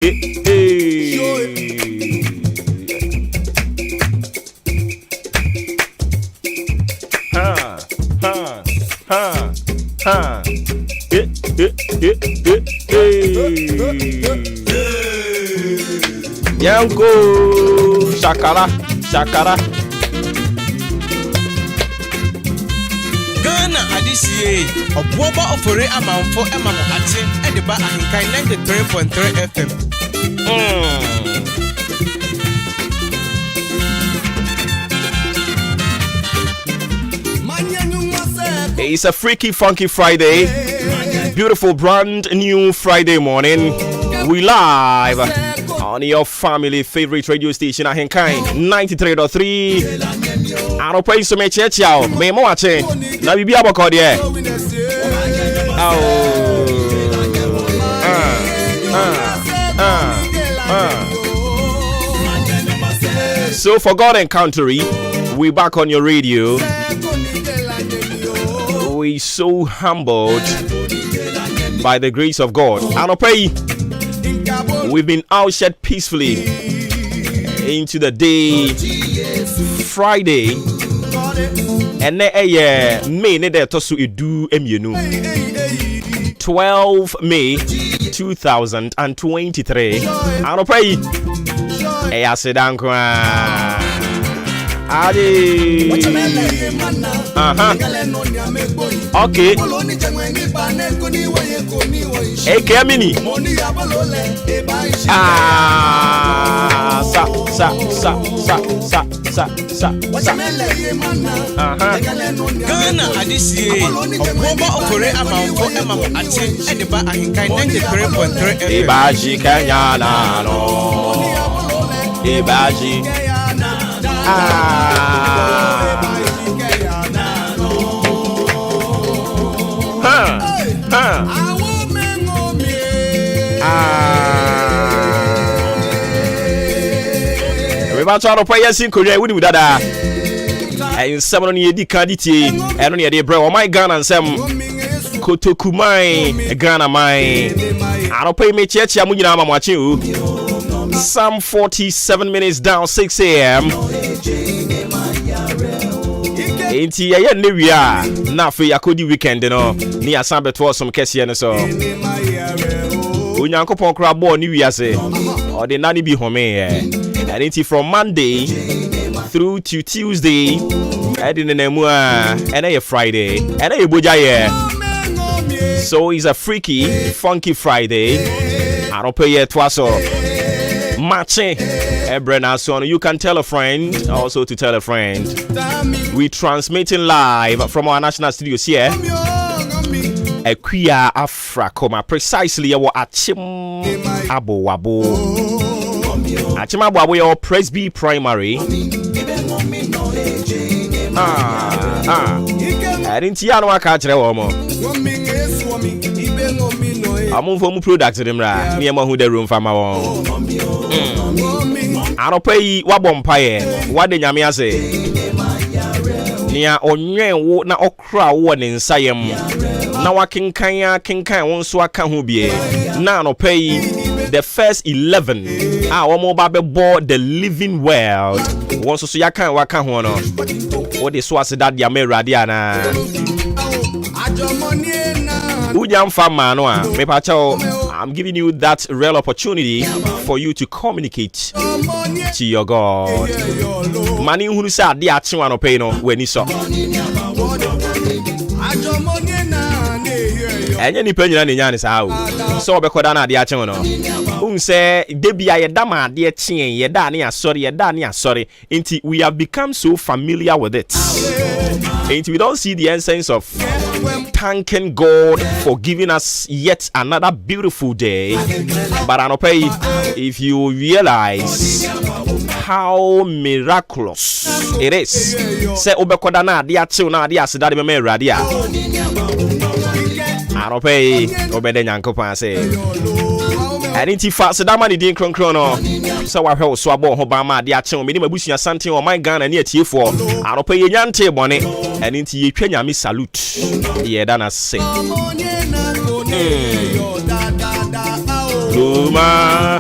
Yanko Shakara Ghana adisiye oboba ofore amanfo emamo ate edeba ahenkan 93.3 FM. It's a freaky funky Friday. Beautiful brand new Friday morning. We live on your family favorite radio station Ahenkan 93.3. I don't pray so much yao. Me mo ache. Na bibi aboko de. So for God Encountering, we back on your radio. We so humbled by the grace of God. And I pray we've been ushered peacefully into the day Friday. And May ne to su edu emienu 12 May 2023. And I pray Okay. AK mini. Ghana adisiye oboba ofore amanfo emamo ate edeba ahenkan 93.3 FM. Ibaji Kenyana no. Ibaji. Everybody try to pray yes in Korea with dada. And someone ye di kaditi and on ye bro my Ghana and some Kotokumai Ghana my I don't pay me church ya munyina ma watching you. Some 47 minutes down 6 a.m. Inti ya ne wia na fe yakodi weekend no ni asambe to some kese ne so onyankopon kra bo ni wiase o de nani bi home and inti from Monday through to Tuesday and in a Friday and a boja so it's a freaky funky Friday. I don't pay yet twice so matching so you can tell a friend also to tell a friend. We transmitting live from our national studios here Equia Afrakoma precisely our Achim Abo Wabo Achim Abo Wabo your Presby Primary I didn't see no catch womo I'm from products them ra near who the room for my own I don't pay what bompire what the nyame say nia onwen wo na okra wo ne nsayem na wakenkan won so aka ho bie na no pay the first 11 wo ba be board the living world won so yakan waka ho no wo de so aseda dia merade ana ujam fama no a me pa chao I'm giving you that real opportunity for you to communicate to your God. Mani hunu sa di achiwa no pay no weni so. Enye ni penyina ne nyane sa o. So obekoda na di achiwa no. Unse debia ye dama de chien ye da ne asori inti we have become so familiar with it. Inti we don't see the essence of thanking God for giving us yet another beautiful day. But I know pay if you realize how miraculous it is. Say obekoda na dia chill na dia asida de me radia. I don't pay obede nyankopon say. And inti fast da man din kronkron no. So wa hwe so abo ho ba ma dia chill me ni mabusua santen o my Ghana na etiefo. I don't pay nyante bone. And inti ye twa nyame salute. Ye da na say. Suma.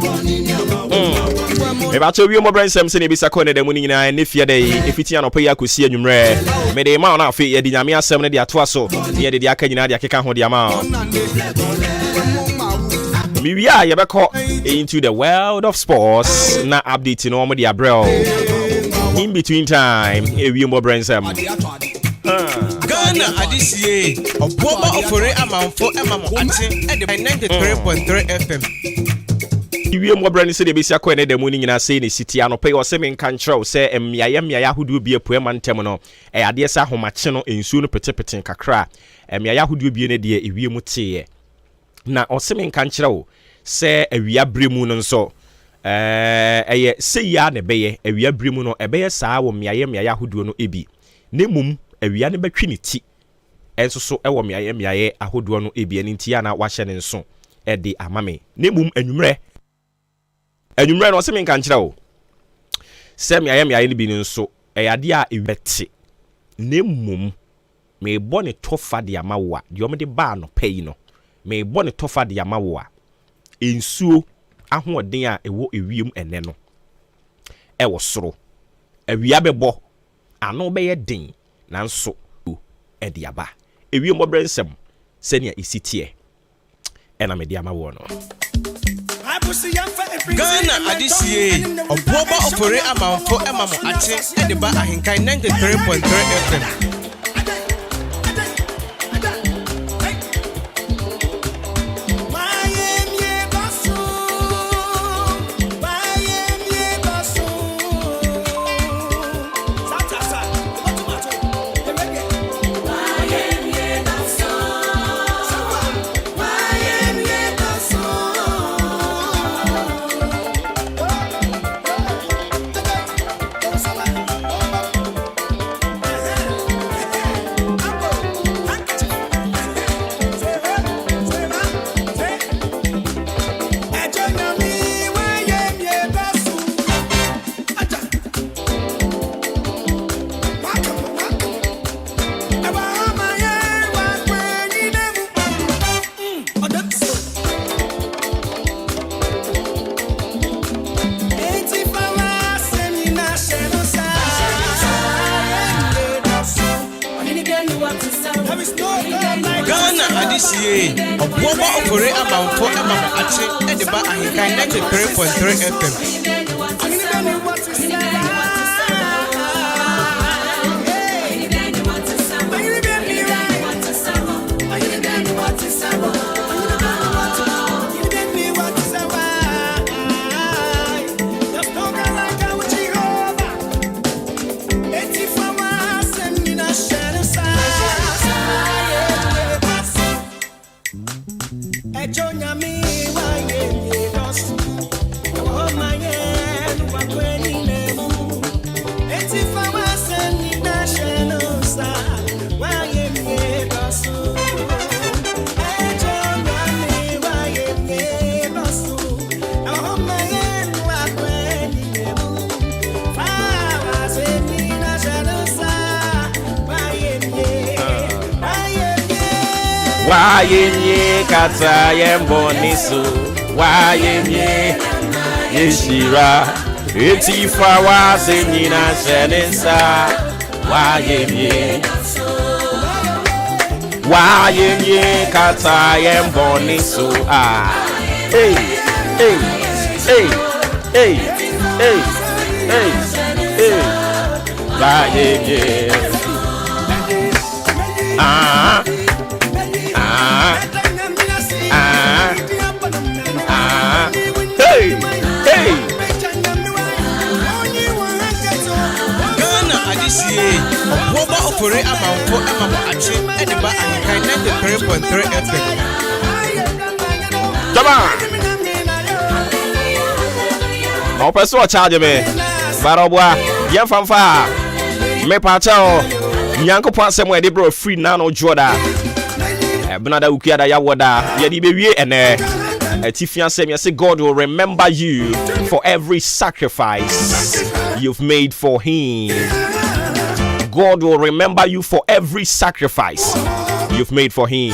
About to be more brand some sin bisa kone de muni na ne fie dey efiti anopo ya kosi anwumre me de ma na afi ye di nyame asem ne de atoa so ye de aka nyina de akeka ho de ama mi wia ye beko into the world of sports na update no mo de abrel in between time e wi more brand some Ghana adisie oboba ofore amanfo emamo ate e de 93.3 FM. Iwie mo brand se de be sia ko ne demu ni nyina se ne city anope o se men kan kyerɛw se emiaye ahodu bi apu ema ntem no ade sa homache no ensuo no petepete kakra emiaye ahodu bi ne de ewie mu teye na o se men kan kyerɛw se awia bremu no nso eye se ya ne beye awia bremu no ebeye saa wo miaye ahodu no ebi ne mum awia ne betwi ne ti enso so ewo miaye ahodu no ebi ani ntia na wahye ne nso de amame ne mum anwumre no se men kan kyerɛw se miaye ne bi nso eyade a ewete ne mum me bɔ ne tofa de amawa de omde ba no pɛyi no me bɔ ne tofa de amawa ensuo ahoɔden a ɛwɔ ewiem ɛnɛ no ɛwɔ soro awia bɛbɔ ano bɛyɛ den nanso ɛde aba ewiem ɔbrɛnsɛm sɛnea esitie ɛna me de amawo no Ghana adisie oboba ofore amanfo emamo ate e de ba ahenkan 93.3 FM. Ghana adisie oboba ofore amanfo emamo ate e de ba ahenkan 93.3 FM. Wayemye kata yembonisu wayemye yeshira etifa wasenyina shenensa wayemye kata yembonisu hey hey hey hey hey hey hey wayemye hey, hey. Ghana adisie oboba ofore amanfo emamo ate e de ba ahenkan 93.3 FM. Come on. No person charge me. Barobwa, yen fanfa. Me pacha nyanko pa sem we de bro free now no joda. Ebnada ukiada ya woda. Ye di be wie ene. Etifian say, God will remember you for every sacrifice you've made for Him. God will remember you for every sacrifice you've made for Him.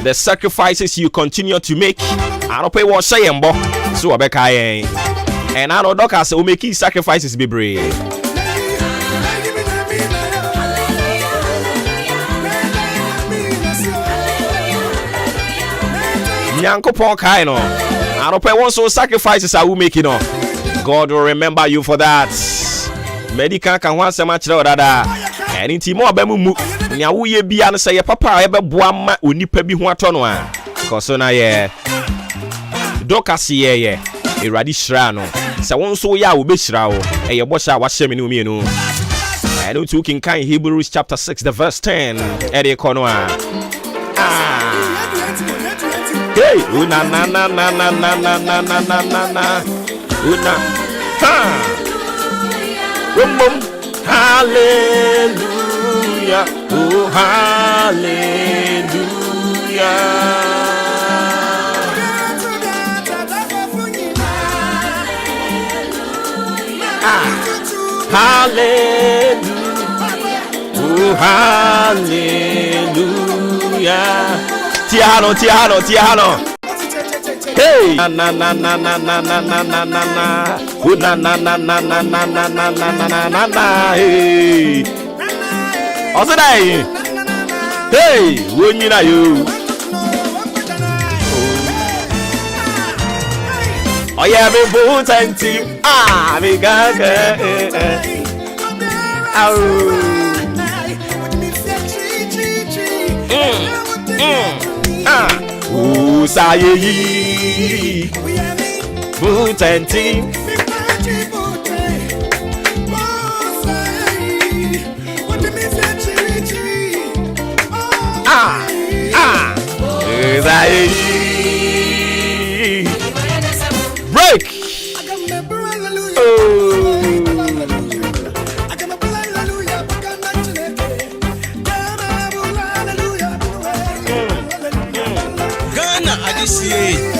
the sacrifices you continue to make. I don't pay what say embo. So abeka and I know doctors will make sacrifices be brave. Nyanko Ponkai no. I don't pay one so sacrifices I will make it no. God will remember you for that. Medical can want so much dada. And in Timo Bemumu, nya wo ye bia no say papa e be boa ma onipa bi ho atono a. Cause na ye Doctors ye Eradi shira no. Se won so ya wo be shira wo. E ye bo sha wa hye me no mienu. And we took in kind Hebrews chapter 6 the verse 10. E de kono a. Hey, una na na na na na na na na na na. Una. Ha. Boom boom. Hallelujah. Oh hallelujah. Hallelujah. Oh hallelujah. Tiano. Hey, na na na na na na na na na na na. Oh na na na na na na na na na na na na. Hey. Osadai. Hey, wonyina you. Oh yeah, me boot and team. Ah, me gaga. Usayi boot and team. Break.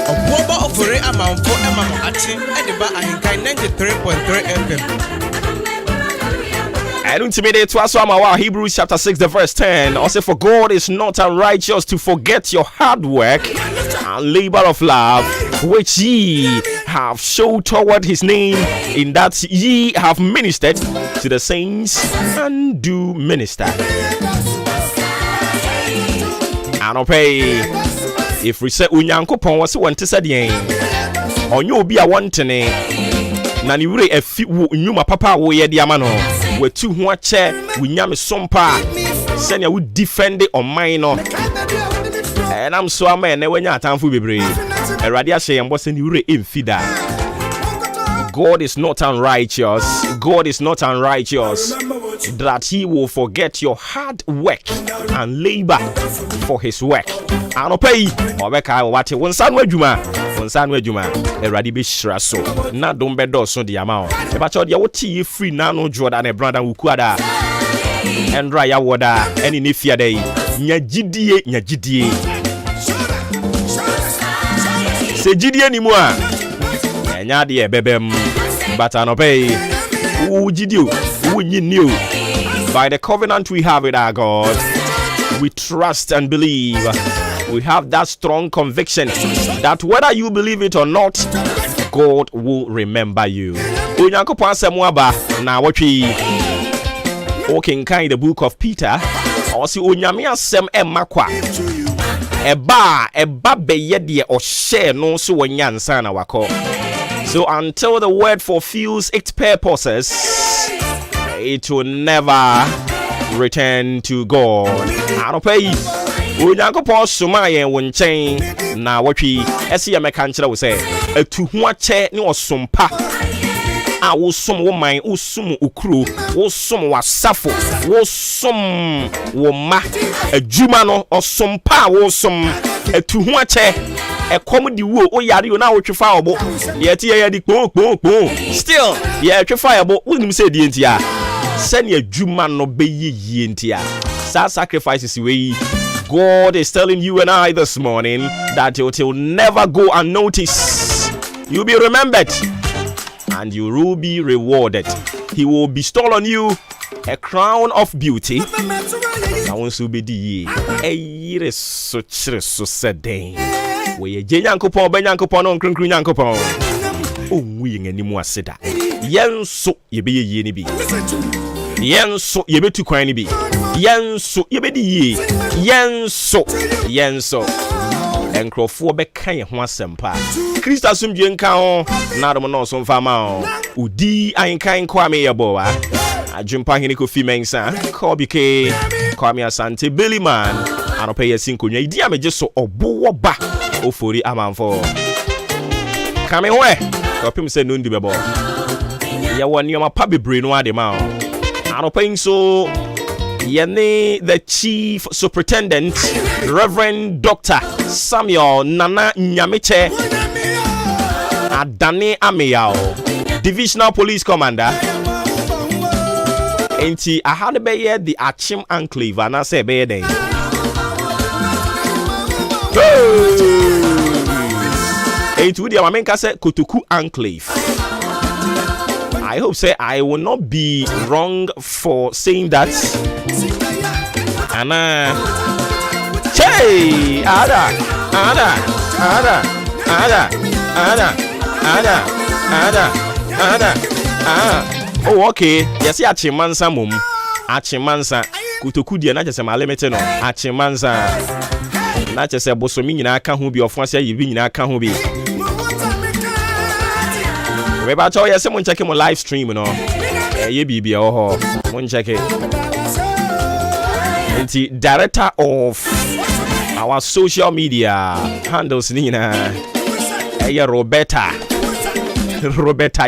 Obuoba ofore amanfo emamo ate ediba Ahenkan 93.3 FM. And intimidate to us our Hebrews chapter 6 the verse 10. Also, for God is not unrighteous to forget your hard work and labor of love, which ye have showed toward his name, in that ye have ministered to the saints and do minister. I don't pay. If we say Unyankopon was one to say the on you be a one tene Nani wure a few nyuma papa wo ye de ama no we tu ho ache we nyame sompa send ya would defend it on mine no and I'm so am na wanya atamfo bebre erade a hye yembo se ni wure emfida. God is not unrighteous. God is not unrighteous that he will forget your hard work and labor for his work. I don't pay. Obeka wate wonsan adwuma. Eradi be shira so. Na don be do so the amount. E ba cho de wo ti free na no Jordan e brother wukuada. Endra ya woda eni ne fia dai. Nya gidie. Se gidie ni mu a. Enya de e bebem. But I don't pay. Who gidio? Who knew? By the covenant we have with our God, we trust and believe. We have that strong conviction that whether you believe it or not, God will remember you. Onyankopon asemwaba na watwi okenkan the book of Peter. Osi onyame asem emakwa. Eba beye de o share no so wanyansa na wako. So until the word fulfills its purposes, it will never return to God. I don't pay. Onyankopon soma yen wo nchen na watwi ese ye meka nkyere wo se atuhu ache ne osompa a wo som wo man wo som okuro wo som wasafo wo som wo ma adwuma no osompa wo som atuhu ache ekom di wo o yare o na wo twefa obo ye ti ye di kpon still ye twefa obo wonim se di entia se ne adwuma no be yeye entia sa sacrifices we. God is telling you and I this morning that it will never go unnoticed. You'll be remembered and you will be rewarded. He will bestow on you a crown of beauty na won so be di eyire so kire so seden we ye nyankopon ba nyankopon no nkronkron nyankopon onwu yen animu aseda yenso ye be ye ni bi yenso ye betu kwan ni bi yenso ye be di ye yenso enkrofo be kan ye ho asempa Krista sumdwe nka ho na adom no so mfa ma ho udi ankan kwa me ye bo wa ajumpa hini ko fi mensa kobike kwame asante Billy man anope ye sinkonwa idi ameje so obo ba ofori amanfo kame ho kopim se no ndi bebo ye woni ma pa bebre no ade ma ho anope so yene the chief superintendent Reverend Dr. Samuel Nana Nyameche Adane Ameyao Divisional Police Commander enti ahade be ye the Achim Enclave and I say be den enti we the Mamenka say Kotoku Enclave. I hope say I will not be wrong for saying that. Anna Che Ada Oh okay, yes achimansa mum achimansa kutoku die na chese malemete no achimansa na chese bosomi nyina aka ho bi ofo ase yibi nyina aka ho bi we ba cho yes mo check mo live stream no ye bibi e ho mo check it. The director of our social media handles Nina Roberta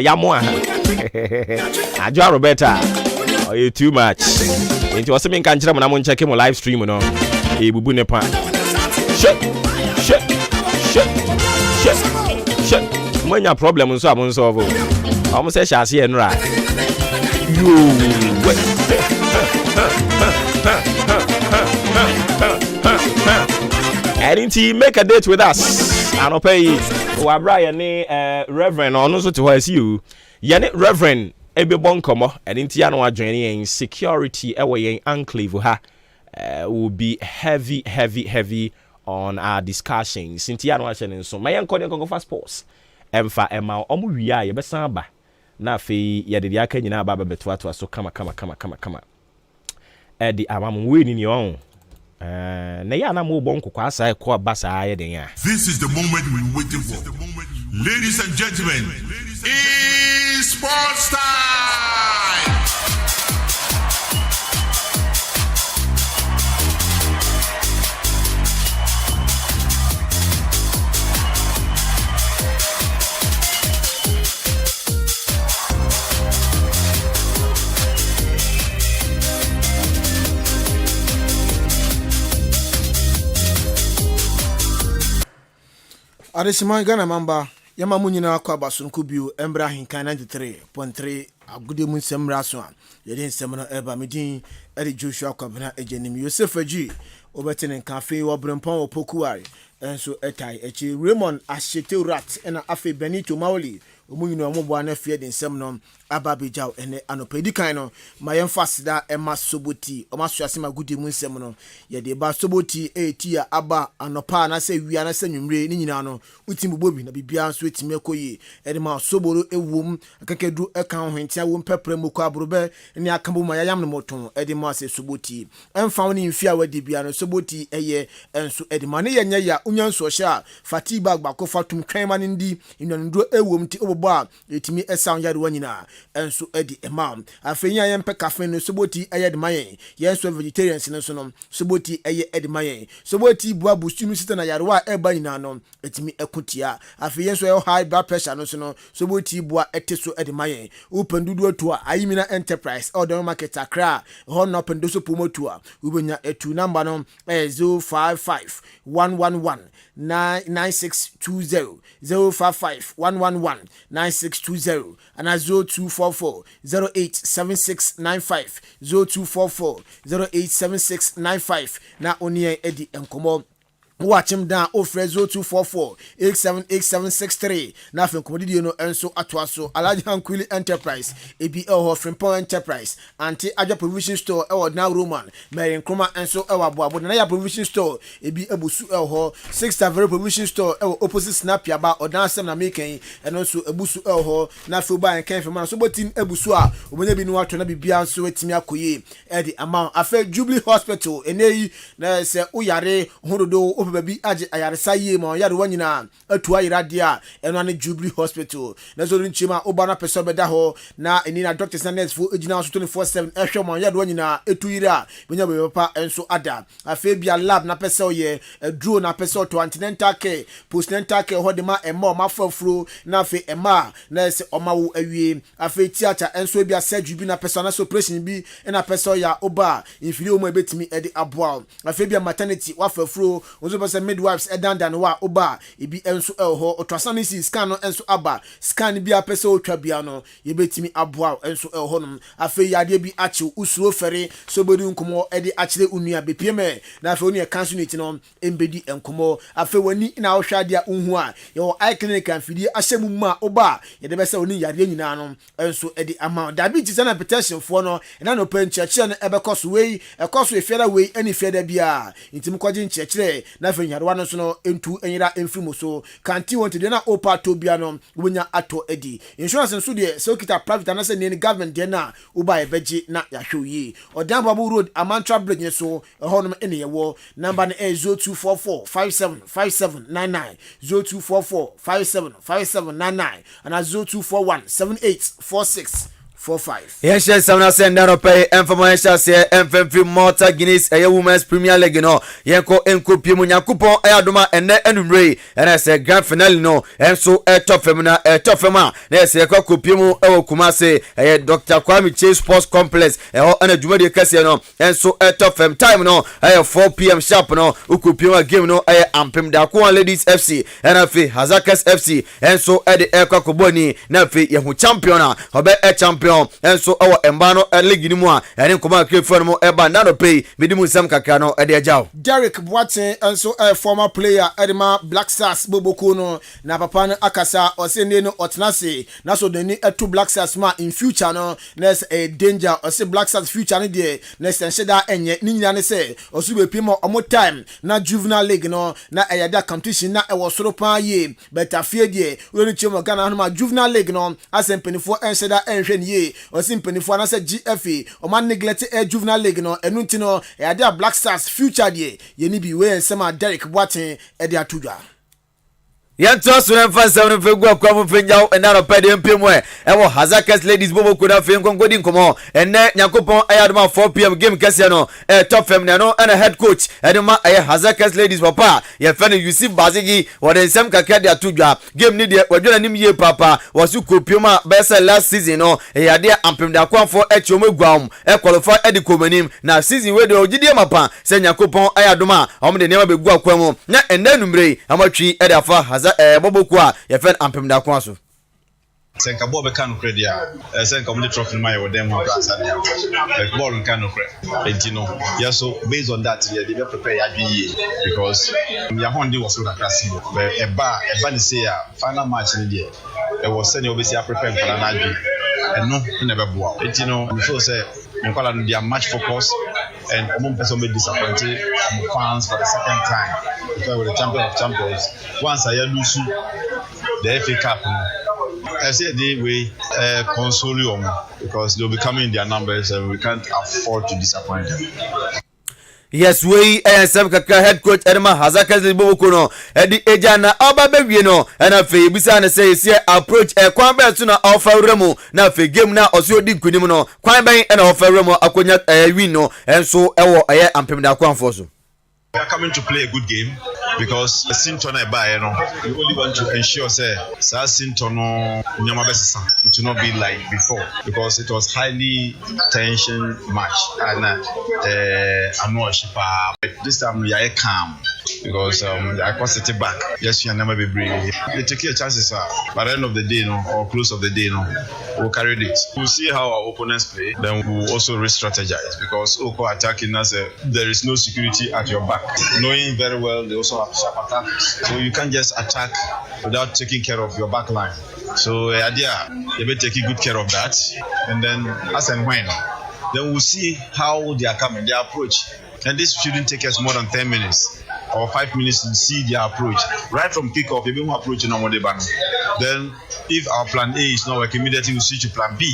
Yamwa Ajwa Roberta. Oh, you too much. Into was something can chama na check him live stream no. E bubu ne pa. Shit. When your problem so am solve. Am say sha see enra. You and make a date with us. I don't pay Brian Reverend or no to us you. Yanni Reverend Ebe Bonkomo and Intiano joining security away enclave ha will be heavy on our discussions. Intiano and so my uncle go for sports. Emfa Emma Omuya Yebesamba. Na fe yede dia ka nyina baba beto so kama the amam winning your own. Na ya na mo bon kokwa asa ko basa aye den ya. This is the moment we waiting for. Ladies and gentlemen, it's sports time. Adesiman Ghana mamba yama munyina akwa basunku biu Embra Ahenkan 93.3 agude mu nsɛmra so a yɛde nsɛm no eba medin ɛde Joshua Kwabena ejenim Yosef Aji obetene cafe wo brempon opokuare enso etai echi Raymond Asheteurat ena afe Benito Maoli omunyina omoboa na fie de nsɛm no ababejao ene anopedi kan no mayemfasida ema soboti omaso asema agude mu nsɛm no yɛde ba soboti etia aba anopa na se wia na se nwumre ni nyina no utim bobi na bibia nso etime ekoyi ede ma soboro ewom akakedu ekan hwentia wo mpepre moko abrobe ni akambo ma yayam no moton ede ma se soboti emfa woni mfia wadi bia no soboti eye enso ede ma ne yenya ya unyanso hye fati bag bako fatum twan ma ndi inwandro ewom ti obobo a etimi esan yade wanyina enso edi emam afenya yempe cafe no soboti eye de mayen yenso vegetarians no so no soboti eye edi mayen soboti bua bustu sita na yarewa eba nyina no etimi ekutia afi yenso e high blood pressure no so no soboti bua eteso edi mayen upendudu atu a ayimina enterprise order market akra ho no pendoso promotu a ubenya etu number no 055 111 9620 055 111 9620 and 0244 087695 0244 087695 na onie edi enkomo watch him down ofre 0244 878763 na fe komodidi no enso atoaso Alaji Hankwili Enterprise ebi ho Frimpong Enterprise anti Aja Provision Store now Roman Mary Nkrumah enso aboabo na ya Provision Store ebi ebusu ho 6 Tavern Provision Store opposite Snap Yaba odansem na meken eno so ebusu ho na fe ba Ahenkan Fm so botin ebusu a obonya bi no wato na bibia nso wetimi akoye e di amount afa Jubilee Hospital eneyi na se uyare hododo baby aje ayaresa ye ma yare wanyina atu ayira dia eno ane Jubilee Hospital na zo nchima obana peso beda ho na eni na doctors na nurse fo ejina so 24/7 ehwe ma yare wanyina etu yira benya be papa enso ada afa bia lab na peso ye drone na peso to antenatal care postnatal care ho de ma ema ma fafuro na afa ema na se oma wo awie afa theater enso bia surgery bi na peso na operation bi na peso ya oba infiri o mo ebetimi ede aboa afa bia maternity wa fafuro se midwives edandan wa oba ebi enso ho ultrasound scan no enso aba scan bi apese otwa bia no yebetimi aboa enso ho no afi yade bi achi usuro fere so bodi nkomo ede achire unua bepieme na afi oni cancer no embedi enkomo afi wani na ohwa dia unhu a yo eye clinic amfidi ahyemu ma oba yede be se oni yade nyina no enso ede ama diabetes and hypertension fo no na no pencheche no ebekoso wei ekoso efiada wei ani fiada bia intim kwaje nchechire na nyarwa no so no entu enyira emfirimo so kanti wonte de na opa to bia no wonya ato edi insurance nso de so kita private na se ne government de na uba ebeji na yahwe odan babu road amantra bridge so ho no ene yewo number na 0244 575799 0244 and 0241 784645. Yes, someone send down pay information say MFM Malta Guinness a Women's Premier League no yenko enko piemu nyakupon ayadoma ene enumre and say grand finale no and so top femina top fema na say ko piemu e Kumase Dr. Kwame Chase Sports Complex e ho ana dwuma de kase no and so top fem time no 4 p.m. sharp no ukupiemu game no ampem da ko Ladies FC and afi Hazakas FC and so e de kwakoboni na afi yehu champion a obe champion and so our embano league ni mu a ene nkoma krefo no eba na no pay medimu sam kakra no e de agyaw Derek Boateng and so a former player Edema Black Stars Boboko no na papa no akasa osende no otnase na so de ni eto Black Stars ma in future no there's a danger ose Black Stars future no de next ensheda enye ni nyina ne se osu be pimo omo time na juvenile league no na eyada competition na e wo soro pa ye but afie de we ni chemo Ghana no ma juvenile league no asempenifo ensheda enhwe ni osimpenifo na se GFA o man neglect a juvenile league no enu nti no e dey Black Stars future de ye ni bi we ensema Derek Boateng e dey atudwa Yanto so fa 7 fegu akwa fenjaw enaro pede mpemu e wo Hazakas Ladies bobo koda fe nkongodi nkomo enne nyakopon ayadoma 4 p.m. game kese no top fem no and head coach edema Hazakas Ladies papa ye fe no Yusuf Bazigi wode nsem kakra de atudwa game ni de wadwana nim ye papa wasu kopioma best last season no yade ampem da kwanfo echomegwam qualify edi komanim na season we de ogidie mapa se nyakopon ayadoma omde nema begu akwa mu na enne numre amatwi ede afa Bobokwa ye fen ampem da kwa so senka bo be kan credit a senka mo trophy my with them one class and like ball kan no credit you know yeah so based on that yeah they be prepare ya be because me honde was so class but eba ni say final match ni there it was senior be say prepare for na adu and no in never boa you know you feel say in call they are match focus and among person be disappointed fans for the second time because with the champion of champions once I lose the FA Cup I say the way console because they'll be coming in their numbers and we can't afford to disappoint them. Yes, we ASM kaka head coach Edema Hazakas Boboko no edi ejana oba bewie no na fe bisa na say approach kwan ba so na offer remu na fe game na oso di kunim no kwan ban na offer remu akonya win no enso ewo ampem da kwanfo so. We are coming to play a good game because the Sinton I buy, you know, we only want to ensure say Sinton nyama besisa it will not be like before because it was highly tension match and this time we are calm because I can set it back. Yes, you never be brave. They take your chances by the end of the day, or close of the day, we'll carry it. We'll see how our opponents play. Then we'll also re-strategize because Oko attacking us, there is no security at your back. Knowing very well they also have sharp attackers, so you can't just attack without taking care of your back line. So idea, you better take good care of that, and then as and when, then we'll see how they are coming, their approach. And this shouldn't take us more than 10 minutes or 5 minutes to see their approach. Right from kickoff, even more approaching on the banner. Then, if our plan A is not working, immediately we switch to plan B.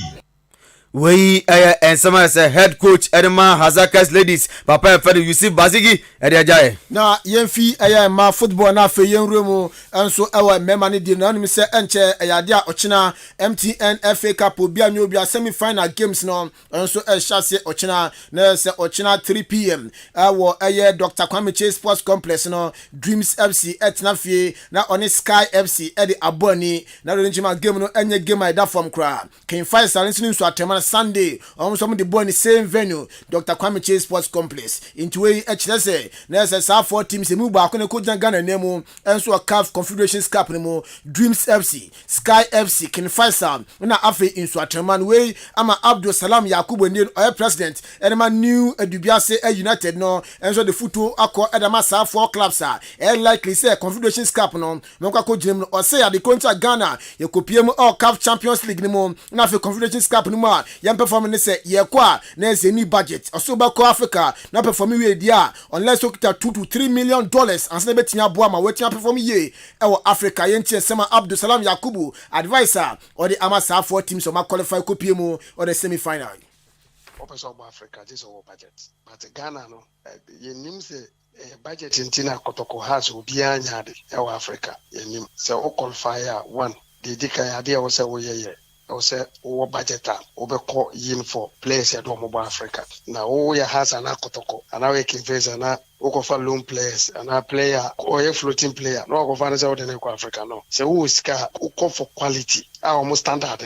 We and some as a head coach Edema Hazakas ladies Papa Fed Yusuf Bazigi Ediajaye. Na yemfi ma football na fe yenremu enso ewa memani di na nim se enche ayadia ochina MTN FA Cup obi anyo semi final games no enso ehase ochina na se ochina 3 pm ewo Dr. Kwame Sports Complex no Dreams FC etnafie na oni Sky FC edi aboni na renjima game no enye game ida from kra King Faisal nso nso atema Sunday some the boy in the same venue Dr. Kwame Sports Complex into way HLS na say 4 teams e mu ba ko ne ko Ghana nemu enso a CAF Confederation Cup nemu Dreams FC Sky FC King Faisal na afi inso atman way ama Abdul Salam Yakubu ni president edema new Edubiase United no enso the football akọ edema sa 4 clubs likely say Confederation Cup no menko ko ginem no o say at the contract Ghana ye kopiem all CAF Champions League nemu na afi Confederation Cup nemu yam performance say ye kwa na say ni budget also ba ko Africa na perform we dia unless we get $2 to $3 million and say betia aboa ma wetin perform ye e wo Africa yentie sema Abdul Salam Yakubu advisor or the Amasa 4 teams o ma qualify kopiemu or the semi final open so Africa this is our budget but Ghana no ye nim say budget intina kotoko has obi anya de e wo Africa ye nim say o qualify one the dika ade wo say wo ye I say o budget o be call yin for players at Omo Africa. Now o ya has an akotoko and now we can face na o go for loan players and a player or a floating player. No go find say o dey in Africa no. Say who is o call for quality. Almost standard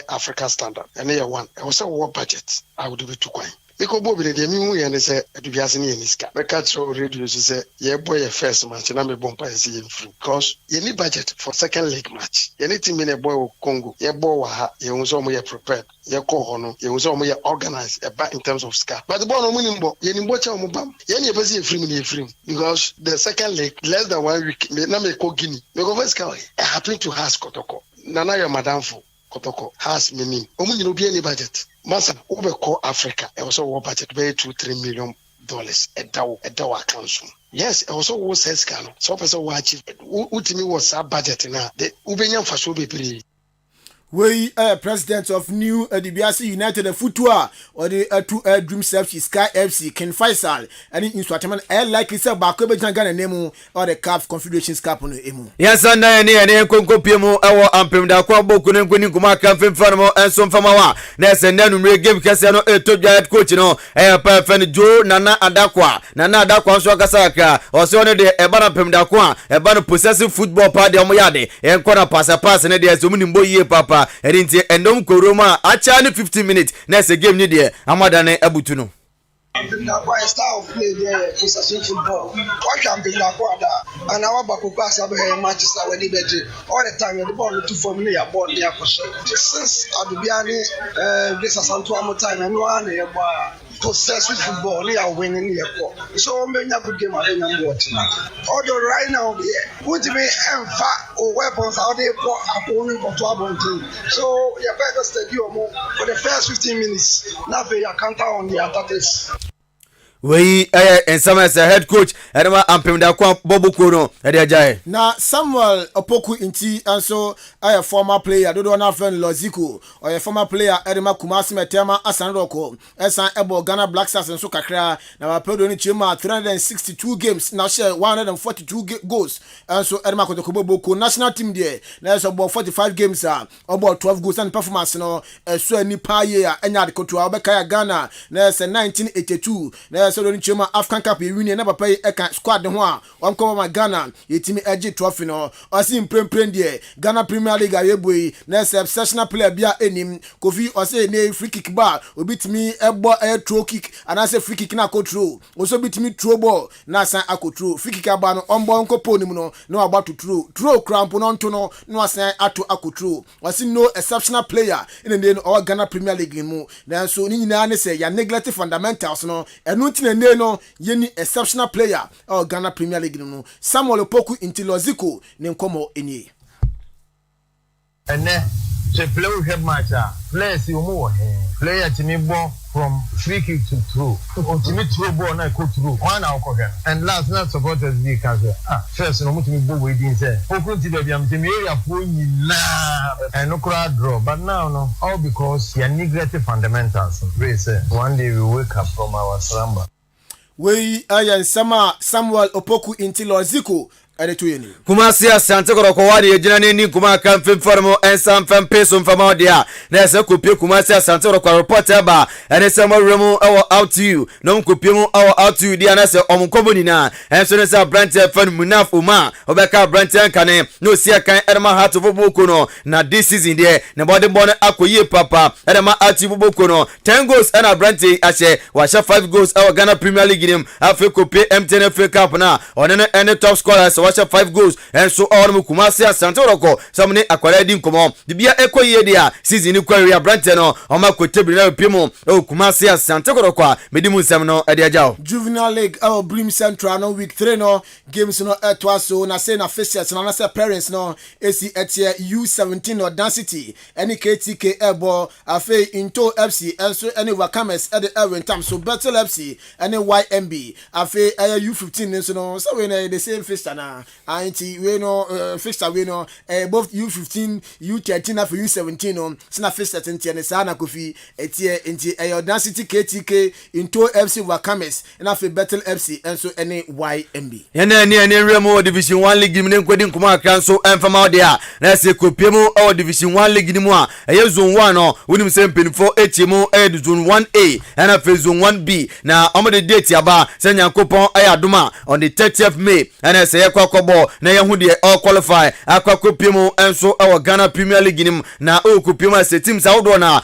Africa standard. And here one. I say what budget I would be too quiet. Because Bobby the me and say Edubiase ni niska. Be catch radio say ye boy your first match na me bompa see him free. Because you need budget for second leg match. You need team in a boy Congo. Ye boy wa ha ye unso mo ye prepared. Ye ko hono ye unso mo ye organized in terms of scar. But the boy no money mbo ye ni mbo cha mo bam. Ye ni pese ye free me ye free. Because the second leg less than 1 week na me ko Guinea. Me go first car happen to has Kotoko. Nana your madam for Kotoko has meaning. Omu ni no be any budget. Masa ube call Africa e also wo budget be $2-3 million e daw account. Yes, also wo says can so person wo achieve ultimate was a budget na the ubenya faso be we president of new Edubiase United football or the two Dreams FC Sky FC Ken Faisal and in Swatman likely say back be Ghana name or the CAF Confederation Cup no emu. Yes and ne konkopiemu ewo ampem da kwa boku ne nkoni kuma kan femfano enso mfamawa na se nanu mre game kase no etodwa head coach no pa fen Jo Nana Adakwa nso akasaka o se one de eba na pem da kwa eba no possessive football party omo yade enkona pass ne de so munimbo yie papa erinti endom koroma acha ni 15 minutes na se game ni de amada ne abutu no Nakwa style of play there possession football. What can be nakwa da and our back pass have matches we dey better all the time the ball to form near ball near position. Since Adubiani this Asanto Amo time and one e ba possession football near winning near ball. So many good game are in watching. Although right now would be emfa or weapons out there for opponent or to abontin. So you better stadium for the first 15 minutes. Now they are counter on the attackers. We and some as a head coach Edema ampem da kwa bobuko no Ediajaye. Na Samuel Opoku inti also a former player dodo na friend Loziko or a former player Edema Kumasi Metema Asanroko Esan Ebo Ghana Black Stars and so kakra na wapedo ni chima 362 games na share 142 goals and so Edema Kotokobo Boko national team there na so about 45 games about 12 goals and performance no so ni pa ye enya de koto obeka Ghana na 1982 na so don chema African Cup win na papa eka squad ho a onko ma Ghana yetimi ege trophy no osi mprempren de Ghana Premier League ayeboyi na exceptional player bia enim Kofi ose ne free kick bar obitimi ebo throw kick anase free kick na control oso bitimi throw ball na san akotro free kick aba no ombo nko ponim no na agba to throw cramp no nto no na san ato akotro wasi no exceptional player in the our Ghana Premier League mu na so ni nyina ne say ya neglect fundamentals no enu ntine ne no ye ni exceptional player our Ghana Premier League no Samuel Opoku Intiloziko ne nkomo eni ene se play we match players you mo player timi ball from free kick to throw ultimate throw ball na go through one out ko and last night supporters be can say first no mutimi ball we din say okunti dey am timi area for nyina and no crowd draw but now no all because you neglect fundamentals we say one day we wake up from our slumber we ayan Samuel Opoku Intiloziko Kumasi Asante Koroko wadi ejina nini kuma kamfim formo ensam fem peso mfama odia na ese kupie Kumasi Asante Koroko report eba ene se mo remu awo out to you no mkupie mu awo out to you dia na se omunkobo nina enso ne se branch fan munaf uma obeka branch kane no sia kan erma hat bobuko no na this season there ne body born akoye papa erma ati bobuko no 10 goals and branch ashe wa 5 goals awo Ghana Premier League nim afi kupie MTN FA Cup na onene ene top scorers watch 5 goals and so all mu Kumasi Asante Koroko samne akwara di nkomo de bia ekoye dia season ni kwaria branch no o ma kwetebri na pimo o Kumasi Asante Koroko medimu nsam no ade ajao Juvenile League our Brim Central no week 3 no games no etwaso na say na officials na say parents no AC etie U17 no Density any KTK ebo afi into FC and any Wakames at the Erwin Tam so Battle FC any YMB afi U15 no so we na the same fixture na anti we no fixture we no both U15 U13 na for U17 no sina fixture tente ne sa na Kofi etie enti Density KTK into FC Wakames na for Battle FC and so any YMB ene remo Division 1 League ni nkwedi nkuma kan so emfama dia na se kopiemu o Division 1 League ni mu a zone 1 no wonim se mpenfo echemu zone 1A na for zone 1B na omode date aba se nyankopon ayadoma on the 30th May na se kwakobo na yehu de all qualify akwakopiemu enso our Ghana Premier League nim na okupiemu as teams awdo na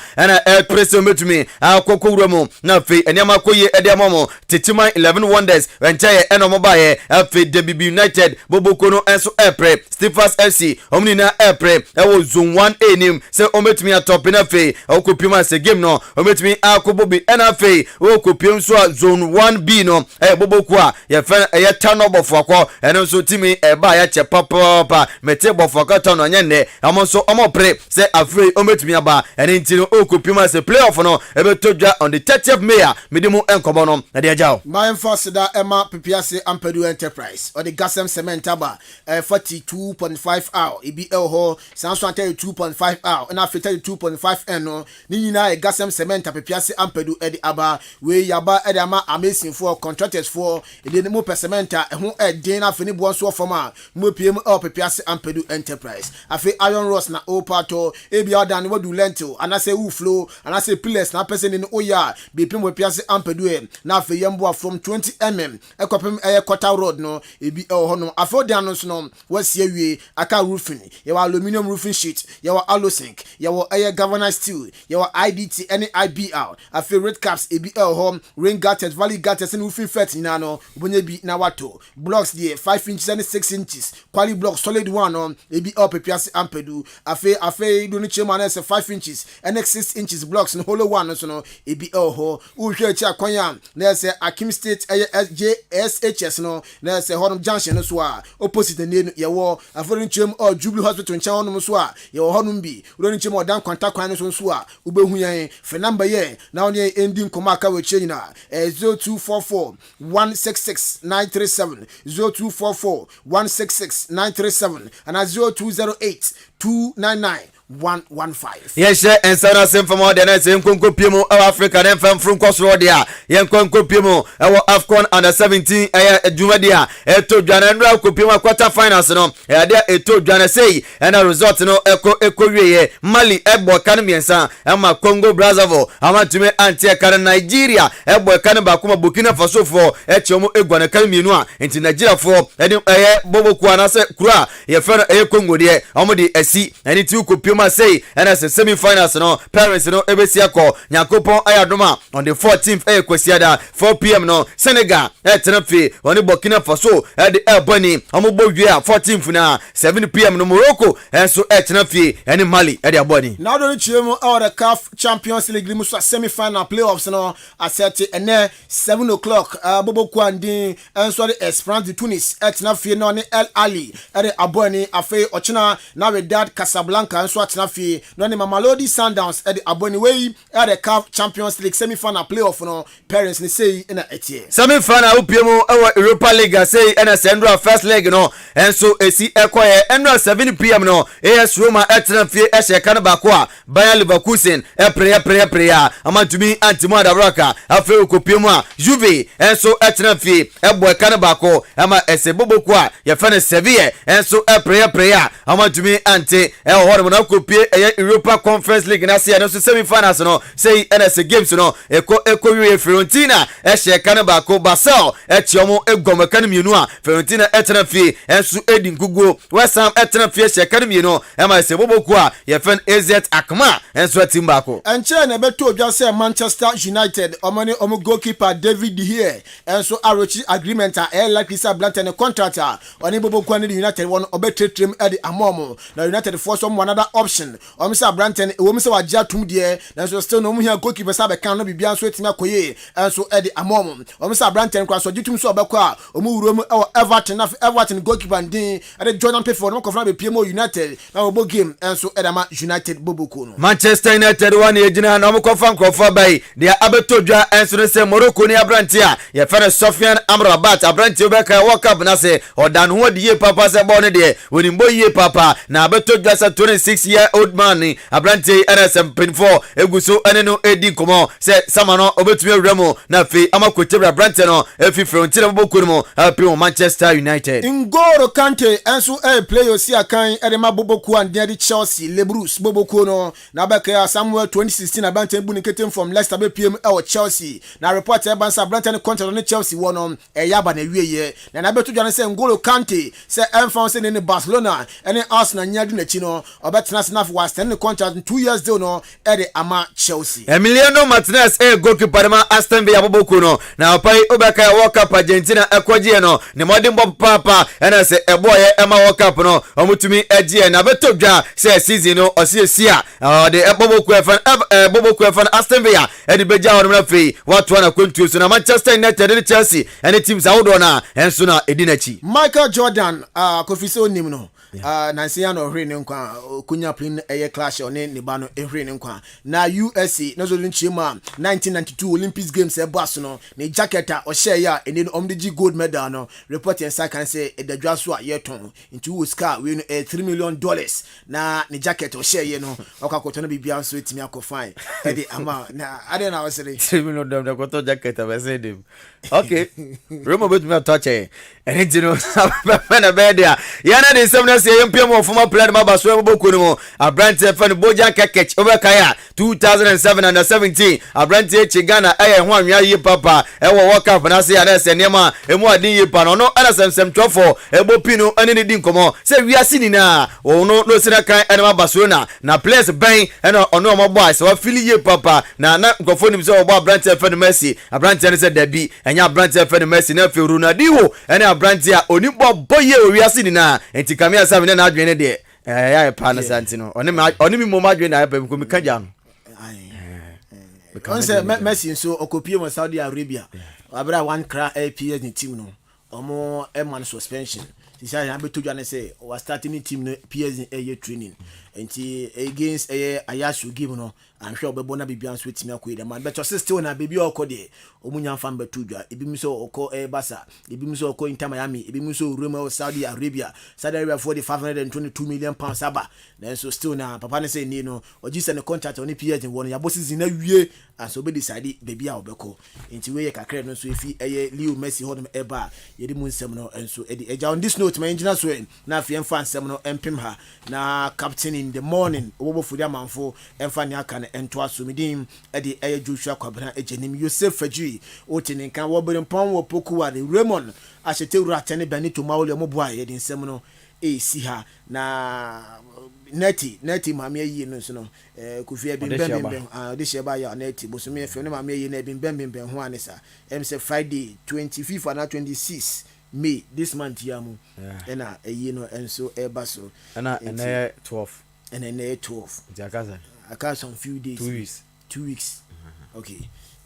pressure metumi akokowremu na fe eniama koye ediamomo tetima 11 wonders wenchaye enomobaye afe DBB United bobokono enso epre Stephens FC omni na epre ewo zone 1A nim se ometumi atop na fe okupiemu as game no ometumi akobobi na fe okupiemu so zone 1B no boboku a ye fa ye tanobofo akọ enso timi eba ya che papa mete bofo ka no nyane amonso omopre se afre ometumi aba ene ntino okupiemu as playoff no ebetodwa on the 30th May medimu enkobo no ade ajao my first da Emma Pipiase Ampedu Enterprise or the Gasem Cement aba 42.5 hour ibi ho sanso ante 2.5 hour na after 2.5 no ni nyina Gasem Cement Pipiase Ampedu edi aba we yaba edi ama amazing for contractors for edi mo cement ho edi na afini bo so forma mo piem Pipiase Ampedu Enterprise afi iron rods na opato ebi odan we do lentil anase wu flow anase pillars na person in oya be piem Pipiase Ampedu na afi yembo from 20mm ekopem quarter road no ebi ho no afodian no so no wasie wie aka roofing your aluminum roofing sheet your allo sink your governor steel your IDT any IBR afi red caps ebi ho rain gutters valley gutters and roofing fet na no obonye bi na wato blocks there 5 inches and 6 inches quality block solid one no ebi Pipiase Ampedu afi do ni chema na 5 inches and 6 inches blocks no hollow one so no ebi ho uhwe chi akwanya na se Akim State JSHS no na se honum junction no so a opposite ne yewo aforin chem Jubilee Hospital ncha honum so a yewo honum bi uronin chem odan kwanta kwan no so a ubehu yan fe number ye na on ye ending koma aka we chenina 0244 166 937 0244 166 937 and 0208 299 115. Yes, and Sana Sim from all the nights in Kunko Pimo, Africa, and from Crossroadia, Yankonko Pimo, our Afcon under 17, Jumadia, Eto Janandra Kupima quarter finals, no, there Eto Jana say, and a result no Eko Mali, Ebo Kanamiansa, Ama Congo Brazzaville, Amatume Antia Nigeria, Ebo Kanabakuma Burkina Faso for Echomo Eguana Kalminua, into Nigeria for Bobo Kwanase Kura, Yafana E Congo there, Omodi Esi, and it took Kupima say, and as a semi-finals, no, parents, no, Ebesiako, Nyakopon Ayadoma, on the 14th, Kwesiada, 4 p.m. no, Senegal, Tenafi, on the Burkina Faso, at the El Bunny, Amobogia, 14th now, 7 p.m. no Morocco, and so Tenafi, and Mali, at their body. Now the Chimo or the CAF Champions League Limusa semi-final playoffs no at 30 and then 7 o'clock. Bobo Kwandi and so the Esperance de Tunis at Nafi no El Ali at the Aboni Afe Ochina now with that Casablanca and so at Nafi no Mamelodi Sundowns at the Aboni way at the CAF Champions League semi-final playoff no parents ni say in a etie. Semi-final upiemo our Europa League say and a Sandra first leg no and so AC Ekoye and 7 p.m. no AS Roma at Nafi Eshe Kanabakwa Bayer Leverkusen prayer amantumi Antimo Adabraka afe okopiemu Juve enso etnafi ebo Kanabako ama esebobo kwa ya fane Sevilla enso prayer amantumi ante horo na kopie Europa Conference League na se no semi finals no say NS games no eko wie Fiorentina ehye Kanabako Basel etiomo egom kanemienu a Fiorentina etnafi enso edin gugu West Ham etnafi ehye kanemienu ama esebobo kwa ya fane AZ Akma enso timbako enche na beto odwa say Manchester United omani goalkeeper David De Gea enso arochi agreement like this Blanton contractor oni bobo kwa ni United won obetretrem e di amomo na United for some another option omisa Blanton e womisa wagya tum de enso still no mu hia goalkeeper sabe kan no bibia so etimi akoye enso e di amomo omisa Blanton kwa so gitum so obekwa omu wurom Everton goalkeeper ndin e Jordan Pickford no confirm be PMO United na obo game enso e da ma United bobo ko no Manchester United one ejina na omkofa nkrofa bai dia abetodwa enso se Morocco ni abrantia ye fere Sofiane Amrabat abrantia obeka World Cup na se odan ho de ye papa se bo ne de wonimbo ye papa na abetodwa se 26-year-old man abrantia NSM Pin4 eguso ene no edi komo se samano obetumi awramo na fe amakotebra abrantia no efi Fiorentina bobo mo apio Manchester United Ngoro Kante enso player si akan edema bobo ku and de Chelsea Lebrus bobo ku no na beka Samuel 2016 abrantia bu ni from Leicester be PM Chelsea na report Bansa Blanton contract on Chelsea won yaba na wieye na beto dwane se Ngolo Kante se enfon se ne Barcelona ene Arsenal nyadu na chi no obetena snaf was 10 contract 2 years deal no de ama Chelsea Emiliano Martinez goalkeeper ma Aston Villa boboku no na opai obeka World Cup Argentina ekwagie no ne modern bob papa ene se eboye ema World Cup no omutumi egie na beto dwa se season no osiesia de boboku efan Aston Villa edi beja won na free what one akwentu so na Manchester United and Chelsea and teams awdo na enso na edinachi Michael Jordan kofise onim no nansi ya no hwe ne nkwa kunya plin eye clash one ne ba no ehwe ne nkwa na USA na zo nchima 1992 Olympics games boss no ne jacket o share ya eni no omdigi gold medal no report en sa kan say edadwa so a yeton into Oscar we no $3 million na ne jacket o share ye no okakoto no bibia so etimi akofine e dey ama na ade na wasere $3 million na koto jacket abese dem okay Roma bet me touch e jino na bedia yana de semna se yempem of former player ma baso boku no Abrante fan Bojan Kekech obekaya 2007 under 17 Abrante Chigana ho anwa yi papa wo World Cup na se yana se nema emu adin yi pa no no ana semsem twofo ebopinu ane ne din komo se wiase ni na no sina kan ene ma baso na players ben ene ono mo boys wa fili yi papa na nkofo nim se obo Abrante fan Messi Abrante ne se dabi enya Abrante fan Messi na fe Ronaldo ene Abrante a oni boye wiase ni na enti kamia sa na adwene de ya pa na santino oni mi mo madwene na pa ko mi kaja no Onse Messi so okopie mo Saudi Arabia abra one cra APS ni team no omo man suspension sisa ya beto dwane say was starting team no PS training enti against Ayashu game no I'm sure obebona bibia nso etimi akoyi man but still na baby okode omunya mfa mbetu dwa ebi mso okọ Basa ebi mso okọ Inter Miami ebi mso Roma Saudi Arabia for the 522 million pounds aba then so still na papa ne say ni no ogise ne contract on PSG won ya bosi zina wie and so be decide baby a obekọ enti we ye kakra no so efi Leo Messi hodom eba yedi mu nsem no enso edi eja on this note my engineer so na afie mfa nsem no empem ha na captain in the morning obo fudi amanfo emfa ne aka ne ento asomidin edi Joshua Kwabena ejenim Yosef Faji otini kan wo berempon wo pokuwa de Raymond achete wura tene Benito Mawole mo boa yedi nsem no si ha na neti mame yi no so no kufia bimbem this year ba ya neti bosome efe no mame yi na bimbem ho anisa say Friday 25th and 26 May this month yamu na yi no enso eba so na 12 and then 12 aka some few days 2 weeks okay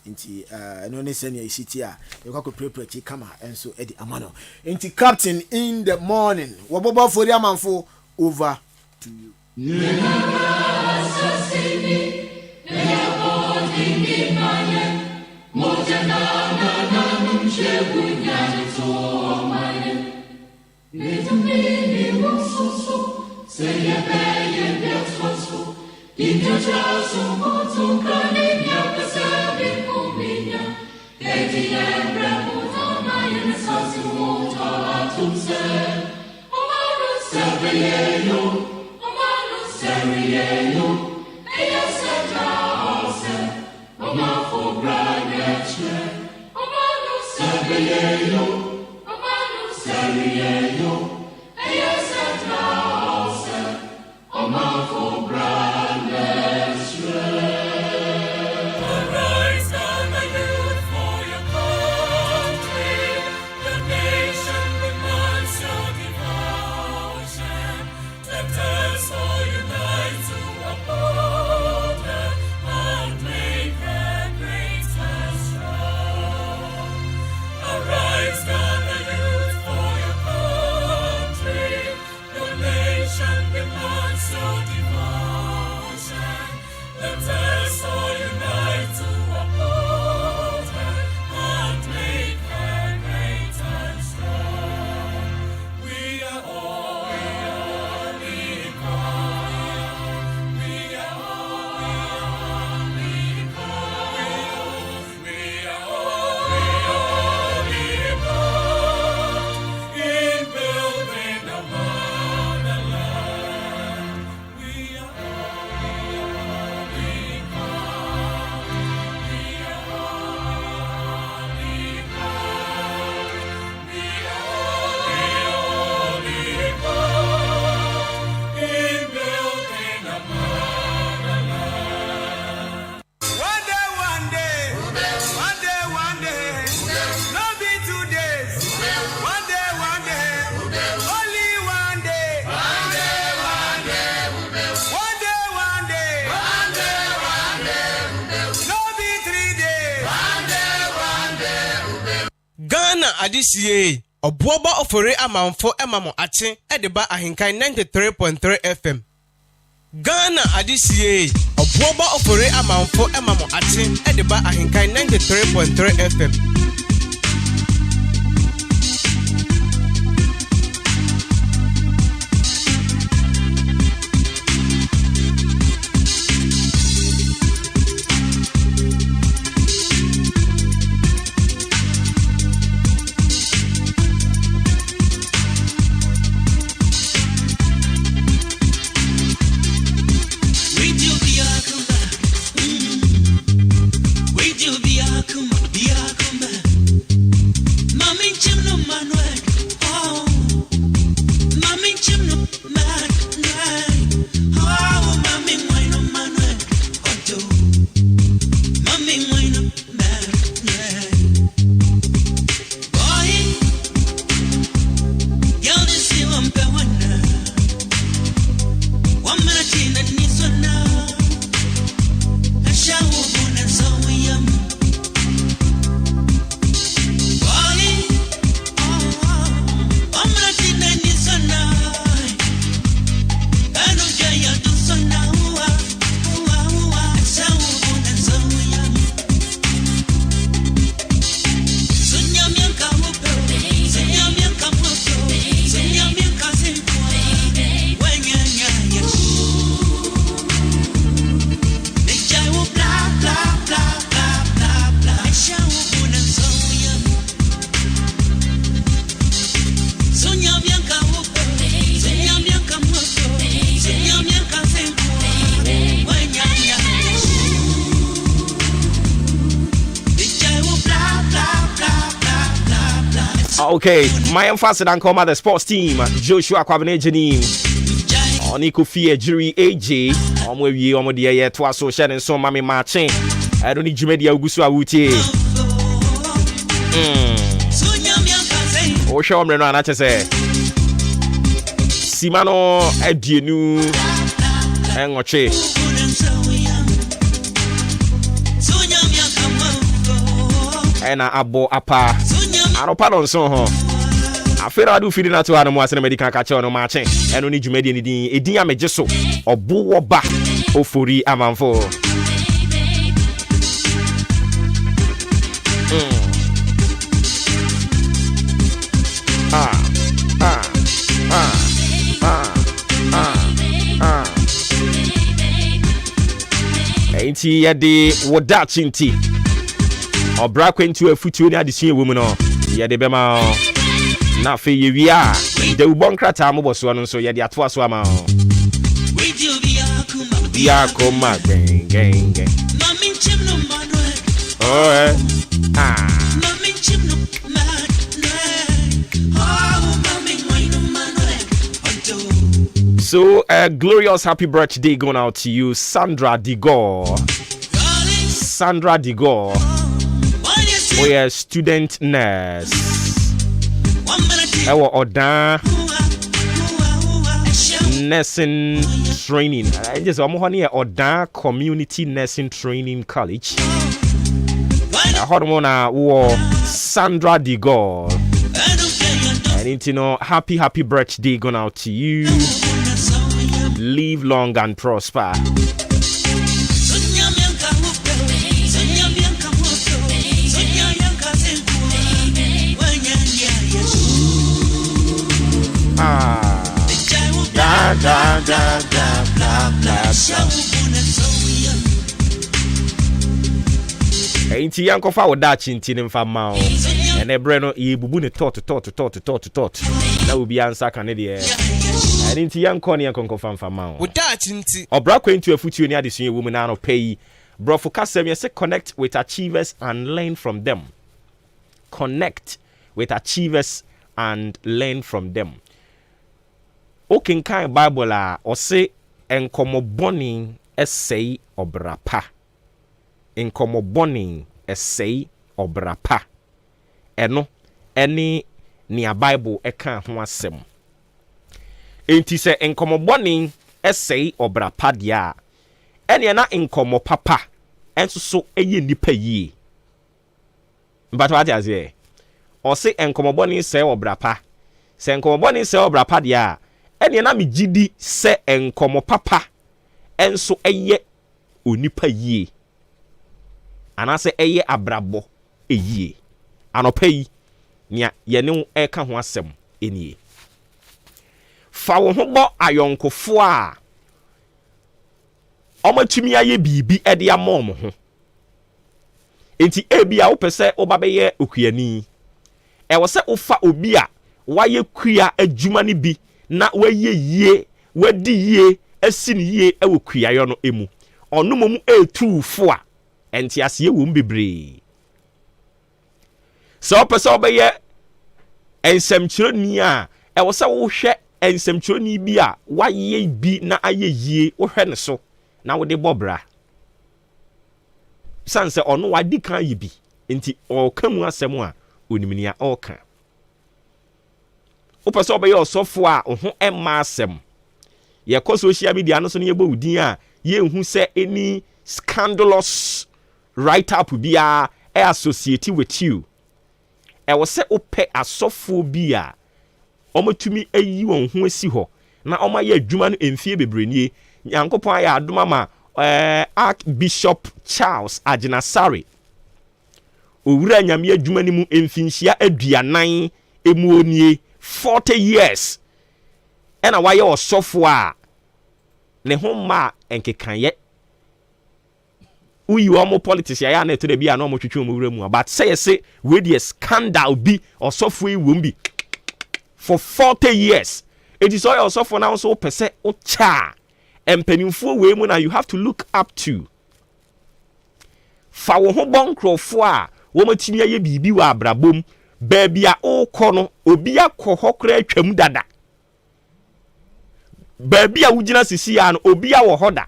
inti no ne senior city a you go prepare kama enso edi amano inti captain in the morning wobobo fori amanfo over to you. Adisiye obuoba ofore amanfo emamo ache edeba ahenkan 93.3 FM Ghana adisiye obuoba ofore amanfo emamo ache edeba ahenkan 93.3 FM Wait till the Akuma. Okay, my emphasis on come the sports team. Joshua Kwabene Janim. Oniko Fie Jury AJ. Omwe omo de ye to social and so mami marching. I don't need Jumedia Ugusu Awuti. O show me no anache say. Simano Edienu Engoche. Ena abo apa. Ano pardon so ho. Afira do feeding na to anu ase na medical ka che ono marching. Eno ni Jumedi ni din edin ameje so. Obo wo ba ofori amanfo. Enti yede woda chinti obra kwentu afutuo ni adesua ewo no yede bema na fe yewia de ubon krata mo boso no so yede ato aso ama ya koma geng oh So, a glorious happy birthday going out to you, Sandra Digor. Sandra Digor. We are student nurse. Our Oda nursing training. I just want to Oda Community Nursing Training College. I heard one Sandra Digor. I need to know happy birthday going out to you. Live long and prosper. Ain't yanko fa woda chintin mfa ma o. Ene bre no ye bubu ne tot. Na obi ansa kan ne de. Ain't yanko ne yanko fa ma o. Woda chinti. Obra kwentu afutuo ni adesua ewu mu na no pay. Bro focusem ye say connect with achievers and learn from them. Connect with achievers and learn from them. Okay, kind Bible or say enkomoboni essay obrapa. Enkomoboni essay obrapa. Eno any near Bible eka ho asem. Enti se enkomoboni essay obrapa dia. Ene na enkomo papa enso so eye nipa yi. But what is here? Or say enkomoboni say obrapa. Se enkomoboni say obrapa dia. Ene na me gidi se enkomo papa enso eye onipa yi. Anase eye abrabo eyie. Anopa yi nia ye ne eka ho asem enie. Fa wo ho bo ayonkofo a omatumi aye bibi ede amom ho. Enti ebia wo pese obabeye okuani. E wo se ufa obi a waye kua adwuma ne bi na waye yie wadi yie asini yie ewo kuayo no emu. Ono momu etufo a enti ase ewo mbebre. So pese obeye ensemkyeroni a e wo se wo hwe ensemkyeroni bi a waye bi na aye yie wo hwe ne so na wo de bobra. Sanse ono wadi kan yi bi enti o kamu asem a onimnia o kan. Upese obeye osofo a ho emma asem. Ye ko social media no so ne yebo udin a ye hu se any scandalous write up bia associate with you. E wo se ope asofo bia omotumi ayi won ho asi ho na omaye adwuma no emfie bebrenie yankopon aya adoma ma Archbishop Charles Agenasari owura nyame adwuma ni mu emfinhia aduanan emuonie 40 years ena waye osofo a ne ho ma enkekanye uyi omo politics ya na eto bia na omo twetwe omo wura mu but say we dey scandal bi osofo yi wom bi for 40 years it is all osofo now so pese o cha empanimfo we mu na you have to look up to fa wo ho bonkrofo a wo matimi aye bibi wa abrabom baabi a wokɔ no obi akɔ hɔ kora atwam dada baabi a wugina sisi ya no obi a wɔ hɔ da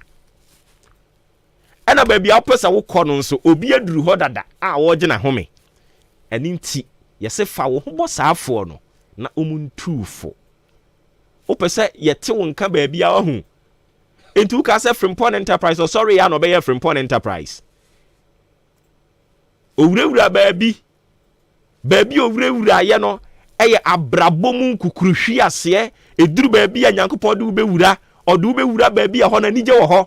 ɛna baabi a wopɛ sɛ wokɔ no nso obi aduru hɔ dada a wɔgyina home ɛne nti yɛsɛ fa wo ho bɔ saafoɔ no na ɔmuntuufo wopɛ sɛ yɛte wo nka baabi a wahu enti woka sɛ Frimpong Enterprise sorry ya no ɔbɛyɛ Frimpong Enterprise owurawura baabi owurawura yɛ no ɛyɛ abrabom kukuruhwi aseɛ eduru baabi a Nyankopɔn de wobɛwura ɔde wobɛwura baabi a hɔ na anigye wɔ hɔ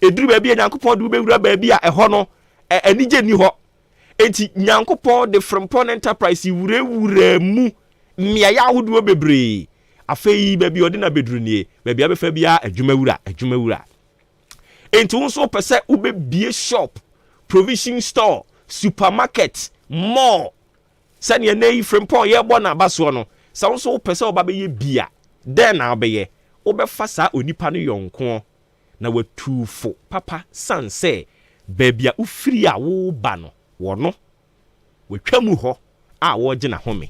eduru baabi a Nyankopɔn de wobɛwura baabi a ɛhɔ no anigye ni hɔ enti Nyankopɔn de Frimpong Enterprise wurawura mu mmea ya ahodoɔ bebree afei baabi ɔde na beduru nie baabi abɛfa bia adwumawura enti wo nso pɛ sɛ wobɛbie shop provision store supermarket mall sɛnea na yi Frimpong yɛbɔ na abasoɔ no sɛ wo nso wopɛ sɛ woba bɛyɛ bia dɛn na wobɛyɛ wobɛfa saa onipa no yɔnko na watuufo papa san sɛ baabi a wofiri a woba no wɔ no watwa mu hɔ a wɔgyina home.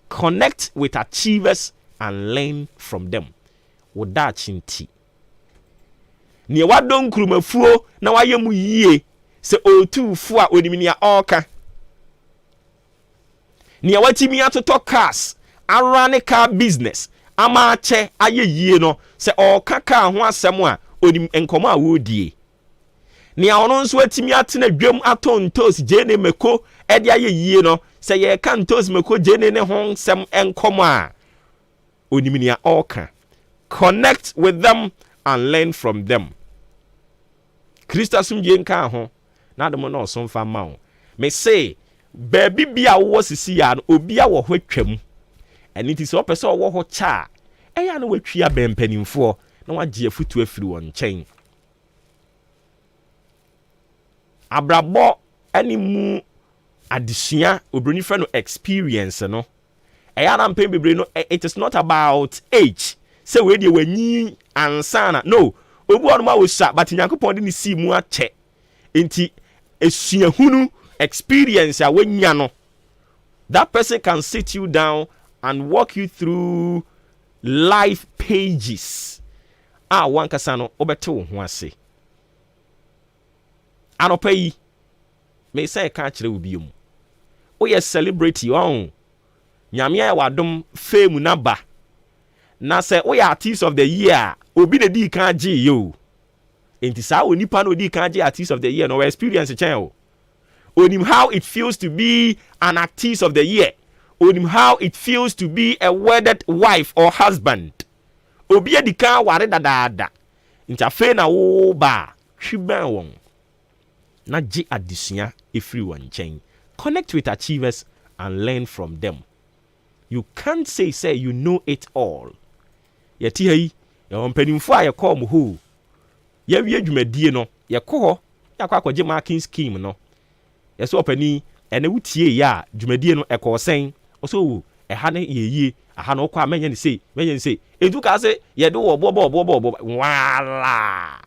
Connect with achievers and learn from them. Woda chinti. Ni wadon krumafuo na waye mu yie se otuufo a onimia oka. Ni watimi atoto cars, arane car business, ama ache aye yie no se oka ka ho asem a onim enkomo a wodie. Ni ono nso atimi atena dwam atontos jene meko e de aye yie no se ye kantos meko jene ne ho sem enkomo a onimia oka. Connect with them and learn from them. Krista sumje nka ho na demo na osomfa ma wo. Me say baabi bia wo sisi ya no obi a wo ho atwam. Eni ti se opese wo ho cha eya na watwia bempanimfo na wagye afutu afiri won nkyɛn. Abrabɔ ani mu adesua obroni fa no experience no eya na mpem bebre no it is not about age say we dey wanyi ansana no obu onuma wo sha but Nyankopɔn de ne si mu akyɛ enti esuahunu experience a wanya no that person can sit you down and walk you through life pages wankasa no obete wo ho ase anopa yi me say ka kire wo biom o ye celebrity on nyame ya wadom fame na ba na say o ya artist of the year obi na di kan gie yo enti sa onipa na odi kan gie artist of the year no experience chen onim how it feels to be an artist of the year onim how it feels to be a wedded wife or husband obi edi kan ware dadaada enti afa na wo ba hwiban won na gi adesua efiri won nkyɛn. Connect with achievers and learn from them. You can't say you know it all. Yeti hai ya mpanimfo a yɛkɔ mo ho ya wie dwumadie no yɛkɔ hɔ yakɔ akɔgye marking scheme no yɛsɛ opani ene wutie ya dwumadie no ɛkɔ sɛn ɔso ɛha ne yeye aha no kɔ amanya ne sei edu ka se yɛde wo bo wala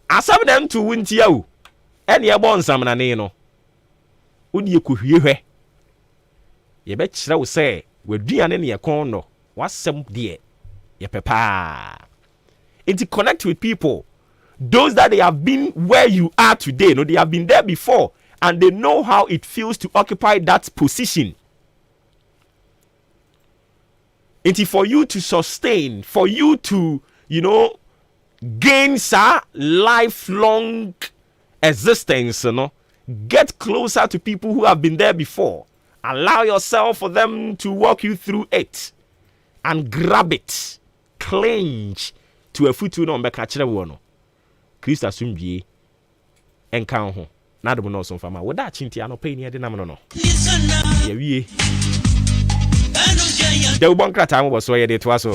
asam dem to wuntia o ene yɛbɔ nsam na ne no wodi ekohwie hwɛ yɛbɛ kyerɛ wo sɛ waduane ne yɛkɔn no wasɛm deɛ yɛpɛpaa. Enti connect with people, those that they have been where you are today, no, they have been there before and they know how it feels to occupy that position. Enti for you to sustain, for you to, gain lifelong existence, get closer to people who have been there before. Allow yourself for them to walk you through it and grab it. Cling to a foot no mbeka kire wo no. Krista sumdie enka ho. Na dum no so fama. Wo da chinti anopa ni de nam no. Ya wie. De wo bonkrata mo so ye de to aso.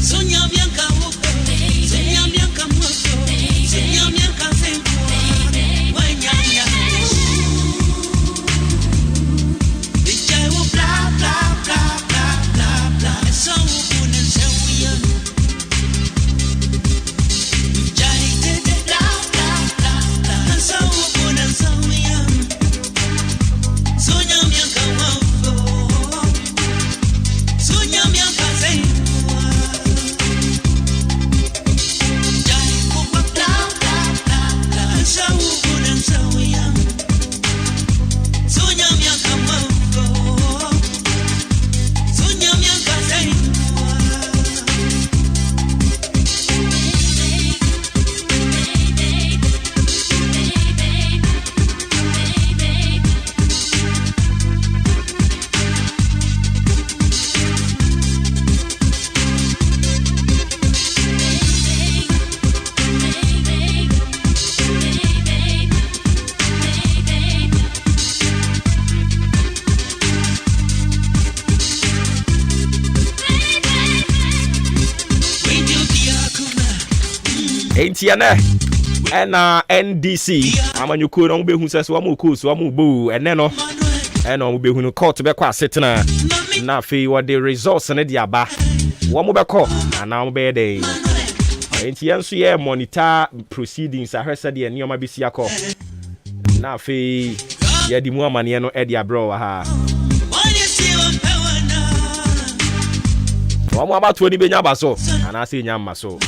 So entiane ena NDC amanyuko no be hu sese wa mu ko so wa mu bo ene no ena mu be hu no court be kwa setena na fe what the results ne dia ba wa mu be ko ana mu be dey enti yanso ye monitor proceedings ahwese de nioma bi si akọ na fe ye di mu amane no e dia bro wa ha wa mu abato ni benya baso ana se nya maso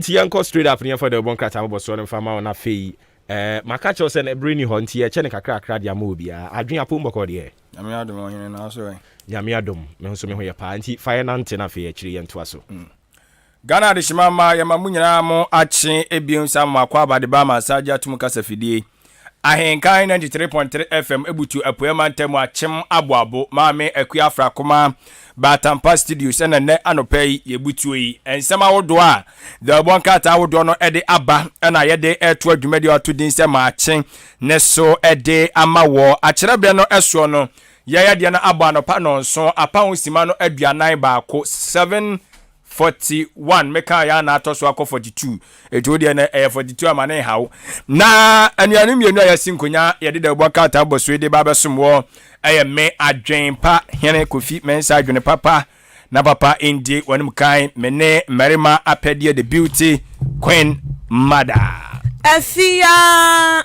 Yanko straight up near for the bunker time about so farmer on a fee. Makacho send a brainy hunt here, check a crack dia mobia. I drink a pumbo code here. Yamiadum in also. Yamiadum, no so me your party, fire nante na fe actually and twaso. Ghana de Shimama Yamamunya mo achi ebiun sama kwa ba de ba masaja tumukasa fidie. Ahenkan 93.3 FM ebutu apoema ntemu achim aboabo maame akua frakoma Batampa Studios ene ne anopei yebutu yi ensema wodo a the bonkata wodo no ede aba na yede eto adwumadi otudin se maache ne so ede amawo akyerebe no eso no yeyade na aba no pa no so apa hosima no aduanan baako 741 meka ya na atoso akọ 42 eto de na 42 amane hawo na anuanu mienu ayasinkonya yede de bonkata boso de babesomwo me adwenpa hene kofi mensa adwene papa na papa indi wanum kai mene marima apedie the beauty queen mother afia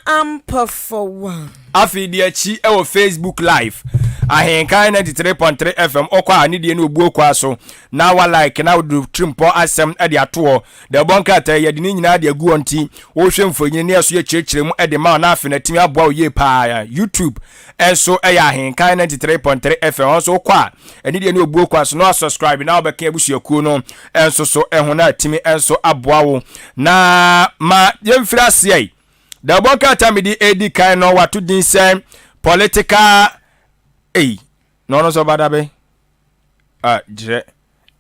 amperform afidi achi e Facebook live Ahenkan 93.3 FM okwa anidie ne obuo kwa so na wa like na do trimpo asem e de ato de bonka ta ye de nyina de agu onti wo hwe mfonyi ne so ye kirekiremu e de ma na afi na timi aboa oye pa YouTube enso e ya Ahenkan 93.3 FM so kwa anidie ne obuo kwa so no subscribe na obeka abusuaku no enso so eho na timi enso aboa wo na ma yemfira se de bonka ta mi di edi kan no watu din se political no so badabe je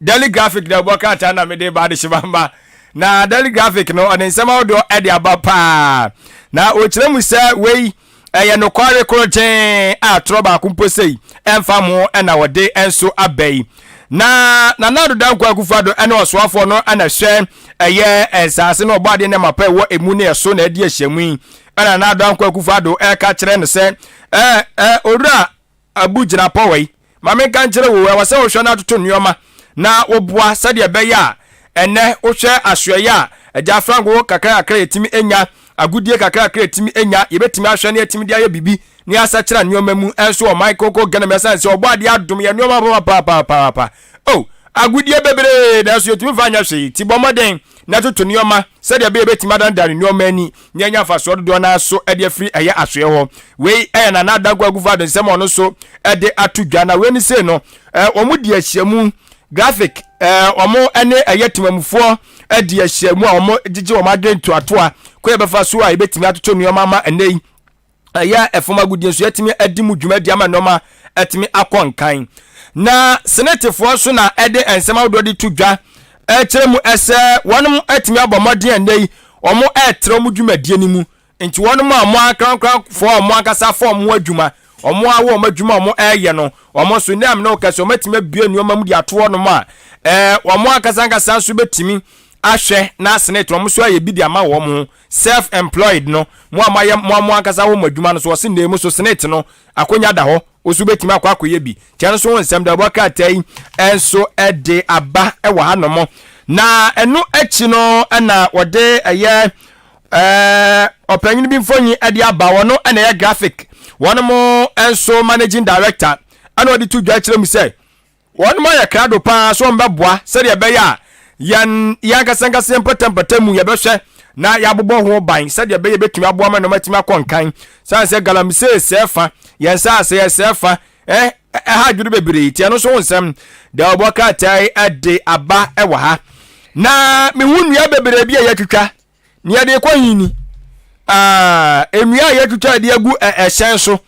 daily graphic da boka ta na me de ba de shibamba na daily graphic no on nsema odo e de abapa na o kiremu se wei eye no kware krochen atroba kumposei emfa mo na wode enso abai na do dan kwa kufado ene osoafo no ana hwe eye ensase no obade ne mapa wo emu ne so na edi ahyemu na do dan kwa kufado e ka kire ne se owura abujira powai mame kan kire wo wase wo hwe na toto nneoma na oboa sade be ya ene wo hwe ahwe ya eja frango kakra akra etimi enya agudie kakra akra etimi enya yebetimi ahwe ne etimi dia ye bibi ni asa kira nneoma mu enso o Michael gana mesa se oboade adom ye nneoma pa agudie bebre da so yetimi fanya hwe ti bomoden na toto nneoma sade be yebetimi adandare nneoma ani nyanya fa so do na so ede free eye ahwe ho we na adagwa gufa do nsem ono so ede atudwa na we ni se no omudi ahyiamu graphic omo ene eye timamufo ede ahyiamu a omo gigi omo adwentu atoa ko ye befa so a yebetimi atoto nneoma ma enei eye efoma gudie so yetimi adi mu dwuma di ama nneoma etimi akonkan na senatefo so na ede ensem awdo di tudwa kyeremu ese wonum etimi abomodin enei omo etre mu dwumadie ni mu nti wonum a mo akrankran fo mo akasa fo mo adwuma omo awo mo adwuma omo eye no omo so nam na okase omo etimi bie nneoma mu di ato no ma omo akasa so betimi ahwe na senate omo so aye bi di ama wo mo self employed no mo amaye mo akasa wo mo adwuma no so se nemu so senate no akonya da ho osu betimi akwakoye bi tiano so nsem da boka tai enso ede aba e wa hanomo na enu echi no na wode eye opanyin bi mfonyi ede aba wono na ye graphic wono mo enso managing director ana wode tu dwa kire mu say wono mo ya krado pa so mbeboa se de be ya yan kasanga empatem ya behwe na ya bobo ho ban se de be ye betumi aboa ma no matimi akonkan san se galamse sefa yensa se sefa ha dwuru bebere ti ano so nsem da oboka tai ade aba ewa ha na me hunu ya bebere bi ya twitwa ni ade kwanyini enua ya twitwa de agu ehyen so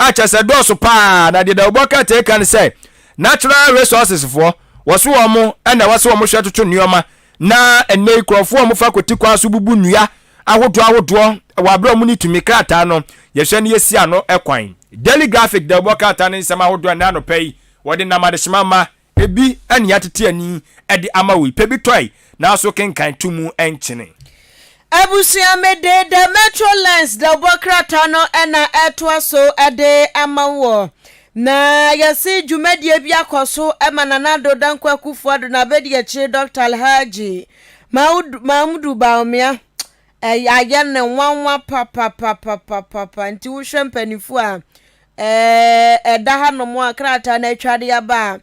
acha se doso pa na de oboka te kan say natural resources for waso omo na waso omo hwe toto nneoma na ene krofo omo fa koti kwa so bubu nnua ahodo wa bra mu ni tumi krata no ye hwe ne yesi ano ekwan daily graphic de oboka ata ne nsema ahodo na no pay wode na madeshimama ebi ani atete ani ede ama we pebi toy na so kenkan tumu enchene Abusia mede the metro lens the bokrata no ena etwa so ede amawo na yasi dwumadie bi akoso emanana do dankwa kufuado na bedi echi Dr. Alhaji Mahmudu Baumia aye ne nwanwa papa nti wo hwe mpanifu a eda ha no mo akrata na atwade ya ba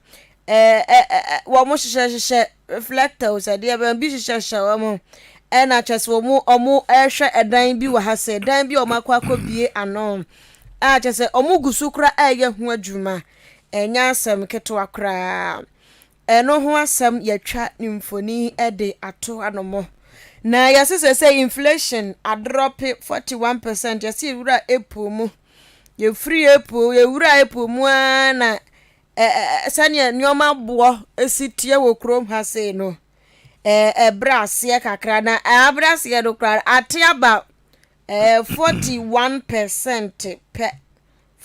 wo mo hyehyehye reflectors ade ya ba bi hyehyehye wo mo ena chese omu ehwe edan bi wa ha se edan bi omakwa akobie ano a chese omu gusukra eye hu adwuma enya asem keto akra eno ho asem yatwa nimfoni ede ato anomo na yasese say inflation a drop 41% yasi wura epo mu ye free epo ye wura epo mu na sane nyoma bo esitie wo krom ha se no brasie kakra na brasie do kra ate aba 41% pe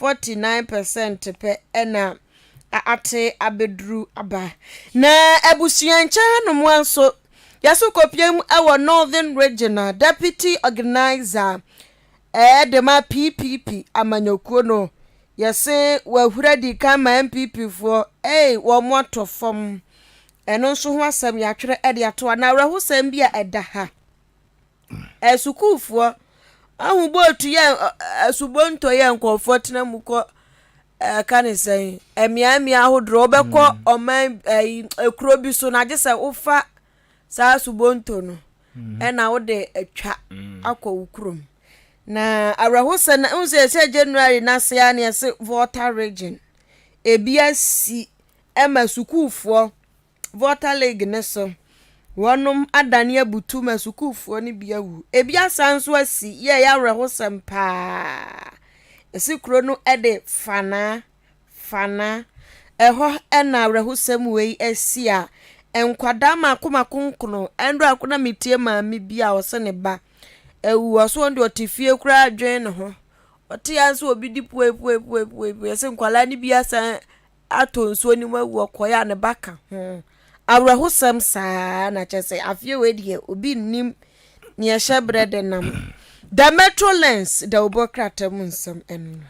49% pe ena ate abedru aba na abusuancha no mo anso yaso kopiem ewo Northern Regional Deputy Organizer dema PPP amanyokuo no yase wahura di kama MPP for wo moto fom eno so ho asem ya twere ede ato na awra ho sem bia eda ha esukufo ahubotu ye asubonto ye nkofo tena muko kanisen emiamia ahodro obekọ oman ekuro bi so na gese ufa sa asubonto no ena wo de atwa akọ ukrom na awrahosa na unse se January na se ya ne se Volta region ebia si ema sukufo Volta League ne so wonum adane abutu masukufo ne bia wu ebia sanso asi ye ya awrahosa mpa esi kro no ede fana eho ena awrahosam wei asi a enkwada makoma konkono endo akona metie maami bia wo se ne ba ewu aso ndo otifie kura adwen ho oti anso obi dipu ese nkwala ni bia san atonso ni mawu okoya ne baka awrahosam saa na chese afie we die obi nim ni ehye bread nam the metro lens the obokrata munsam en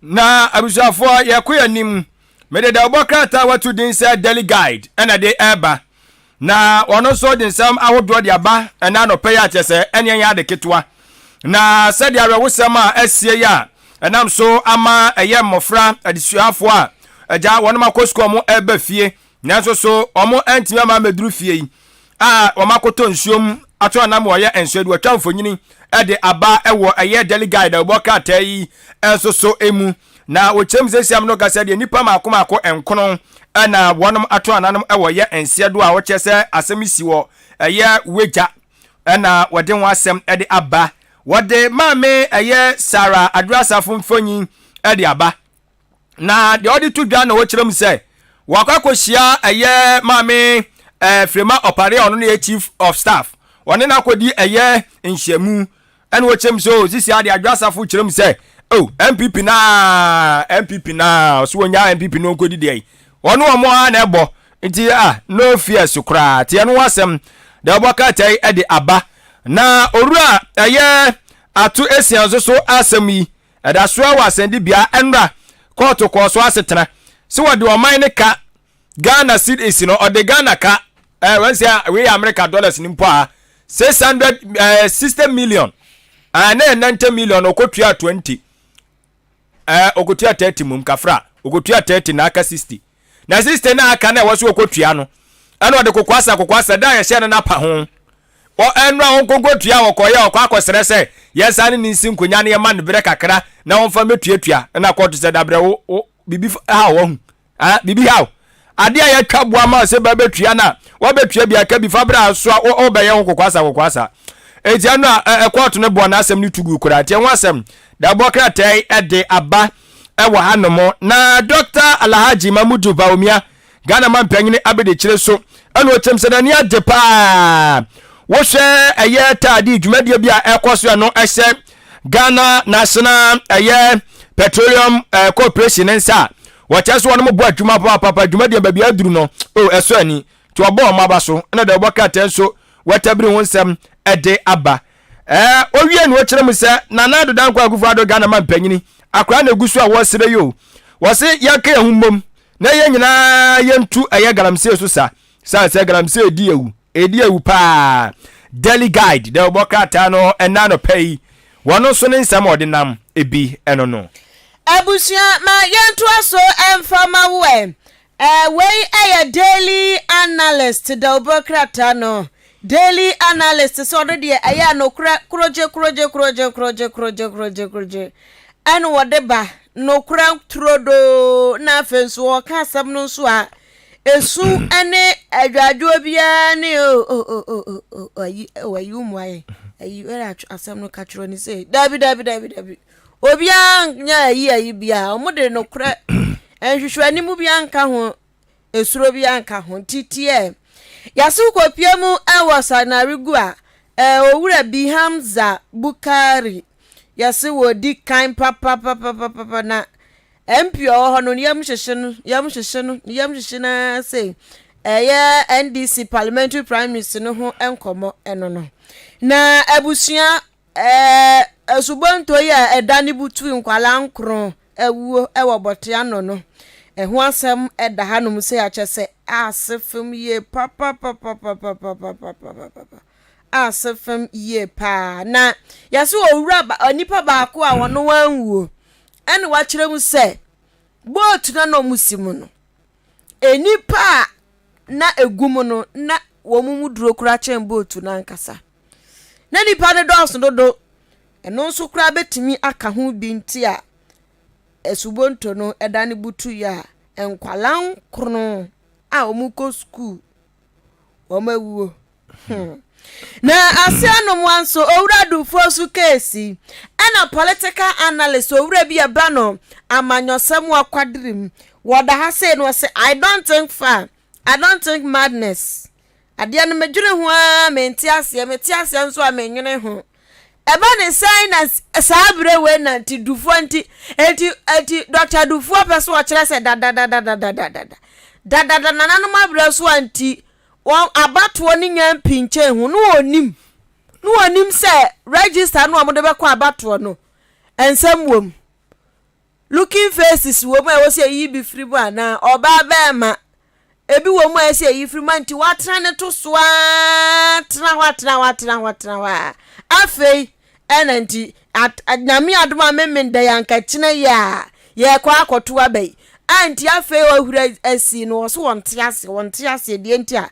na abusafo yakoya nim mede the obokrata watu din say daily guide ena de eba na ono so din sam ahodo de aba ena no pay atese enya ya de ketwa na said ya rewosam a asie ya enam so ama eye mofra adisuafo a aja wono makosko mo eba fie nanso so omo antimi ama meduru fie yi a omakoto nsuom ato anam wo ye ensuadu atwa mfonyini ede aba ewo eye daily guide oboka tai enso so emu na wo chemzesiam no gasa de nipa makomako enkono na wonom ato anam ewo ye ensiado a wo chese asemisi wo eye weja na wode ho asem ede aba wode mame eye Sara adrasafo mfonyi ede aba na de odi to dwa na wo kyerem se wakakohia eye mame Frema opare ono ne chief of staff wone na kodi eye nhyiamu ene wo kyerem so sisi ade adrasafo kyerem se oh MPP na so wonya MPP no kodi de ono omo na ebo nti no fear sukra tie no wasem de oboka tai ede aba na orura eye atu esian so asemi eda so wasende bia enra court ko so asetena se wode oman ne ka Ghana cedis no or the Ghana ka when say we America dollars ni mpo a 660 million na 90 million okotua 20 okotua 30 mum kafra okotua 30 na aka 60 na 60 na aka na waso okotua no ana ode kokwasa da ya hye na pa ho o enra onkokotua okoya okwa se yesa ni nsi nkonya na yema ne bere kakra na wonfa metuatua na koto se da bere wo bibi ha wo bibi ha ade ya twaboa ma se ba betua na wa betua bia ka bi fa bra so o be ye kokwasa etia no court ne bo na asem ni tugu kura tie ho asem da bokra tai ede aba ɛwɔ hanom na Dr. Alhaji Mamudu Baumia Ghana man panyine abede kyerɛ so ɛna okyem sɛ dani agye paa wohwɛ ɛyɛ taadi dwumadie bi a ɛkɔ so no ɛhyɛ Ghana National ɛyɛ Petroleum Corporation nsa wɔkyɛ so wɔn bo adwuma papa dwumadie ba bi aduru no ɛso ani to ɔbɔ ɔma ba so ɛna de ɔbɔ kata nso wɔtabiri ho nsɛm ɛde aba owie no wɔkyerɛ mu sɛ Nana Addo Dankwa Akufo-Addo Ghana man panyini akora na egusu a wɔsere yo wɔse yɛka yɛn humbom na yɛn nyinaa yɛntu ɛyɛ galamsey so sa sɛ galamsey edi ewu paa daily guide de obokata no ɛna no pay wɔno so ne nsɛm ɔdenam ebi ɛno no abusua ma yɛntu aso emfama we wei ɛyɛ daily analyst de obokata no daily analyst so ɔde de ɛyɛ no kroje ɛno wɔde ba no kura trodo na afenso ɔka asɛm no nso a esu ene adwadwo bia ne ayi umwaye ayi era asɛm no ka kyerɛ ni say dabi obia nya ayi bia omode no kura enhwehwɛ animu bia nka ho esuro bia nka ho titie yasu kopia mu ɛwɔ sanarigu a owura bi Hamza Bukari yasi wodi kan papa na MPO hono yam hyehye na say NDC parliamentary prime minister no ho enkomo eno no na abusua asubonto ya edane butu nkwala nkro awuo ewo bote ano no ho asem eda hanom say akyese asefem ye papa asefem ye pa na yase owura onipa baako a wono wanwuo ene wa kyerɛ mu sɛ boat na no musimu no enipa na egum no na wo mu duro kura kyɛn boat na nkasa na nipa de dɔɔso dodo eno nso kura betimi aka ho bi nti a esubonto no ɛdane butu ya enkwalan krono a omuko school omawuo na asiano mwanso owura dufo su kesi ana political analyst owura bi aba no amanyosem akwadrim woda ha say no say I don't think madness ade no medwene ho a menti ase nso a menwene ho eba ne sign as sabre we na ti dufo enti Dr. Dufo peso o kire say da nana ma bra so anti won abato ni nyam pinche hu no onim se register no amode be kwa abato no ensem wom looking faces wom e wo se yi bi free bo na oba ba ma ebi wom e se yi free man ti watra ne to so watra wa afei enanti nyame adoma memenda yanka kine ya ye kwa akoto abai anti afei ohura asi no so wonte ase de enti a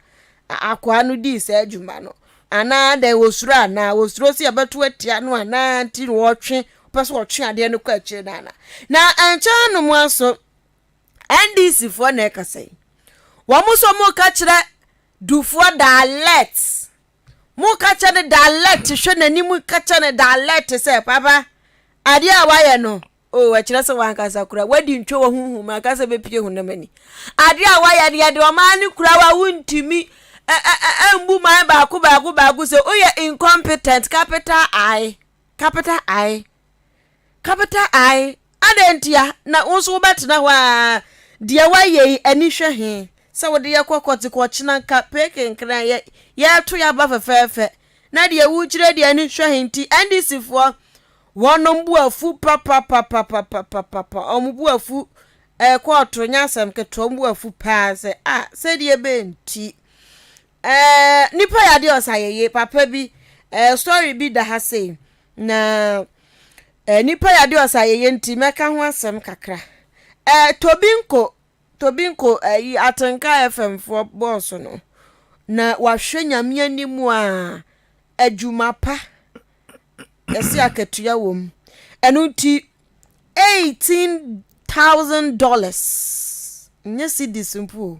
akwa no di se adwuma no ana da wosuro na wosuro si abeto atia no ana nti no wotwe peso wotwe ade no kwa akire na ancha no mu aso NDC fo na ekasai wo muso mu ka kire Dufo dialect mu ka kire dialect hwe nani mu ka kire dialect se papa ade a waye no akire se wankasa kura wadi ntwe wo huhu ma ka se bepie hu na mani ade a waye de o ma ni kura wa wuntimi embu man baako say oye incompetent capital I adentia na unso betena wa de waye ani hwe he se wo de yakokoti ko china nka peke nkran ye to ya ba fefefe na de wu kire de ani hwe he nti NDC fo wono mbu afu papa ombu afu ko to nyasam ke to mbu afu pa se de be nti nipa ya de osayeye papa bi story bi da ha say na nipa ya de osayeye nti meka ho asem kakra tobinko Ahenkan FM for boss no na wahwe nyame animu a adwuma pa esi akatua wom enu nti $18,000 nyesi disimple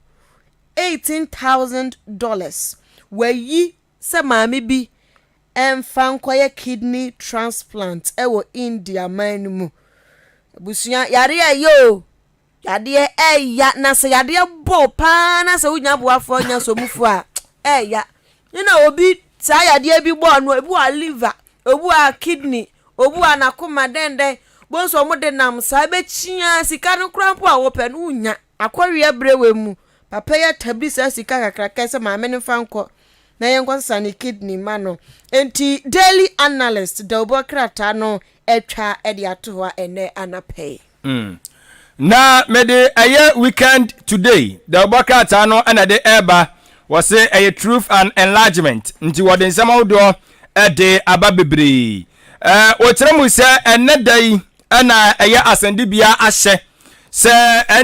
$18,000 wayi se maami bi emfa nkoye kidney transplant ewo India man mu busuya yare ayo yade ya na se yade bo pa na se unya boafo nya somufu a ya you know obi sa yade bi bo no ebu a liver obu a kidney obu a nakoma dende bonso mo de nam sa be chia sika no krampo a wo pe no unya akwaria brewe mu papa ya tabi sa sika kakra kese ma me ne fanko na yenko sane kidney mano enti daily analyst dobo krata no etwa ede atoa ene anapay na mede aye weekend today dobo krata no ana de eba was say a truth and enlargement nti wode nsema wodo ede aba bebre o tiremu se enne dai ana aye asendibia ahye se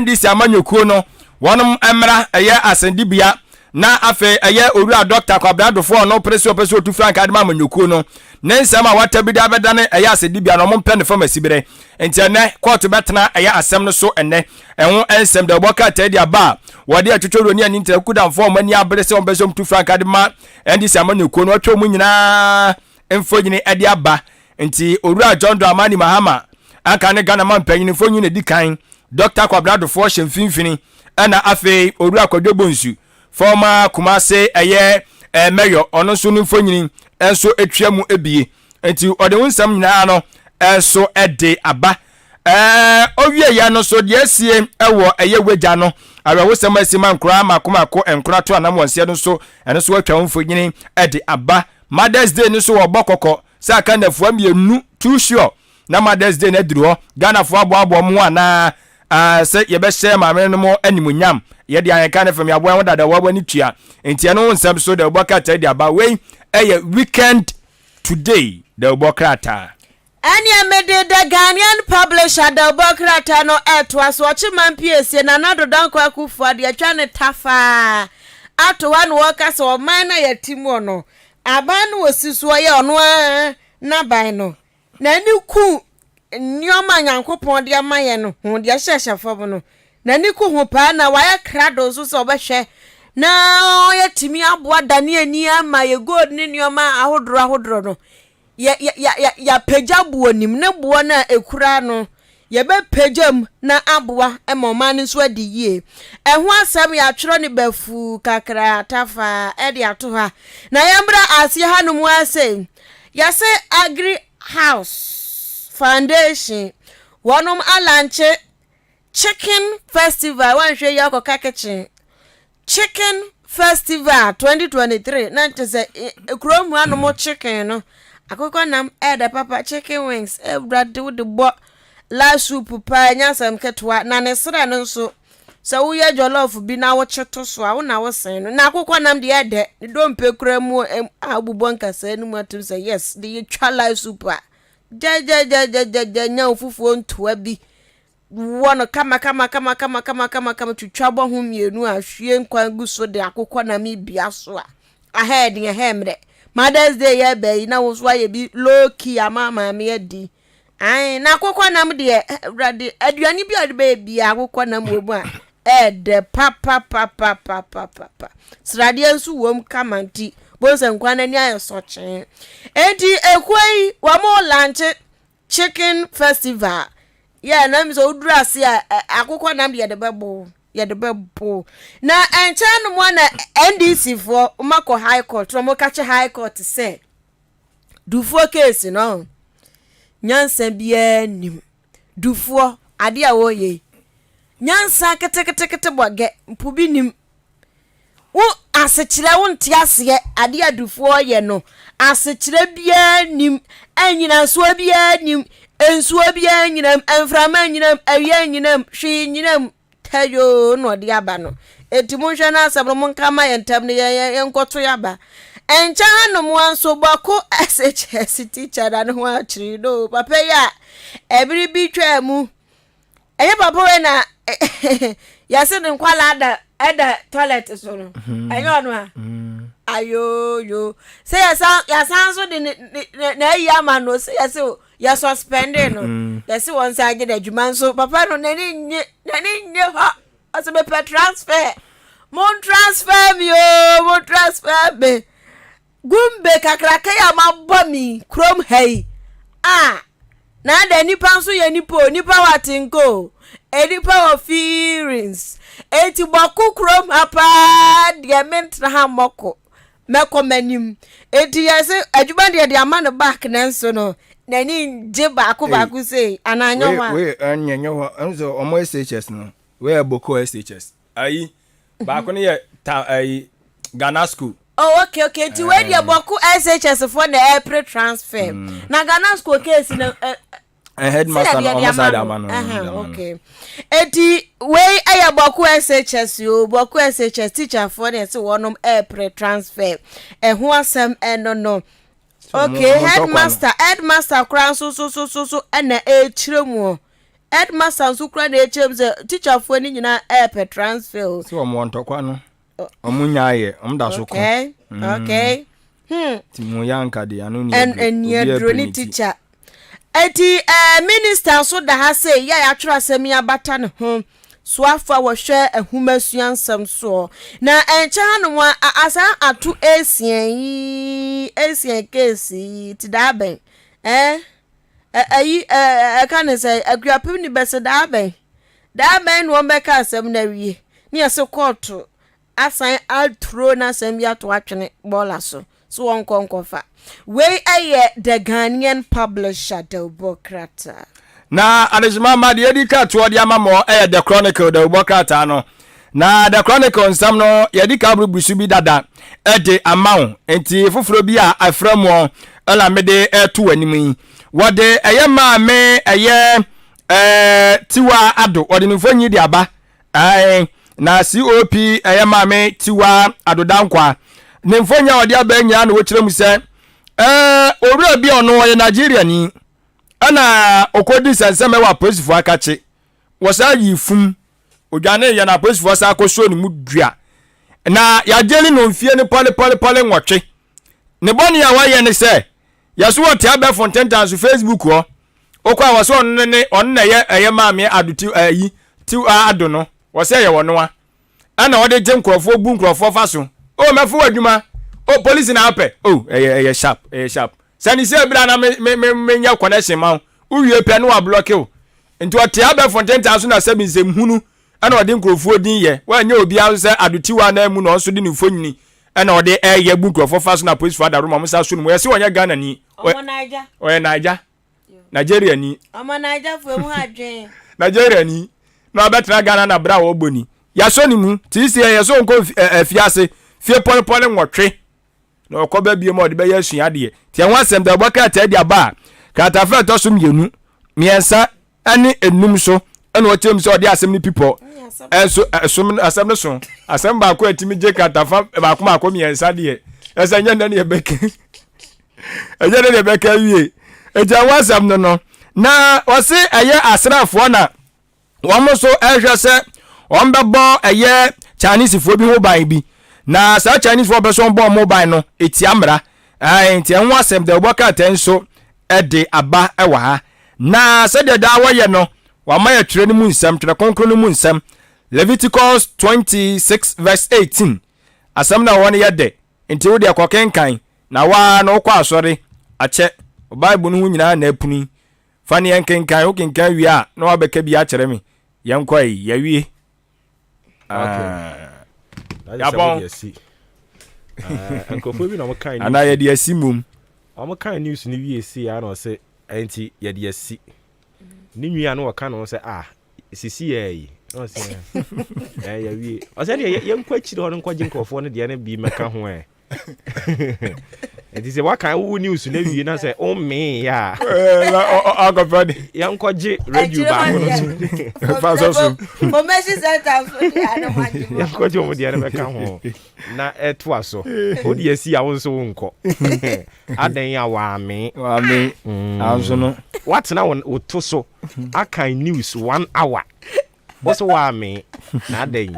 ndc amanyokuo no wonum emra aye asendibia na afe aye owura doctor kwabradofo no preso tu frank adama amanyokuo no ne nsema watabi da bedane aye asendibia no mompe ne fama sibere enti ene court betena aye asem no so ene enwo ensem da boka tadi aba wode atwotworo ni ani ntakuda mfo mani abere se ombesom tu frank adama ndc amanyokuo no atwo mu nyina emfonyini ade aba enti owura John Dramani Mahama aka ne Ghana man panyin fonyi ne dikan Dr. Kwabradofo Shemfinfini ana afi owura Kwadobonsu former Kumase eye mayor ono so no fonyi enso etwamu ebie enti ode wonsam nyina no enso ede aba owie ya no so de asie ewo eye wagya no awewosam asima nkura makomako enkura to anam wonse no so eno so atwa wonfonyi ede aba Mother's Day no so obokoko sa ka na fuam yenu too sure na Mother's Day na duro Ghana fo abo mu ana se ye be share ma me no mo animunyam ye de Ahenkan FM ya bo dada wo ni tua enti no nsam so da oboka ta di aba we weekend today da obokrata ani amede da Ghanaian publisher da obokrata no etwa so chiman piesie na nado danko akufu ade atwa ne tafa ato wan wo ka so man na yatimu no aban no osisuo ye ono na ban no na ni ku nyoma nyankopon de amaye no ho de hyehyefobo no na ni ku ho pa na waya krado so obehwe na yatimi aboa dane ani ama ye god ni nyoma ahodro no ya peja buo nim ne buo na ekura no ye be pejam na aboa emoma ni so adiyie eho asem ya tworo ni bafu kakra tafa ede ato ha na yembra asie hanom ase ya se agri house foundation wonum alanche chicken festival wanhwe yakoka kitchen chicken festival 2023 na ntse ekrom anom chicken no akoko nam ede papa chicken wings brad with the bo la soup pa nyasam ketwa na ne sra no nso so wo ye jollof bi na wo cheto so a wo na wo sen no na akoko nam de ede do mpe kura mu abubo nkasa nu matum say yes the chala soup a ja nya ofufuo ntoa bi wono kama twitwabo ho mienu ahwie nkwan gu so de akoko nam bia so a ahead ye hemre Mother's Day ye be na wo so aye bi low key amama me adi ai na akoko nam de rade aduani bi ade be bia akoko nam wo mu a de papa srade ensu wom kamanti bonse nkwan ani aye soche enti ekwai wa mo lanche chicken festival yeah na mi so udura se akoko nam de bebo na encha no mo na NDC for umako high court mo kache high court say dufo case no nyansa bia nim dufo ade a wo ye nyansa kete boge mpubi nim wo asechire wo ntiase ade a dufo ye no asechire bia nim anyina so bia nim ensuo bia nyinam enframa nyinam awia nyinam hwi nyinam tayo no de aba no etimunhwa na asabro mon kama yentam ne yenkoto yaba encha hanom wanso bako SHS teacher da no ho achiri no papa ya ebiri bi twa mu eye papa we na yase ne nkwala ada toilet so no ayo no a ayo say yasan so de na iya ma no say yase ya suspended no yase won say age da dwuma so papa no nani nye ha asebe pe transfer mon transfer me gumbe kakraka ya mabami krom hey na da nipa nso ye nipa watinko nipa of feelings enti boku krom apa de mentra ha moko meko manim enti yese adwuma de ama no back nanso no nani je baako say ananyo wa we anyenyo wa enzo omo SHS no we boko SHS ayi baako ne ye ayi Ghana school. Oh, okay. Ti we dia boku SHS for the April transfer. Na Ghana school case na headmaster no almost side amano. Okay. Eti we aya boku SHS yo, boku SHS teacher for the so wonom April transfer. Ho asem no. Okay, headmaster kran so na echiremu. Headmaster so kran na echiremu teacher for ni nyina April transfer. So omo ntokwa no. Omunyaye omda so ko. Okay. Timu yanka de anu ni. And ye drone teacher. Eti minister so da ha say ya atwra asem ya bata ne ho. So afa wo hwe ahumasuansam so. Na enche hanu asa atu esien kesi ti da ben. Ayi kan say aguapem ni bese da ben. Da ben wo beka asem na wie. Ni ase court asan altro na asem ya to atwene bola so won konkofa we aye the Ghanaian publisher Delbokrata na adejima ma de edika to de amamo the Chronicle Delbokrata no na the Chronicle nsam no yedika brubusu bi dada de amawo enti foforo bi a aframo ala mede to anim wode eye ma me eye tiwa ado ode nfonyi de aba na COP ayamame tiwa adodankwa ne mfonya ode abanya na wokyerem se owura bi ono ye Nigeria ni ana okodi sanseme wa posifo akache wosa yifum odwane ye na posifo sa akoso ni mudua na ya jeli no mfie ni pole nwotwe ne boni ya waye ne se yaso wote abe fontentans Facebook ho okwa waso onne ye ayamame aduti ayi tiwa ado no wose ye wonoa ana wode je nkrofo bu nkrofo faso o mefo adwuma o police na ape o eye sharp sani se bra na me nya connection ma uwie pe no wa block o nti o te abe fonten aso na sabi nsem hunu ana wode nkrofo din ye wa nya obi aso se adotiwa na mu no so di ni fonyini ana wode eye bu nkrofo faso na police father room musa so no ye se wonya Ghana ni o Naija Nigeria ni omo Naija fu emu adwen Nigeria ni na betra Ghana na bra wo boni ya so ni mu ti se ya so nko afiase fie pole nwotwe na okoba bie mo de be ya sua de ti en wasem da boka ta de aba ka ta fa to so mienu miensa ani enum so ena o tem so de asem ni people enso asem no so asem ba ko atimi je ka ta fa ba ko ma ko miensa de esa nya na ne beke eje na ne beke wie eja wasem no na wose eye asrafo na wọ́n so ehwe se wọ́n bebo eye Chinese fo bi ho ban bi na sa Chinese fo be so bo mobile no eti amra enti enwa asem de boka tenso de aba ewa ha na se de da woye no wa ma ya twere ni mu nsam twere konkro ni mu nsam Leviticus 26 verse 18 asem na won ye de enti wo de akokenkan na wa no kwa asori ache Bible no hu nyina na apuni fani enkenkan wo kenkan wi a na wa beka bi a kere me yankoi yawie yabon nkofo bi na mo kan ana ye de asimum mo kan news ni wie si ya no se enti ye de asi ni nwia no waka no se sisi ye no se yawie o se de yankwa chiri ho no nkwaje nkofo no de na bi meka ho enti se waka wo news na wie na se o me ya agofadi yankwaje radio ba ko no fasosu mo meshi center so ya no maji yankwaje mo de na meka ho na eto aso o de asi ya wo so nko adan ya wa me anso no what na wo to so akan news 1 hour what's wa me na adan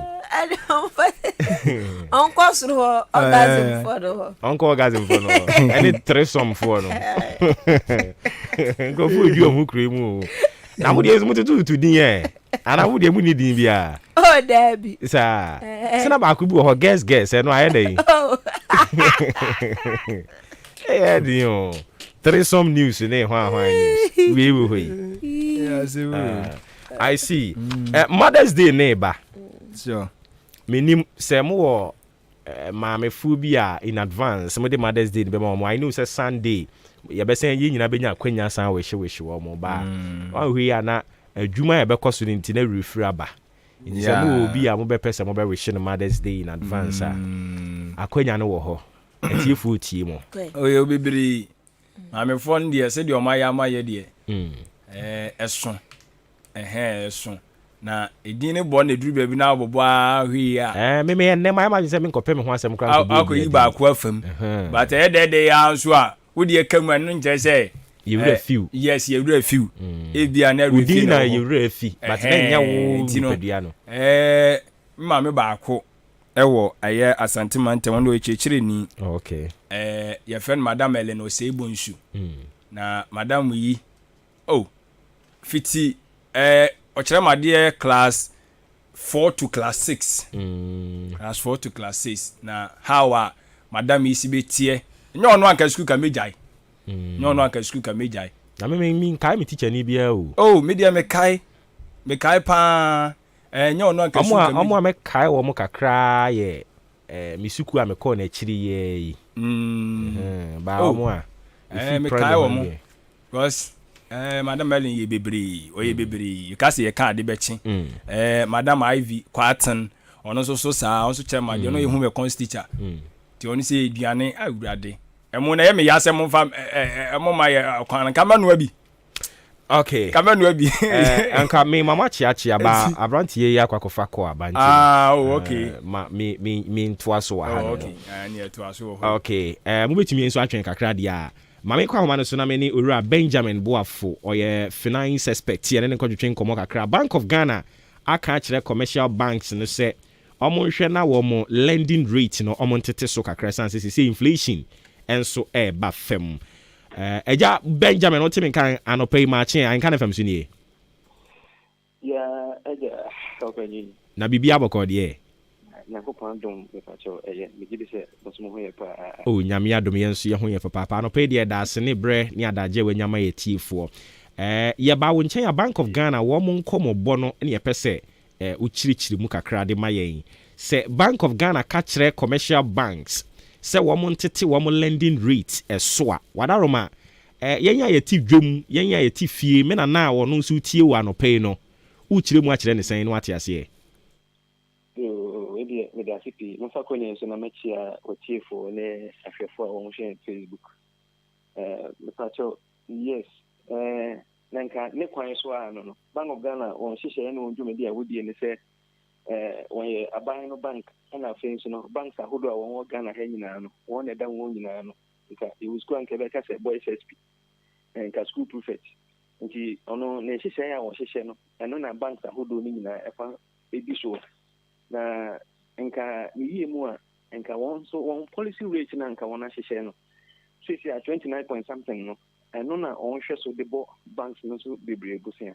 Uncle Sro orgasm for no. Uncle orgasm for no. Any threesome for no. Go food you mu kremu. Na mu dey mu to din eh. Ana mu dey mu ni din bia. Oh Debbie. Sa. Sina ba ku bi ho guess e no aye dey. Eh di o. Threesome news ne hwan news. I see. Mother's Day neighbor. Sure. Minim say mo maame fu bi a in advance. Mo de Mother's Day be mo. I know say Sunday. Ya be say yi nyina be nya kwanya san we wo mo ba. Wan hu ya na adwuma ya be koso ni nti na refri aba. Nti say mo bi a mo be pese mo be wish no Mother's Day in advance a. Akwanya no wo ho. Ati fu tie mo. Oye obibiri. Maame fon de se de o ma ye de. Eso. Eso. Na edin ne bo na duru ba bi na abobo ahwi a me enne ma se me nkopem ho asem kra ko yi ba ko afam but de ya so a wo de kamu anu nje se you would few yes you would few e bia na everything na you would few but na nya wo pedua no ma me ba ko ewo aye asante mante won do echechire ni okay your friend madam Ellen Osebonsu na madam yi fiti Ochre madie class 4 to class 6. Class 4 to class 6. Na how madam isi betie. Nyo ono anka school ka mejai. Nyo ono anka school ka mejai. Na me kai me teacher ni bia o. Oh, me dia me kai pa nyo ono anka school ka mejai. Amo me kai wo mo kakra ye me suku a me ko na chiri ye. Ba omo a. Me kai wo mo. Because Madam Ellen ye bebre o ye bebre you can say ye can de bechi Madam Ivy Kwaten ono so sa so chairman you know you hu me constitution ti oni say eduane awurade emo na ye me yase mo fa emo ma ye kwan kama no abi okay kama no abi anka me mama chiachi aba abrantie ye akwakofa ko abanti okay me ntoa so wa ha okay ani ntoa so okay mo betimi enso atwen kakra dia Mame kwa homa no so na me ni Owura Benjamin Boafo oye finance expert ye ne nkodwetwen komo kakra Bank of Ghana aka kire commercial banks no se omo hwe na wo mo lending rate no omo ntete so kakra sanse se inflation enso ba fem eja Benjamin o timi kan anopai ma chen an kan fam so ni eja okay na bibia bokọ de Yakopon dom me facho me gidi se bosumo ho ye pa nyame adom ye nso ye ho ye papa no pe de da se ne bre ni adaje we nyama ye tiefo ye ba wo nchen ya Bank of Ghana wo mo nkomo bo no ne ye pese uchirichiri mu kakra de mayen se Bank of Ghana ka kire commercial banks se wo mo ntete wo mo lending rate so a wadaroma yenya ye ti dwom yenya ye ti fie me na wo no nso tie wo anope no uchire mu a kire ne sen no ate ase me da sipi mo fa kwenye so na mechia otiefo ne afefo a won share Facebook me pacho yes nanka ne kwan so a no Bank of Ghana won hihye ne won dwumedi a wodie ne se won ye aban no bank na afenso no banks ahodo a won Ghana ha nyina no won ne da won nyina no nka e was kwan ke be ka se boy SSP nka school prefect nti ono ne hihye ya won hihye no eno na banks ahodo ni nyina efa ebi so na nka niye mu a nka won policy rate na nka won ahyehyɛ no so isi a 29 point something no eno na on hwɛ so de bo banks no so bebre busia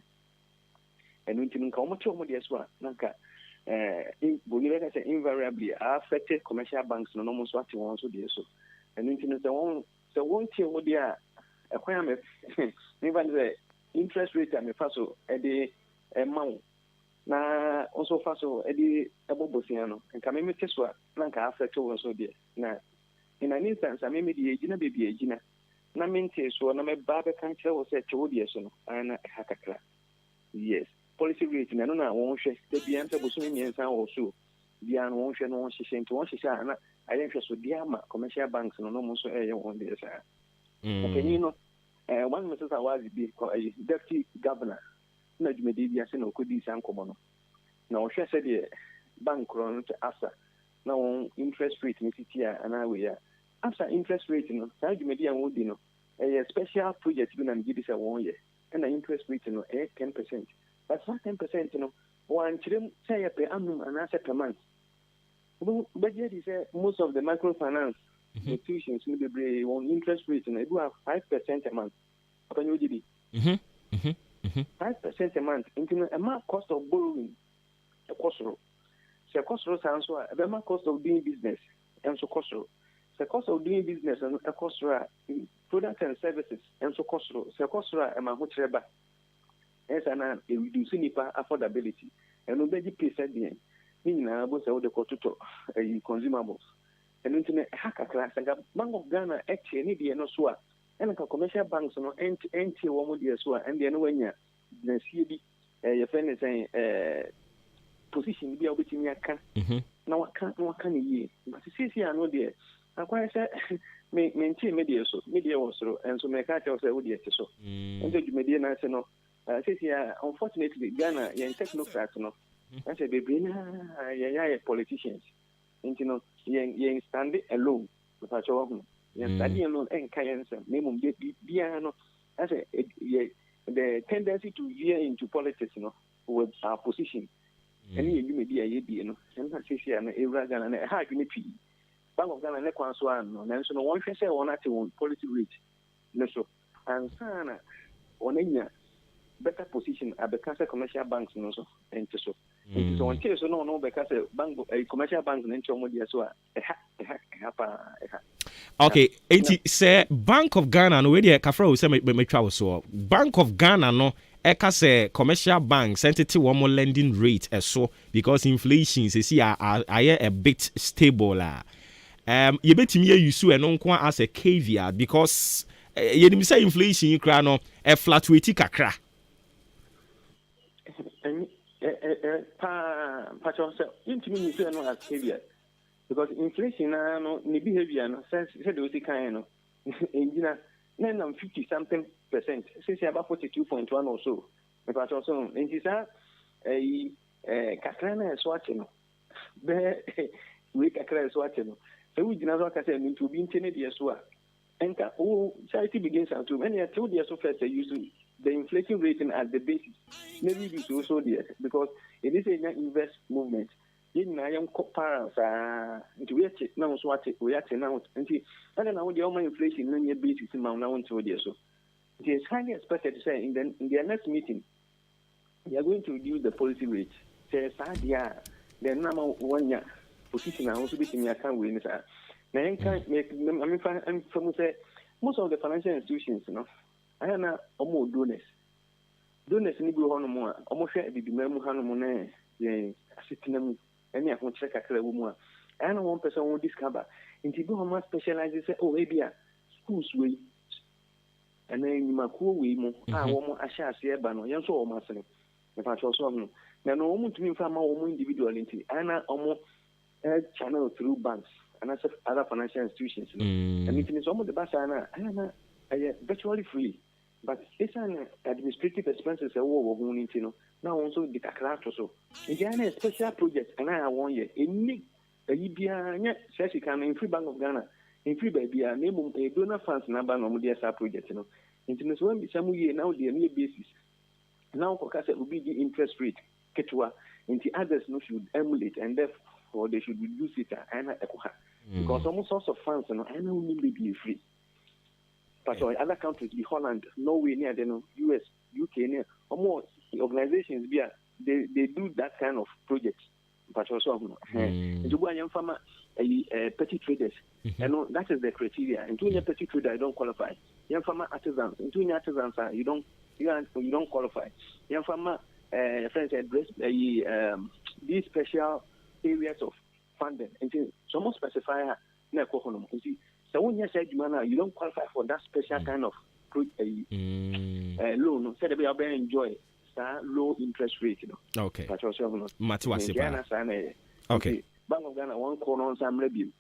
eno nti nka won tell mo de so a nka boni be ka say invariably affected commercial banks no mo so ate won so de so eno nti no se won tie mo de a ekwan am me ban say interest rate am fa so e de mawo na also faso edi ebobosia no nka me teso na nka affect wo so de na in an instance me me de ejina bebi ejina na me nteso na me ba be kan kire wo se tewo de so no ana hakakra yes policy rate na no na won hwe de bia nta boso mi ensan wo so bia no won hwe no won hye nti won hye na ayen hwe so dia ma commercial banks no no mo so eye won de sa okay ni no one Mrs. Awazi bi deputy governor na jumedi bia se na okodi san komo no na o hwe se de bank ron to asa na on interest rate ni titia ana we ya asa interest rate no sa jumedi an wodi no special project bi na ngidi se won ye na interest rate no 10%, but that 10% no one chirem say per annum and as per month but yet is most of the microfinance institutions in the be on interest rate no do have 5% a month upon you did 5% a month into a month cost of borrowing a cost row. So cost row sounds so a cost of doing business and so cost row. The cost of doing business and a cost product and services and so cost the cost and my much reba as an reducing affordability and nobody pays at the end. Meaning I was out the cotuto consumables and internet hacker class and Bank of Ghana actually any no swa and commercial banks no anti one year swa and the anywhere the CB your friend is saying position be able to can now I can't ye but see I know there. I quite said, maintain media also, and so make out of the so. And the media national, says here, unfortunately, Ghana, young technocrats, no. I said, baby, politicians, and you know, young standing alone, with our children, young study alone, and Kayan, name piano. I said, the tendency to veer into politics, you know, with our position. And you may be a you know, and I say, I'm a Ghana and a high unity. Bank of Ghana ne kwan so ano na nso no won hwese won ate won policy rate ne so and sana onenya better position abeka say commercial banks no so enti so won tie so no beka say bank commercial banks ne ncho mo dia so okay enti say Bank of Ghana no we dey kafra wo say metwa so Bank of Ghana no eka say commercial banks entity one more lending rate so because inflation say are a bit stable la. You bet me you sue and on as a caveat because you didn't say inflation you cry no a fluctuating kakra. Patron said, intimate you know as caveat because inflation no ni behavior no said the kind no engineer 50 something percent since about 42.1 or so. The patron so in this kakra na swatch no be we kakra swatch no. So we did not say to be intended yes, and charity begins at two. Many I told you so first, using the inflation rating as the basis. Maybe this also there because it is a invest movement. In I am parents into which now what we are now until I don't know the only inflation on your basis in Mount now until there. So it is highly expected to say in their next meeting, they are going to reduce the policy rate. Say, the number 1 year. Position I also be in your account with this. Now, say most of the financial institutions, you know, I am not almost donors. Donors need to go on more. Almost share the memo hanumone, the assistant, any of one check a clear woman. I know one person will discover. Into go more specializes, oh, maybe a school's way. And then you might cool way more. I want more a share, bano, young so almost. If I chose one, now no woman to me from my own individuality. I know almost. Channel through banks and other financial institutions. And it is almost the best virtually free. But it's an administrative expenses a war of now also the craft or so. Again, a special project and I 1 year. In Libya, says you can in free Bank of Ghana, in free baby, a name a donor funds number no MDSA project, you know. Into some year now the new basis. Now Kokasa will be the interest rate, Ketua, into others no should emulate and therefore or they should reduce it because almost source of funds and I know will be free. But other countries, the Holland, Norway, near the US, UK, near or more organizations, they do that kind of projects. But also, farmer, petty traders, and that is the criteria. And doing a petty trader, I don't qualify. Young farmer artisans, and doing artisans, you don't qualify. Young farmer, friends address these special areas of funding and so more specify na kohonom nti so when you say you don't qualify for that special kind of loan so that we are enjoy low interest rate okay but also okay Bank of Ghana one corner on some review.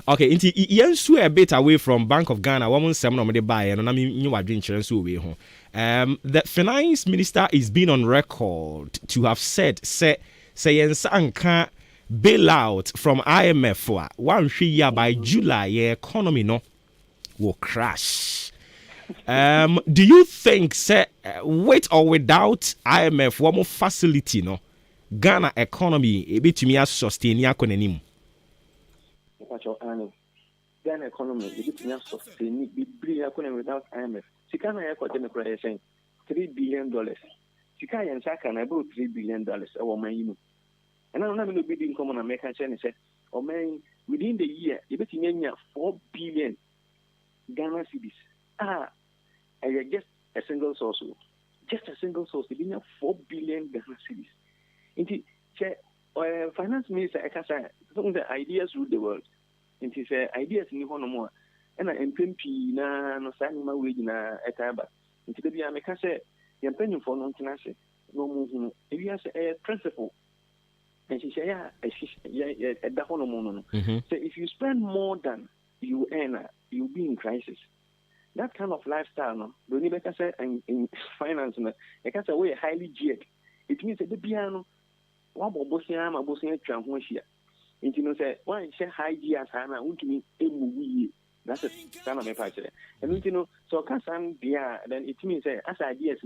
Okay, inti yensu a bit away from Bank of Ghana. Woman sem no me buy no na me nyu wadwe insurance we ho. The finance minister is being on record to have said say yensa anka bailout from IMF for one year by July your economy no will crash. Do you think say with or without IMF one more facility no Ghana economy e betumi a sustain yakonanim? Ghana economy e betumi a sustain without IMF. Sika na ya kwate me kura saying $3 billion. Sika yensa kana about $3 billion e wo man yimu. And I don't know be in common American Chinese say, or man, within the year, you bet in 4 billion Ghana cedis. Just a single source. Just a single source, you 4 billion Ghana cedis. Indeed, finance minister, I can say, the ideas rule the world. Indeed, ideas in one or more. And I MP na no signing my wage na etaba. Indeed, the America say, you're paying for non tenacity. No move. If you have a principle, and she say, at the whole. So if you spend more than you earn, you'll be in crisis. That kind of lifestyle, no, don't even say in finance, no, I can say we're highly geared. It means that the piano, what Bosnia, Tramhosia. And you know, say, why share high gears, Hannah, won't me a movie. That's a kind of a factor. And you know, so can then it means as ideas,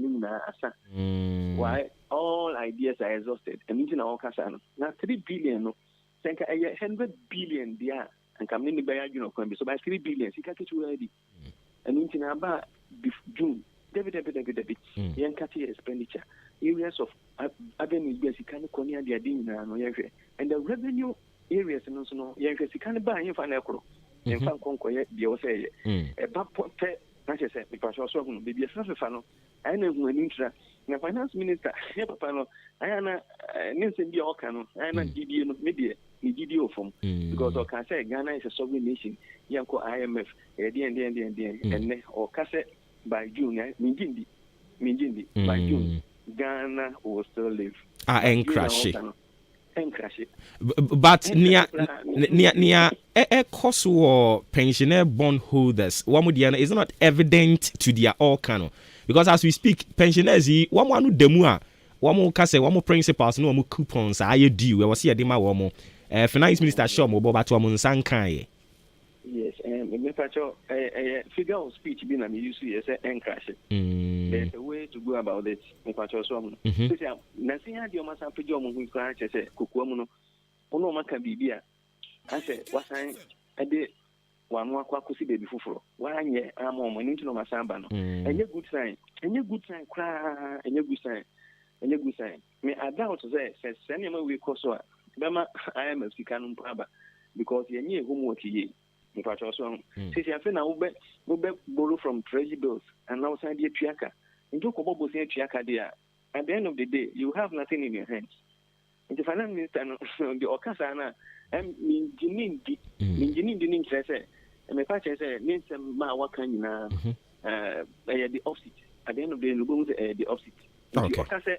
why all ideas are exhausted. And you know, now 3 billion, no, think 100 billion, there, and come in the Bayard, you know, so by 3 billion, you can't get you ready. And in about June, David, young catty expenditure, areas of avenues, you can't corner their dinner, and the revenue areas, and also, you can't buy in financial. In fact, the say a back pet, not just because also maybe a fan. I know when intra, the finance minister, Papa, I am a Nielsen the Orcano, I am a DD media, DDO from because I can say Ghana is a sovereign nation, Yanko IMF, and or cassette by June, Minjindi, by June, Ghana will still live. And crash it. But near cost war pensioner bondholders, is not evident to their organ. Because as we speak, pensioners, one who demua, one more case, one more principals, no more coupons, I do. I was here, Dima Womo, finance minister Shomo, Boba to Amun Sankai. Yes, and a figure of speech being a usually and crash it. There's a way to go about it. Nothing had your master pajama who crash as a Kukuamuno. Ono Maka Bibia. I said, what I did one more quacky baby for 1 year. I'm on into no Masambano. And your good sign, and your good sign, cry, and your good sign, and your good sign. May I doubt to say, says Sanima will cost Bama, I am a Sicanum Praba because you're near homework ye. If I was wrong, since I think I will borrow from treasury bills and now sign the Triaka. And you come up with Triaka there. At the end of the day, you have nothing in your hands. And the finance minister, the Okasana, and Minjinin didn't say, and my father said, means my work in the opposite. At the end of the day, the opposite. Okay. Okasa,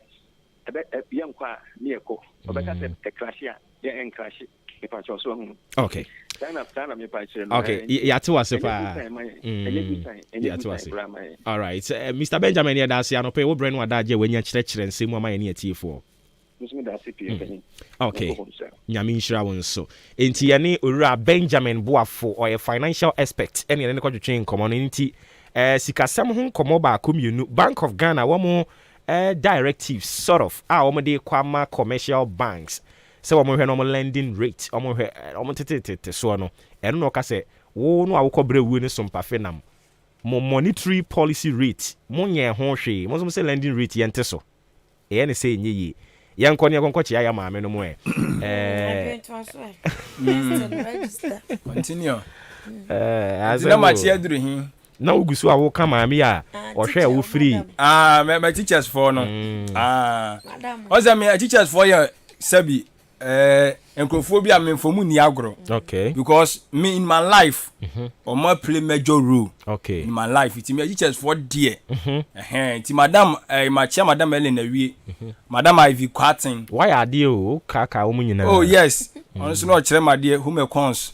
I bet a young car near Co, or better a crasher, there and crash it. If I was wrong. Okay. Okay, yeah, to us if all right, Mr. Benjamin, yeah, that's no pay. What brain what that when you church and see more money at for. Okay, Yamin Shrawon so. Inti any ura Benjamin Boafo or a financial expert, any other country chain community. Sikasam home come over Bank of Ghana, one more directives, sort of. Omode kwama commercial banks. So I'm normal lending rate. I'm tete so no. And no kase wo no awokobre wu ne some pafenam. Mo monetary policy rate. Mo nye ho hwe. Mo say lending rate yente so. E ne say nyi. Yan ko ne konko chia ya maame no mo e. Continue. As na machi aduru hin. Na ugusu awo ka maame a o hwe wo free. My teachers for no. Oza me teachers for your sabi encophobia me for ni agro. Okay. Because me in my life, or my play major role. Okay. In my life, it's me teachers for dear. Ti madam, my chair, Madam Ellen Awie, Madam Ivy Quatin. Why are you kaka umunyina? Oh yes. Also no chair my dear who me cons.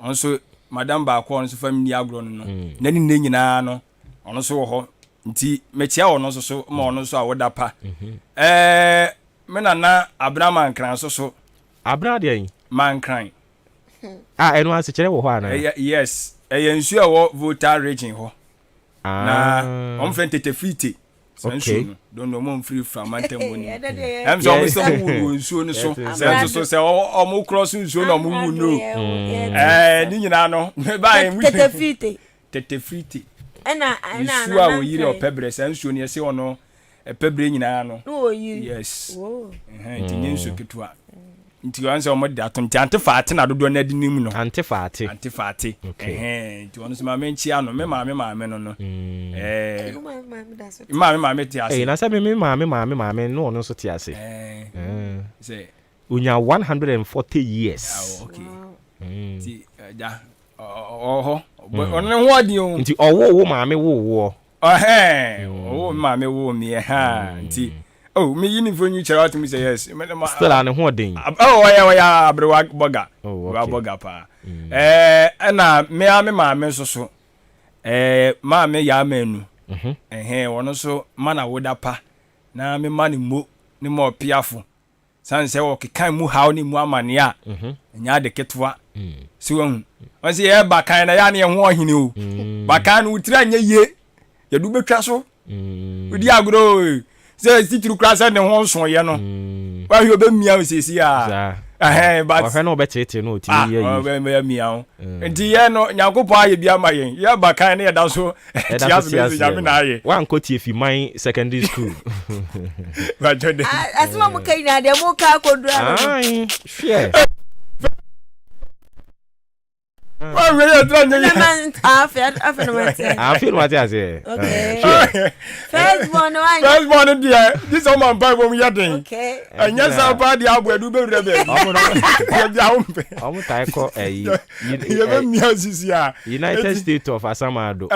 Also Madam Bako also family agro no. Nani nyina no. Ono so ho. Nti me chair ono so ma ono so awoda pa. Me na Abra man kran so Abra dey man kran eno ase kire wo ho ana yes nsu e wo voter region ho na on friend tetefiti okay don't know mom free from mantem woni am so mo some wu nsu ni so se o cross nsu na mo wu no ni nyina no me ba tetefiti ena nsu a wo yire o pebre se nsu ni se ono pebre nyina no no you yes tinye nsu ketua nti on se omo de ato nti antefaate na dodo na dinim no antefaate nti on se ma menchi ano me maame no no maame ti ase na se me maame no ono so ti ase say unya 140 years okay nti ja oho ono ho adi o nti owo maame wo owo maame wo mi ha nti oh me uniform you chere out me say yes still an ho den yeah abrewa boga wa boga pa na me maame so maame ya manu wono so mana woda pa na me mani mo ni mo piafo san se wo kekan mu haw ni mu amane a nya de ketwa si won se ye ba kan na ya ne ho ohini o ba kan no utira nya ye ya du betwa so udi agro se titru klasa ne ho nso ye no wa hwe be mia osisi a but wa no be tete no ti ye yi be mia nti ye no nyakopo aye bia ma ye ya ba kan ne ya da so ti aso be nyame na aye wa nko ti efi man secondary school ba jode asema mo kai na de mo ka kodura ai share wa we ya tran ye afi no mate ase okay first one dia this woman buy wo ya den okay anya sa pa dia abuadu be wura be ya ja umpe omo tai ko ye be mia sisi a United States of Asamado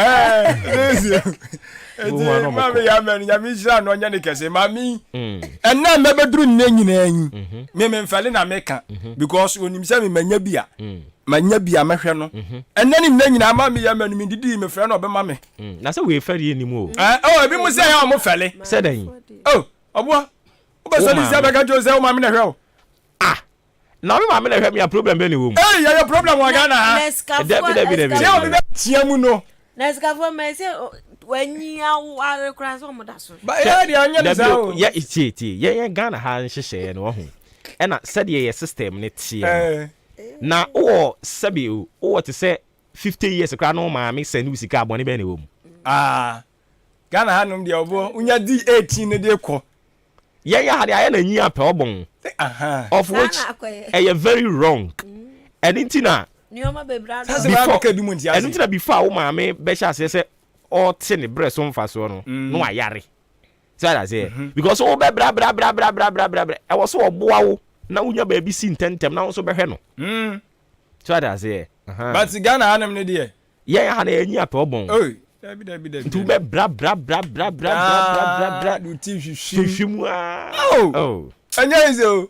mami ya men ya mi jira no nya ne kese mami enna me bedru nne nyina yin me mfale na meka because onim se me manya bia mehwe no enna ni nne nyina mami ya men mi didi me frɛ no be mami na se we fari ni mu ebi mu se ya mo fale se dan obo obo so ni se be ka jo se o mami na hwe na me mami na hwe me problem be ni wo mu ya problem wa Ghana ha Debi. se o bi be tie mu no na ska for me se wanyi aware kra so mo da so ba ya dia anya ni sa o ya iti ye Ghana ha nhyehyɛ no ho ɛna sɛde ye system ne tie na o sabi o te sɛ 50 years kra no maame sɛ ne usika abɔne bɛ ne wo mu Ghana ha nom dia obo unya di 18 ne de kɔ ye ya ha de aye na nyi apɛ obon of which very wrong anything nioma bebra anything before wo maame be sha se o te ne breast on fa so no no ayare so that say because o be bra e wo so oboa wo na unya ba bi si ntentem na wo so be hwe no so that say but Ghana hanem ne de ye ha na enyi apɛ obon Dabi. Tu be bra du ti hwehwemu anya izo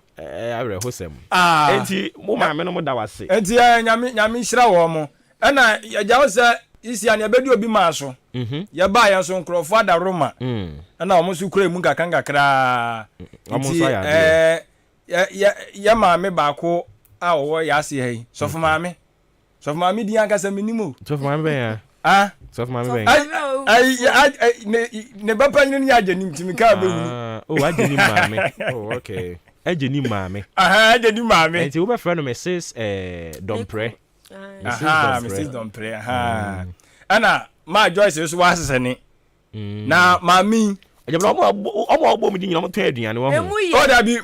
awre hosem enti mo maame no mo da wase enti nyame hira wo mo na ya jawo se isi anya bedi obi ma so ya ba ya so nkrofo ada Roma na o mo so kura mu kakra enti ya maame ba ko a wo ya se hei sofo maame di anga se minimo sofo maame be ya sofo maame be ne bapa ni ya jenim timi ka be wu ajeni maame okay ajeni maame ajeni maame enti wo be friend Mrs Dompre Mrs Dompre ana ma Joyce so wa sesene na mami ejabra omo di nyina mo to aduane wo ho da bi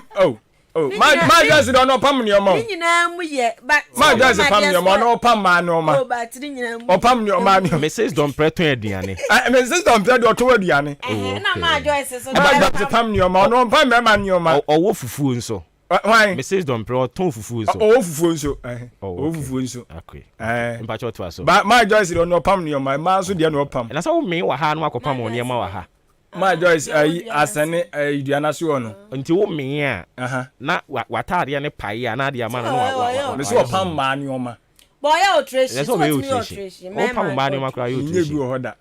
ma Joyce do no pam ni omo nyina mu ye but ma Joyce pam ni omo no pam ma no ma but nyina mu pam ni omo ni Mrs Dompre to aduane Mrs Dompre do to aduane na ma Joyce so ma Joyce pam ni omo no pam ma ni omo owo fufuo nso why Mrs Dompre ton fufuo nso owo fufuo nso owo fufuo nso okay mpacho to aso ma Joyce do no pam ni omo ma so de no pam na so me wa ha no akopam o ne ma wa ha ma Joyce asane aduana so no nti wo me a na watade ne pai a na de ama no me so pam ma ni omo boy outration so outration me pam ma ni omo kra yo outration bi ho da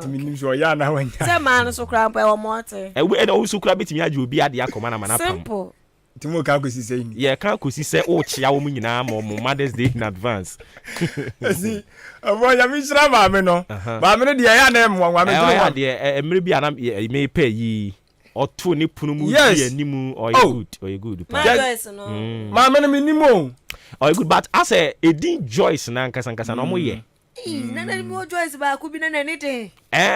timi nim so ya na wanya se ma no so kra pa wo mote e na wo so kra betimi age obi ade akoma na mana pam simple timo ka ko sise ni ye ka ko sise o chia wo nyina mo Mother's Day in advance si abo ya mi shira ma me no ba me no de ya na emwa me do ya de emre bi ana me pay yi oto ni punu mu bi animu or you good ma Joyce no ma me no minimo or good but as a Edin Joyce na nkasa no mo ye Nana mo Joyce ba ku bi na anything.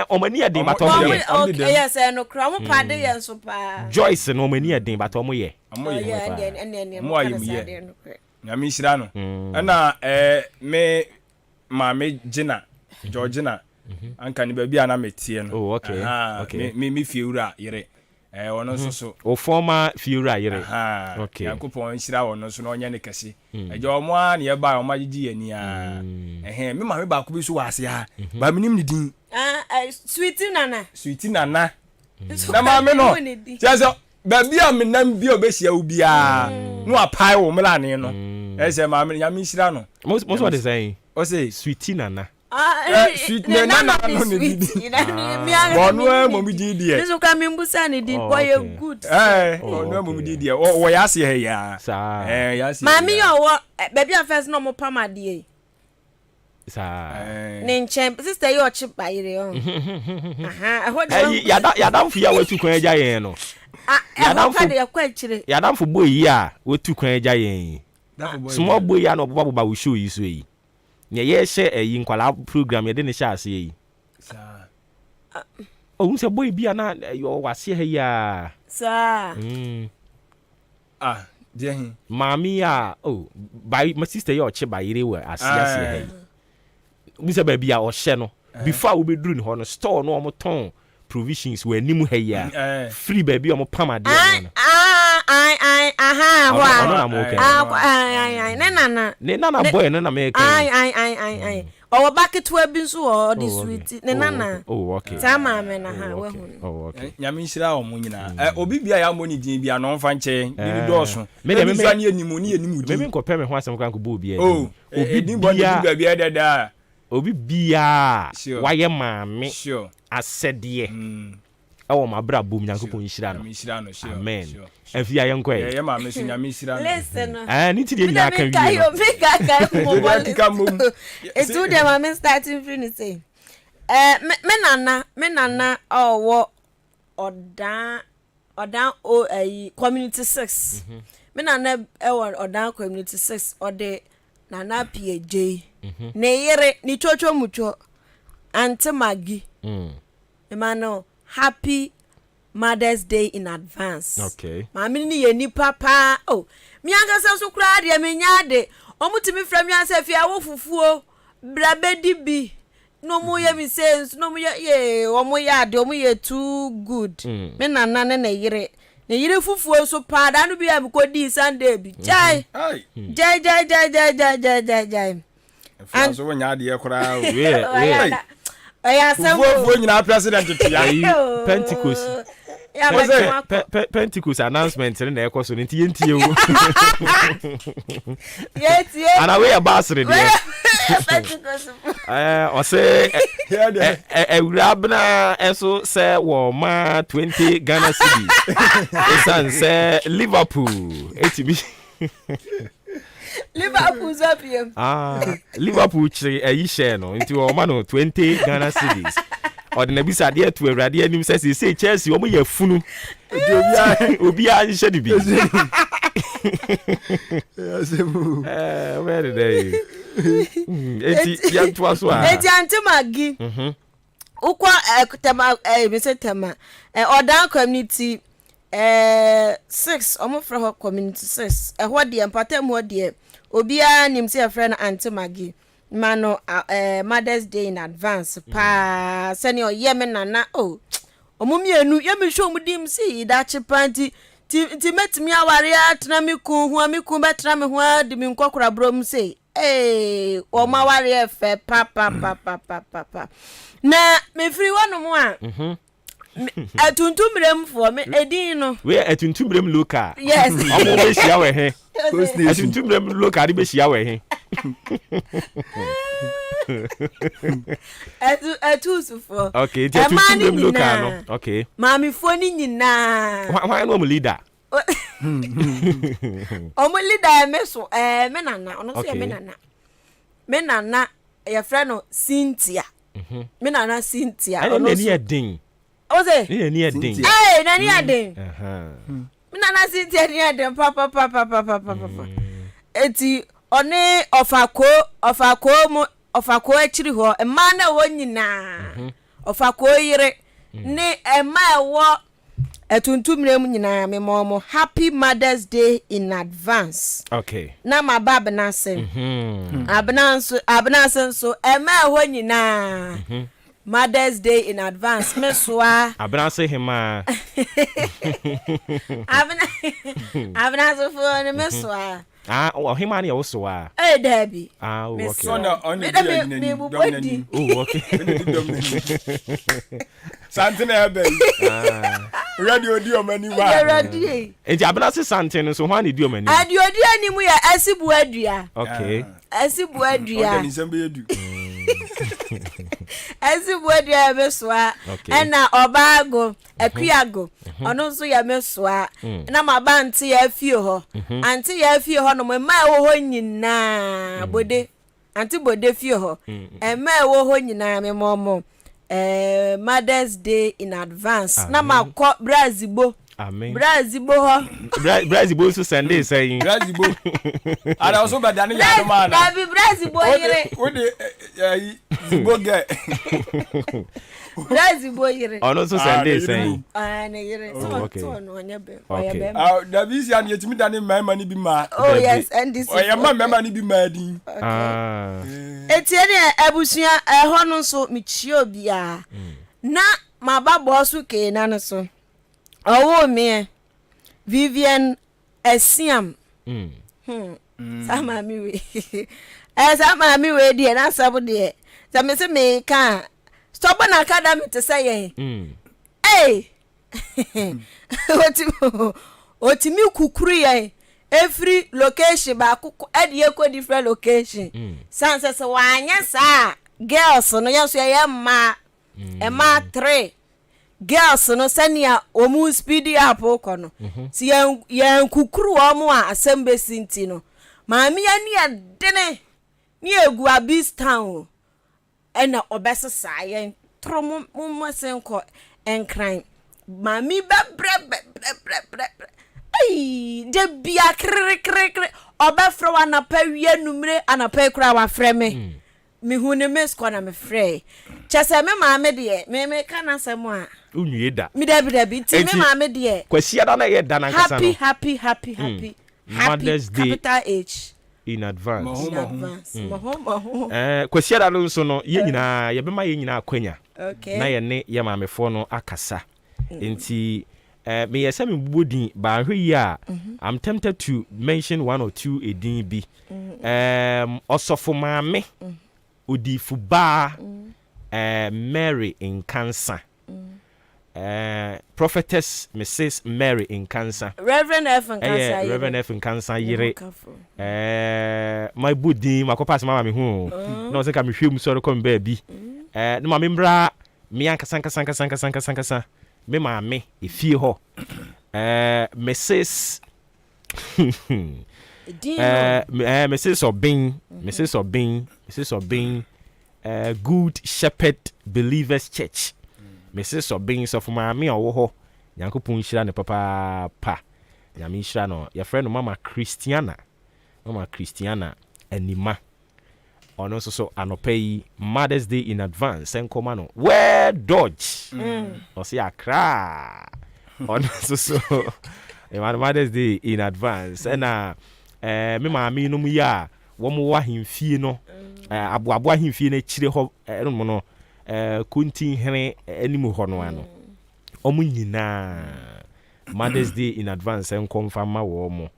Omani adin but omo ye. Okay, yes, no kra mo pade ye so pa. Joyce no omani adin but omo ye. Omo ye. Mo ayi ye. Na mi shira no. Na me ma me Gina, Georgina. Anka ni baby ana metie no. Oh, okay. Okay. Me fiura yere. Ono so. O former fiura yere. Okay. Yakopon shira ono so no nya ne kase. Ejo omo a ne ba o magigi ani a. Me ma me ba ko bi so wase ha. Ba minim ni din. Sweetie Nana. Sweetie Nana. Na ma me no. Tiaso baby a me nam bi obehia obi a. No apai wo me la ne no. Ese ma me nya me shira no. Most what they saying? O say Sweetie Nana. Sweet Nana no ne di. Bonu mo mi di die. This ka me mbusa ne di boy good. Bonu mo mi di die. Wo ya se he ya. Sa. Ya se. Mami yo wo baby a first no mo pama die. Sa. Ne nchen sister yo chi bayire on. Ya dam fia wetu kwan eja yen no. Ya dam fo boy yi a wetu kwan eja yen. Small boy ya no baba we show yi so yi. Ne ye she eyi nkwala program ye de ne sha ase yi. Sa. Unse boy bia na yo wase he ya. Sa. Dear him. Mami ya by my sister yo che bayire we ase he. We say baby a o she no. Before we be dru ni ho no store no omo ton provisions we animu he ya. Free baby omo pama de no. Ne nana boy no na make. Owo bucket we bi so o the sweet ne nana. Oh, okay. Tama me na ha we hu. Oh, okay. Nyame nhira o mo nyina. Obi bia ya mo ni din bia no mfa nche. Ni doso. Me na ni animu ni animu din. Me ko pe me ho asem kan ko bo bia. Obi din bo ni bia dada. Obi bia waye maame. Sure. Asede. Ewo mabra bom Nyankopon nhira no. Amen. Efi ayen ko ye maame so Nyame nhira no. Listen. Ni ti de nya kan wi. It's dem am starting free ni say. Me nana owo odan o community 6. Me nana odan community 6 ode nana PJ. Ne yere ni chocho mucho Auntie Maggie. Emano happy Mother's Day in advance. Okay. Mami ni ye ni papa. Mi anga sa so kra de me nyade. Omutimi fra mi ansa fi awo fufuo. Brabedi bi. No mo ye mi sense, no mo ye omo ya de omo ye too good. Me nana ne yere. Ne yere fufuo so pa da no bi am ko di Sunday bi. Jai. Jai. And so when nyade ye kra o. Fufuo nyina president to ya. Pentecost. Pentecost announcement in the echo so nti yentie wo. Yes. And away ambassador there. Pentecost. O say Eurabna eso say wo ma 20 Ghana cedis. Esan say Liverpool. Etibi. Liverpool's up here. Liverpool chiri eyi share no nti wo ma no 20 Ghana cedis. Or the nebisa there to Radia nim says he say Chelsea omo ye funu. Obi a nhye de bi. Where dey? Eti ya to aso a. Eti Auntie Maggie. Ukwa tema me say tema. Odan community 6 omo fra ho community 6. Ho de empatem ho de. Obi a nim say friend Auntie Maggie. Mano Mother's Day in advance pa senior yeme nana omumienu yeme show mudim si da chipanti ti metimi aware atna mi ku betra me ho de mi nkokora brom say o ma ware fe pa na me free wonu mo a atuntumrem fo me edin no we atuntumrem local yes omo be hia we he atuntumrem local de be hia we he Etu sufo. Okay, ti atuntumrem local no. Okay. Mami foni nyina. Why no leader? Omo leader me so me nana, ono so me nana. Me nana your friend Cynthia. Me nana Cynthia. Ono no ni edin. O say? Ni edin. Na ni edin. Me nana Cynthia ni edin papa. Eti one ofako mo ofako achiri ho ema na wo nyina ofako yire ne ema wo etuntumrem nyina me momo happy Mother's Day in advance. Okay. Na ma bab na se. Abnanso so ema ho nyina. Mother's Day in advance me soa. Abnanso hima. Abnanso fo ne me soa. Hima ne wo soa. Debbie. Okay. So na on the okay. Something ebe. Radio di o mani wa. Radio. Enti abnanso santen so ho ani di o mani. Adiodi animu ya asibu adua. Okay. Asibu adua. Organism be edu. Asibu adua be soa. Na obago, akuago. Ono so ya me soa. Na maba nti ya fie ho. Anti ya fie ho no ma wo ho nyina. Bode. Anti bode fie ho. Ema wo ho nyina me momo. Mother's Day in advance. Na makọ Brazil. Amen. Brazil ho. Brazil so Sunday saying. Brazil. Ada also be dan ya no man. Na bi Brazil yire. Wo de Zibo guy. Brazil yire. Ono so Sunday saying. Ne yire. So no anya be. Okay. Da bi si an yetimi dan mama ni bi ma. Oh yes, and this. Oya mama ni bi ma din. Etie ne abusua ho no so michie obia. Na mababo so ke na no so. Owo me Vivian Esiam. Sama mi we. Sama mi we die na sabo die. Za me se me kan. Stop na academy to say hey. Otimi kukuru ye. Every location ba kuku edi ko different location. Sanse se wanya sa girls no yanso ye ma. Ema 3. Girls no sania omu speedy up okono. Si yan kukuru omu a asembe sinti no. Maami ya ni adene ni egu abis town. Ena obesa sayen tromo mumasenko enkran. Maami bre. Ai de bia kre obefro wana pa wie numre anapa kura wa freme. Me hune mesko na me frɛ chese me maame de me kana sɛm a unwie da me dabi ti me maame de kwasia da na ye da na nkasa no happy Mother's Day capital H in advance maho kwasia da no so no ye nyina ye bema ye nyina akwanya okay na ye ne ye maamefo no akasa enti me yesa me bubodin ba hwe yi a I'm tempted to mention one or two edin bi osofo maame Odifu ba Mary in cancer. Prophetess Mrs. Mary in cancer. Reverend F in cancer. Reverend F in cancer yire. My budi makopa mama me hu. No se ka me hwem so rekom ba bi. No ma me mbra me anka. Me ma me efie ho. Mrs. Mrs. Obin, Good Shepherd Believers Church. Mrs. Obin so for my me owo ho. Yankopon hira ne papa pa. Nyame hira no. Your friend Mama Christiana Anima. Ono so anopai Mother's Day in advance. Enkoma no. Where Dodge. O se akra. Ono so Mother's Day in advance. And me maami no mu ya wo mo wa hemfie no aboabo hemfie na chire ho no mo no kuntin hene animu ho no ano omu nyina Mother's Day in advance en confirm wo mo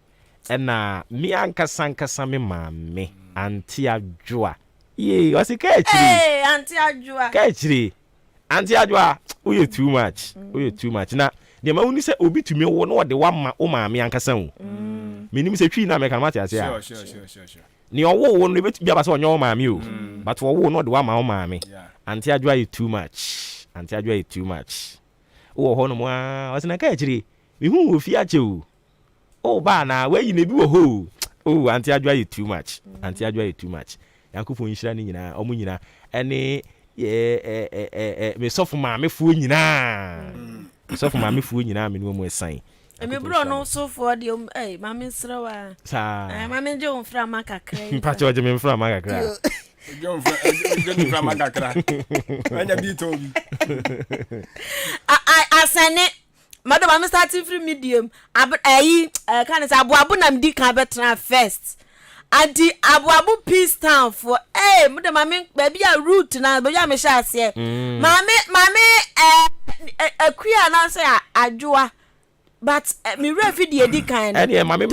na mi ankasa me maami anti adwoa ye o se ka chire anti adwoa we too much na de ma woni se obi tumi wo no de wa ma o maami ankasa wo minim se twi na me kan mate ase a sure ni owo no betu bia ba se onyo maami o but owo no de wa ma o maami anti adwoa you too much wo ho no mo a o se na ka chire mi hu ofi ache o ba na we yi na bi wo ho o anti adwoa you too much yankofo nhira ni nyina omu nyina ene me sofu maami fu nyina sofu maami fu nyina me no mo esan me bro no so for the mami srawa sa mami je on fra makakra mpacho je me fra makakra John from Magakra. Anya bi to bi. I send it. Madam, I'm starting from medium. Can say abu nam di kan betra first. Anti abu peace town for madam mami baby a route na baby a me sha ase. Mami akuya na say adwoa. But me refi di edi kan. Ene mami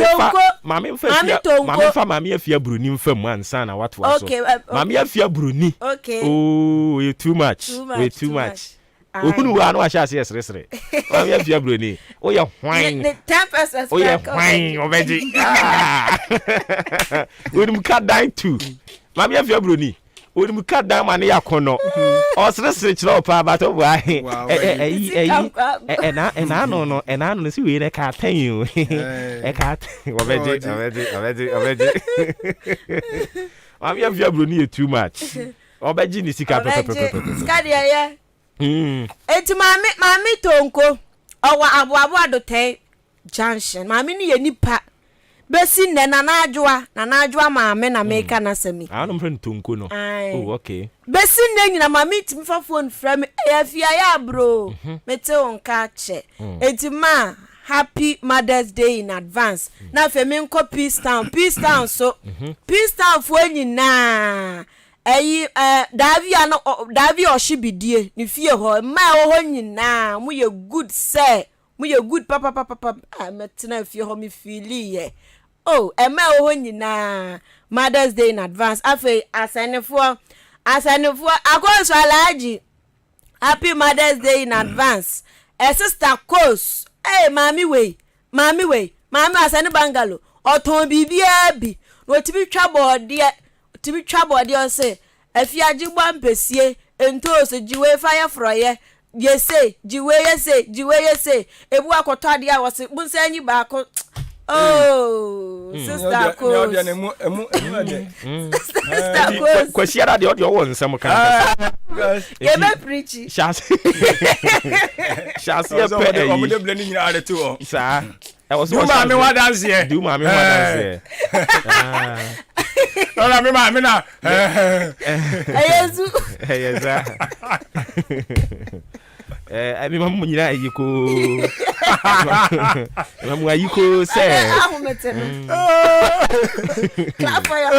afia bruni mfa mu ansa na what was so. Mami afia bruni. Okay. Oh, you too much. Too much. Okunu wa no ahia se sresre. Mami afia bruni. O ye hwan. The 10%. O ye hwan obeji. We dum ka die too. Mami afia bruni. We dum ka die man ya kono. O sresre kire pa ba to bua. No si we na ka tan you. E ka obeji. Mami afia bruni too much. Obeji ni sika pepe. Sika de ye. Eti mami tonko owa abu adote junction mami ni ye nipa besi nne na najwa mami na meka na sami no mfren tonko no oh okay besi nne nyina mami timi fa phone frame afia ya bro mete onka che eti ma happy Mother's Day in advance na fe me nko peace town so peace town fo nyina Davi oshibidie ni fie ho ma ho nyina mu ye good say mu ye good papa metina fie ho mi feel ye ma ho nyina Mother's Day in advance afi asanefo akoso alaji happy Mother's Day in advance sister course mami we mami asane bangalo oton bibia bi no tibi twa body on say afia jigba mpesie entos jiwe fire froye yese jiwe yese ebu akoto ade a wose bunsa anyi ba ko sister ko sister ko kwasiara de ode owo nsem kan ye be preach shas ye pe o mo de blend nyina ade to sa I was do ma me wa dance here Hola mi mami na. Ayezu. Ayeza. Abi mamu nyina ayiko. Mamu ayiko se. Clap for your.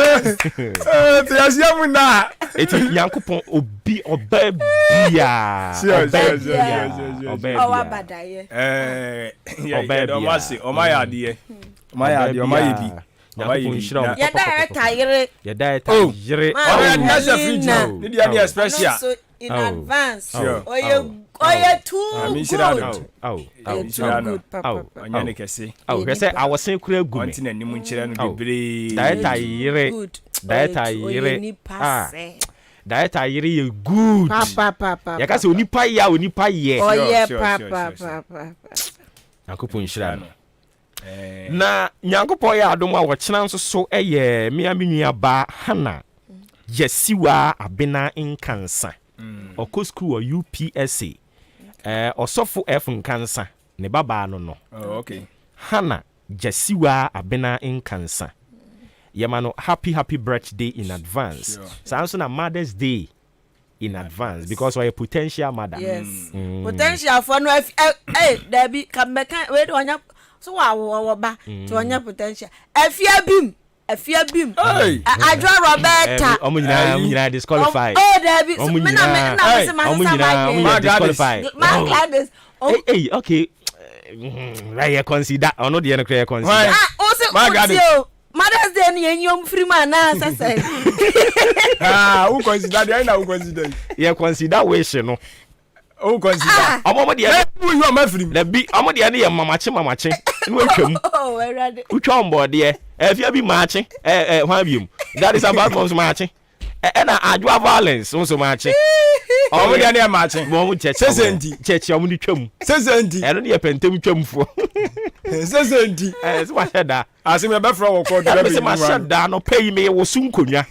Tiasia mu na. Eti Yankopon obi obabia. Owa badaye. Obabia. O ma ya die. O ma yebi. Yeda tayire. That's a free job. Need any special. So in advance. Oye too good. Good papa. Anyane kese. Kese awosen kura gu me. Anti na nimu nkyere no bebre. Dieta yire. Dieta yire ye good. Papa. Ya kase onipa ye. Oye papa. Akopon shira no. Na Nyankopon ya adom a wokyena nso so miamia ba hana yesiwa abena nkansa okọ school UPSA osofo F nkansa ne baba no okay hana yesiwa abena nkansa yemano happy birthday in advance so na Mother's Day in advance because we are potential mother potential for no Debbie come back we do anya so wa ba to anya potential afia bim adwa Roberta omunyina disqualified Debbie me na disqualified Gladys okay I consider ono de no clear consider Mother's Day ni enyom free man na sasa who consider dey na who consider you consider wish no who consider omo de who you am free na bi omo de na mamache no atwam utwa ombo de afia bi maache hwan biom that is about from maache na adwa violence nso maache omo de na maache mo cheche omo ni twam sesendi eno ne pentem twamfo sesendi so wa sheda asem be fra wo ko de be se ma sheda no pay me wo sunkonya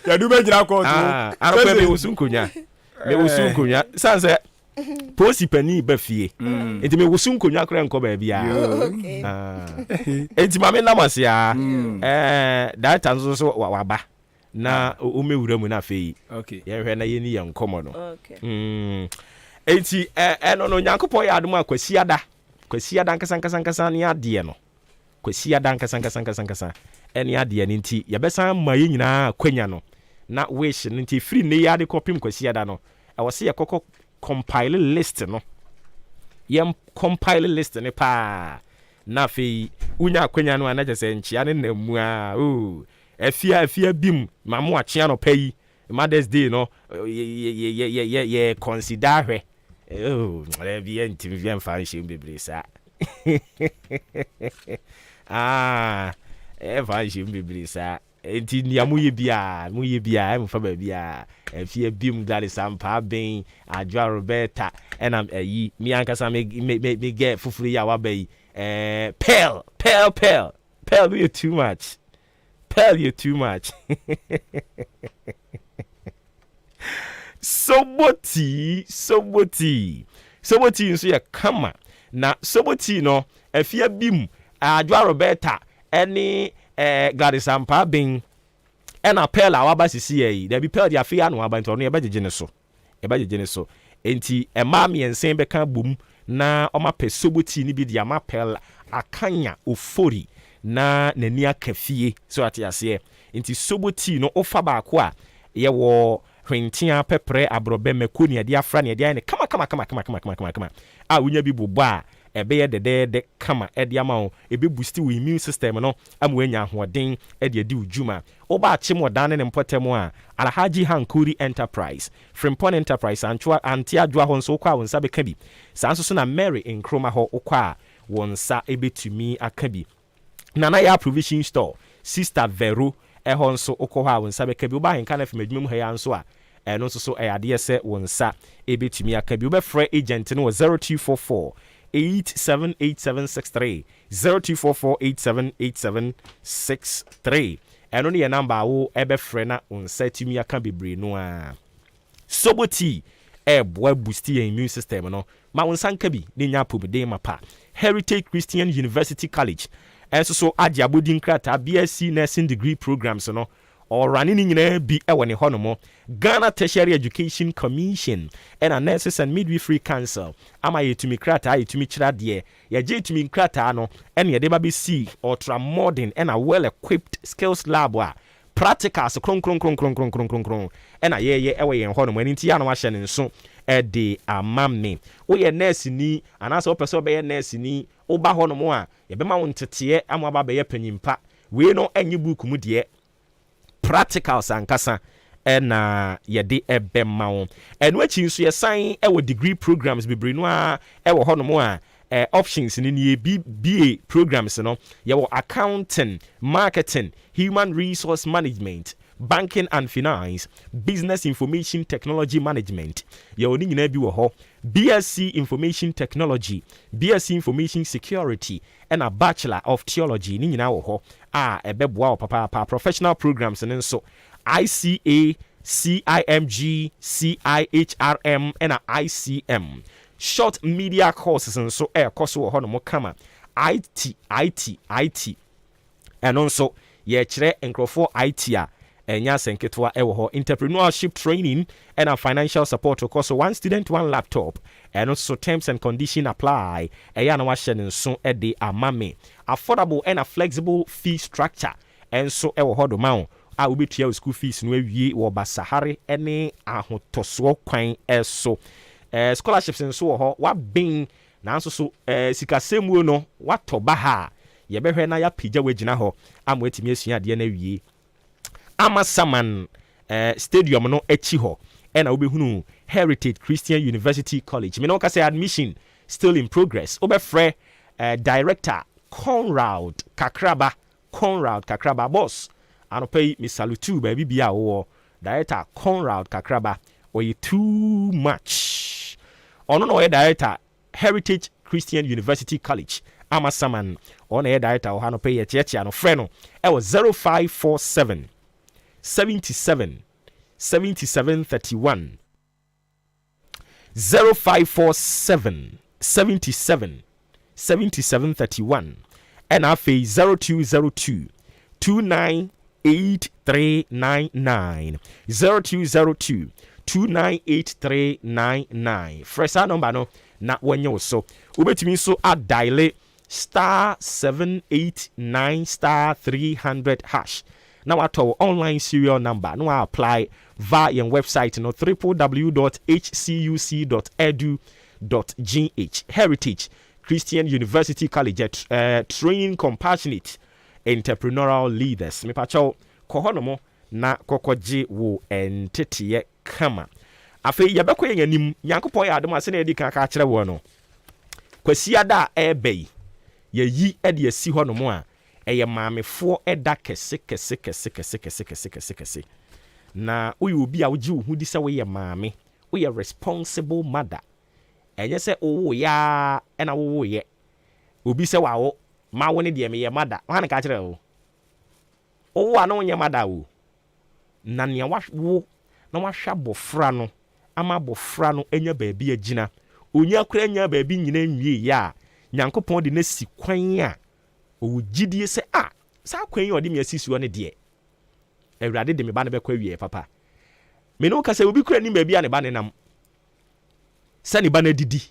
ya du be jira ko to ara pay me wo sunkonya sanse posi pani ba fie enti me wusu nkonwa kra nko ba bia enti ma me namase a that time so waba na o mewura mu na fei okay ye hwe na ye ni ye nkomo no enti no Nyankopon ya adom akwasiada nkasa ne ade no kwasiada nkasa ene ade ne nti ye besan ma ye nyina kwanya no na wish ne nti free ne ya de kopim kwasiada no e wo se ye kokko compile list no ye compile list ne pa na fei unya kwanya no anaje se nchia ne namu a efia bim mamu achia no pay Mother's Day no ye consider her le bien ti bien fan chez bébé ça fan chez bébé ça enti nia mu ye bia em fa ba bia efia bim dale sampa ben adwa Roberta enam yi mi ankasa me get fufuru ya wa bai pearl you too much. Tell you too much. Soboti nso ya kama na soboti no afia bim adwa Roberta ene Garisampa bin ena pela waba sisi yi da bi pel dia afia no aba nto no ye bagege ne so enti ema me ensen be kan bom na oma pe soboti ni bi dia ma pel akanya ofori na nani akafie so ate ase nti soboti no ofa ba ko a ye wo hwentia pepre abrobe makoni ade afra ne ade ne kama a wonya bi bobo a ebe ye de kama ade ama wo ebe boost wo immune system no am wanya ahoden ade adi ujuma oba achim odan ne mpotem a Alhaji Hankuri Enterprise Frimpon Enterprise anti adwa ho nso kwa wonsa be ka bi sanso so na Mary Nkroma ho okwa wonsa ebetumi aka bi Nana ya provision store Sister Vero ehon nso okoha wonsa be ka bi oba Ahenkan FM adwuma ha ya nso a eno nso so ade se wonsa ebetumi aka bi obefre agent no 0244 878763 0244878763 eno ne number wo ebefre na wonsa tumi aka bebre no a soboti boy boost your immune system no ma wonsa nka bi ne nya pobede mapa Heritage Christian University College so adiabodi nkrata BSc nursing degree programs no orane ni nyina bi ewo ne honomo Ghana Tertiary Education Commission and Nurses and Midwifery Council ama yetumi krata yetumi kira de ye je yetumi nkrata no ene ye de ba be see ultra modern and a well equipped skills lab a practicals kron ena ye ewe yen honomo ani nti ya no ahye ne nso de amame wo ye nurse ni anasa wo pese obeye nurse ni wo ba honomo a ye be ma wo ntete ama ba be ye panyimpa we no enyi book mu de practicals ankasa ena ye de ebe ma wo eno achi nso ye sign ewo degree programs bebre no a ewo honomo a options ni BA programs no ye wo accounting, marketing, human resource management, banking and finance, business information technology management. Ye oni nyina bi wo ho BSc information technology, BSc information security and a bachelor of theology ni nyina wo ho ebeboa wo papa professional programs nso ICA, CIMG, CIHRM and a ICM. Short media courses and so course wo hono mo kama IT and also ye kire enkrofo IT a enya senketwa e wo ho entrepreneurship training and a financial support course one student one laptop and also terms and condition apply eya na wa hye nso e de amame affordable and a flexible fee structure and so e wo ho do ma a obetua school fees no awie wo basahare ene ahotoso kwan eso scholarships nso wo ho wa bin na nso so sikasemu no wato baha ye behwe na ya pija wagina ho amwetimi asua de na wie Amasaman stadium no echi ho ena obehunu Heritage Christian University College me no ka say admission still in progress obefre director Conrad Kakraba boss anopai mi salutu ba bibia wo director Conrad Kakraba oye too much ono no director Heritage Christian University College Amasaman ono director o hanopai ye cheche no frɛ no e was 0547 77 31 0547 77 7731 and afe 0202 298399 0202 298399 fresh number no na wanyo so ubetimi so adial star 789 star 300 hash now at our online serial number no apply via your website no www.hcuc.edu.gh Heritage Christian University College train compassionate entrepreneurial leaders me pacho kohonomo na kokoje wo entete kama afi yabekọ yanim yankopon ya adom ase na edi kan ka kire wo no kwasi ada ebei yayi ede asi honomo a eye maamefo eda kese na uyi obi a uji hu di se we ye maame we ye responsible mother enye se owo ya na wo ye obi se wawo ma wo ne de me ye mother wan ka kire wo owo a no nye mother wo na ne wo na wahwa bofra no ama bofra no enya baabi agina onya kura enya baabi nyina nwie ya nyankopɔn de na si kwan a owugidie se sa kwan odi me asisuo ne de awurade de me ba ne bekɔ awie papa me no ka se obi kura ni baabi a ne ba ne nam se ne ba na didi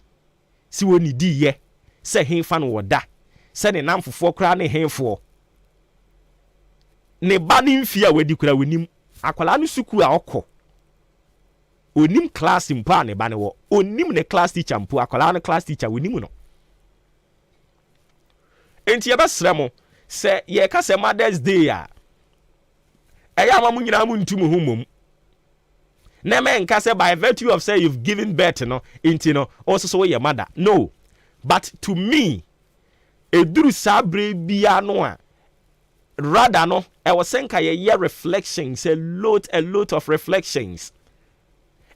si woni di ye se henfa no woda se ne nam fofo kura ne henfo ne ba ne mfia wadi kura wonim akwala no suku a okɔ onim class mpa ne ba ne wo onim ne class teacher mpo akwala no class teacher wonim no enti ye besra mo se ye ka se Mother's Day a eya ma munyina mu ntum hu mom na me nka se by virtue of say you've given birth no enti no also so ye mother no but to me eduru sabre bia no a rather no I was saying ye reflections a lot of reflections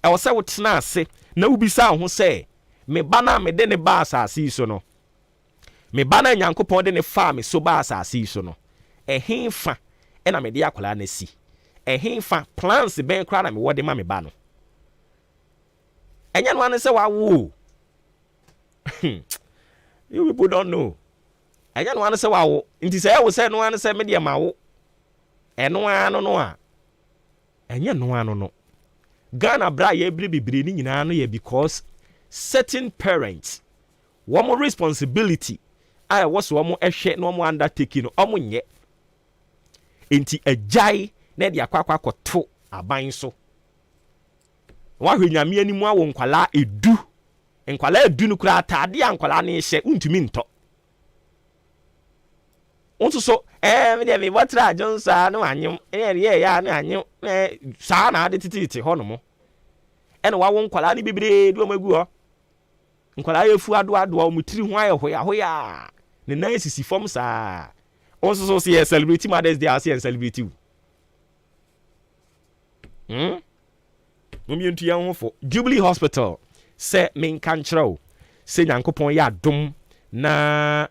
I was say what na say na ubisa ho say me bana me de ne ba asase so no me bana nyankopon de ne fa me so ba asase so no ehenfa e na me de akola na si ehenfa plans ben kra na me wode ma me ba no enya no an say wa wo you people don't know enya no an say wa wo nti say wo say no an say me de ma wo eno ano no a enya no ano no Ghana bra ye bibiri ni nyina no ye because certain parents one responsibility I was one more ehwe no more undertaking no omo nye enti agyae na de akwa koto aban so wa hwenyame animu awo nkwala edu no kura atade ankwala ne hye untumi nto onto so me de me watra jonsa no anyem ye ya no anyem sa na ade tititi ho no mo ene wa wo nkwala ne bibire do magu ho nkwala yefu ado o mutiri ho aye hoya ne na sisi fom sa onto so se celebrate Mother's Day as celebrate mumi ntu yan ho fo Jubilee Hospital se men kan kyerɛw se nyankopɔn ya dom na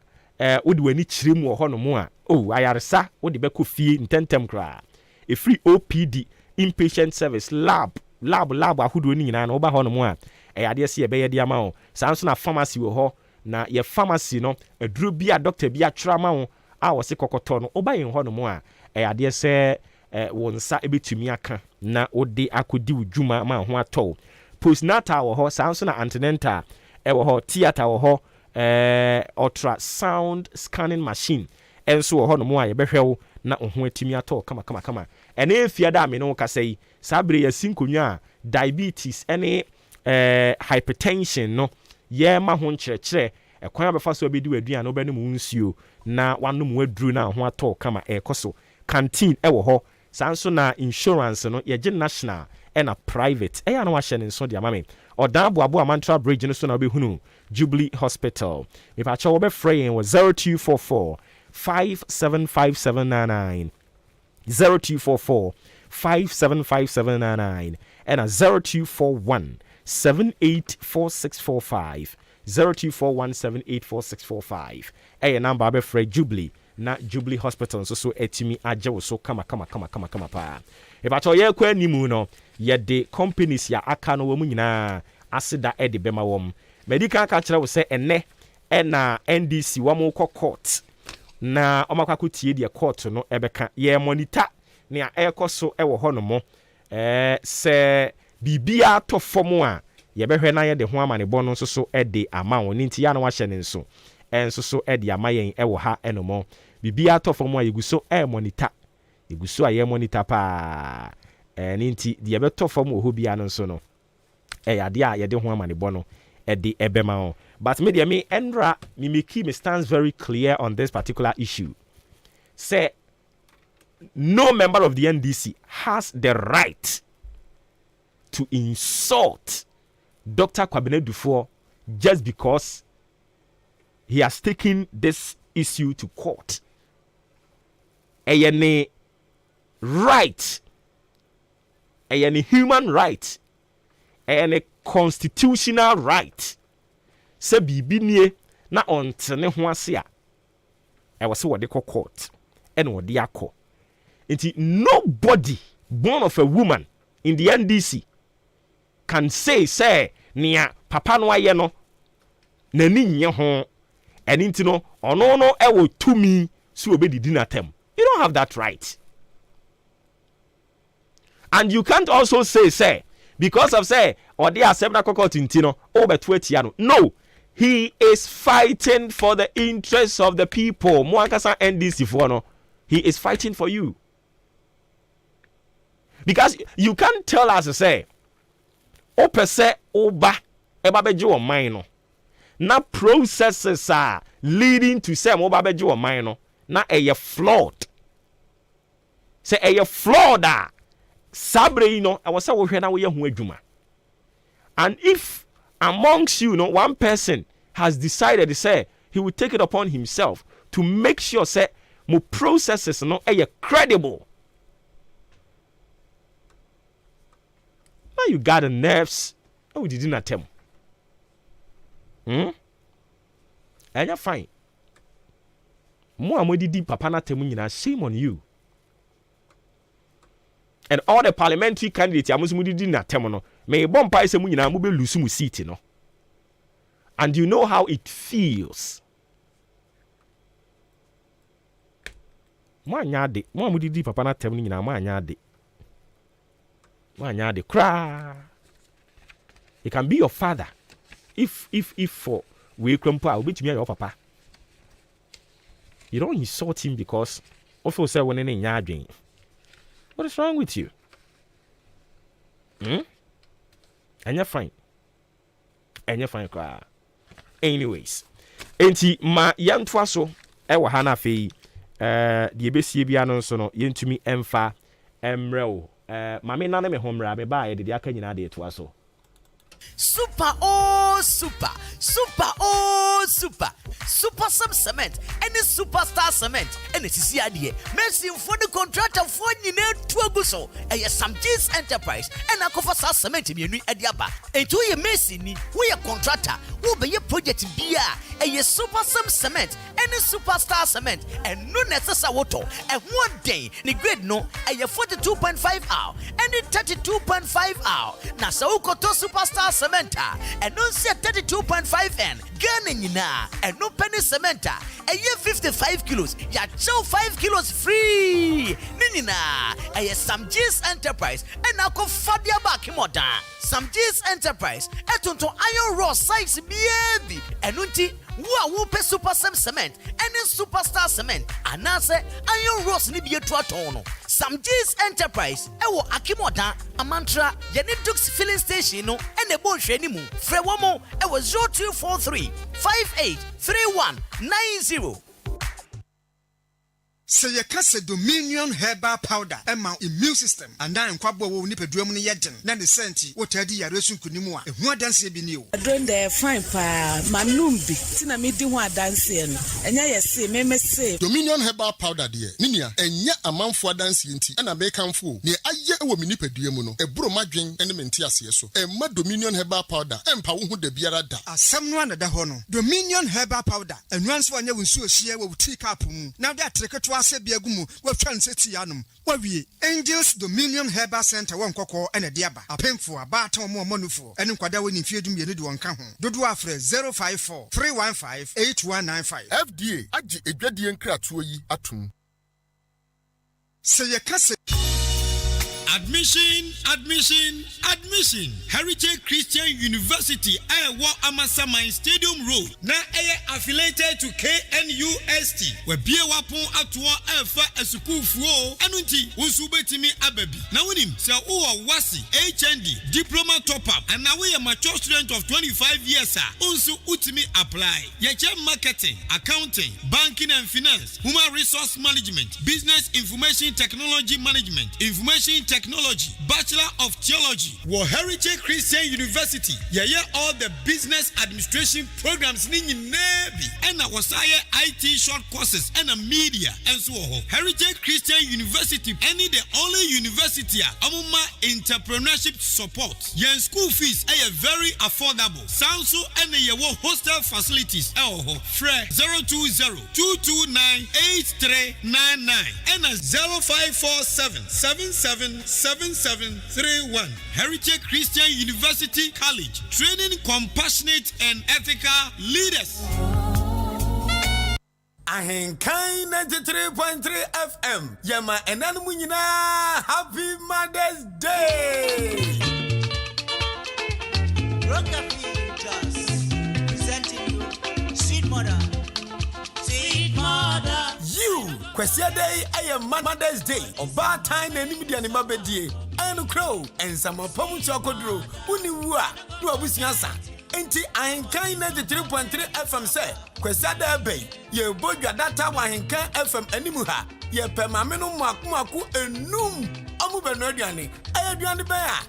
wodi wani kyerem wo ho no mo a ayaresa wodi bɛkɔ fie ntentem kra e free OPD inpatient service lab ahodo ni nyina na wo ba ho no mo a ade se ye bɛyɛ de ama wo sanso na pharmacy wo ho na ye pharmacy no aduro bi a doctor bi atwera ma wo a wo se kokotɔ no wo ba yin ho no mo a ade se wo nsa ebetumi aka na wode akodi wudwuma ma ho atɔ postnatal wo ho sanso na antenatal wo ho theater wo ho ultrasound scanning machine enso wo ho no mo a ye behwe wo na ho atimi atɔ kama ene efia da me no kasai sabre ya sinkonwa diabetes ene hypertension no ye ma ho nkyerɛkyerɛ ekwan abefa so obedi waduan no bɛne mu nsuo na wanom waduru na ho atɔ kama ekoso canteen wo ho sanso na insurance no ye national and a private eya no wahye ne nso de amame odan boabo amantra bridge no so na obehunu Jubilee Hospital me pa cha wo be fraying was 0244 575799 0244 575799 and a 0241 784645 0241 784645 eya number be fray Jubilee na Jubilee Hospital so etimi agye so kama pa e ba to ye kwa nimu no ye de companies ya aka no wo mu nyina asida e de bema wom medical ka kire wo se ene e na NDC wo mo court na omakwa tie de court no ebeka ye monitor ne a ekoso e wo hono mo se bibia to fomo a ye behwe na ye de ho amane bo no so so e de ama won nti ya na wa hye ne nso enso so e de ama yen e wo ha enomo bibia to fomo a yeguso e monitor yeguso a ye monitor pa ninti de ye beto fomo ho bia no nso no yade a ye de ho amane bo no e de ebema on. But me Endra me stands very clear on this particular issue. Say no member of the NDC has the right to insult Dr. Kwabena Dufour just because he has taken this issue to court. Any right, any human right, any constitutional right. Se bibi nie na ontene ho ase a e wose wode court and wode akọ. Nti nobody born of a woman in the NDC can say nia papa no aye no nani nye ho eni nti no ono no e wo tumi so obedidi na tem. You don't have that right. And you can't also say because of or they accept na court nti no obeto atia no. No. He is fighting for the interests of the people. Mwankasa NDC for no. He is fighting for you. Because you can't tell us to say, opese oba eba beji o man no. Na processes are leading to say oba beji o man no. Na eye flawed. Say eye flawed a sabre you know, I was say wo hwe na wo ye ho adwuma. And if amongst you, one person has decided to say he will take it upon himself to make sure say more processes no credible. Now you got the nerves. Oh, you didn't attempt. And you're fine. More amodi papa na temu nyina, shame on you. And all the parliamentary candidates amusumudi di na temu no. May bompa ise mu nyina mu be lose mu seat no. And you know how it feels. Mo anyade, mo amudidi papa na tem nyina mo anyade. Mo anyade kra. He can be your father. If for we krompa obetumi your papa. You don't insult him because of say when any nyadwen. What is wrong with you? And you're fine. And you're fine, cry. Anyways, enti ma yantwa so wa ha na fe de besie bia no so no yentumi emfa emrew ma me na me homra me ba ye de aka nyina de to aso. Super some cement and the superstar cement and it is here Mercy for the contractor for you to aguso and some G's enterprise and I cover cement in your adiaba and to your Mercy we a contractor who be your project beer and your super some cement and the superstar cement and no necessary water and one day the grade no and your 42.5 hour and the 32.5 hour now so koto superstar cementa and no say 32.5 n Ghana na and no penny cementa and you 55 kilos ya chow 5 kilos free nina and some G's enterprise and I go fadia back moda some G's enterprise etonto iron raw size baby and unti wo pe super cement and superstar cement anase iron rods ni bie to aton some G's enterprise ewo akimoda amantra yenedux filling station no and e bon hwe ni mu frɛ wo mo ewo 0243 583190. Say your case Dominion Herbal Powder, Emma immune system, and then Quabo will nip a drum in the yet. Then the senti, what I did, Yaresu Kunimua, and what dance be new. I don't dare fine fire, Manumbi, Tina me do one dancing, and I say, me say Dominion Herbal Powder, dear, Ninia, and yet a month for dancing, and a bacon fool. Near I yet will nip a diamono, a bromaging, and a mentias, so, and my Dominion Herbal Powder, and Pau the Biara da. As someone at the honor, Dominion Herbal Powder, and once one you will see a share will take up. Now that trick to wase biagumu wa twan seti yanum wa wie Angels Dominion Herbal Center won kokko ene diaba apemfo abata mo manufo ene kwada woni fiedum ye ne de wonka ho dodo afre 054 315 8195 FDA agi edwadie nkratoɔ yi atum say ye kase Admission. Heritage Christian University, Iowa Amasaman Stadium Road. Na affiliated to KNUST. Where Bia Wapon Atwa Alpha Esukufuo. Anunti, Usubetimi Ababi. Now with him, Sir Uwa Wasi, HND, Diploma Top Up. And now we are mature student of 25 years, sir. Also, Utimi apply. Yacha Marketing, Accounting, Banking and Finance, Human Resource Management, Business Information Technology Management, Information Technology, Bachelor of Theology, War Heritage Christian University. Yeah, all the business administration programs in Navy and our IT short courses and a media and so on. Heritage Christian University, any the only university amuma entrepreneurship support. Your school fees are very affordable. Sound so and your hostel facilities. Fre 020-229-8399 and a 0547-777731. Heritage Christian University College, training compassionate and ethical leaders. Ahenkan 93.3 FM. Yama enanu munyina. Happy Mother's Day. Presenting you Sweet Mother. Sweet Mother. You, Quesia Day, I am Mother's Day. Oba time and immediately mabedie. And crow and some pomu chokodro. Uniwa, do a busiansa. Enti Ahenkan 93.3 FM say, Quesada Bay, ye boga data Ahenkan FM animuha, ye pemamino maku enum, Amu Benodiani, Ayadiani Bea,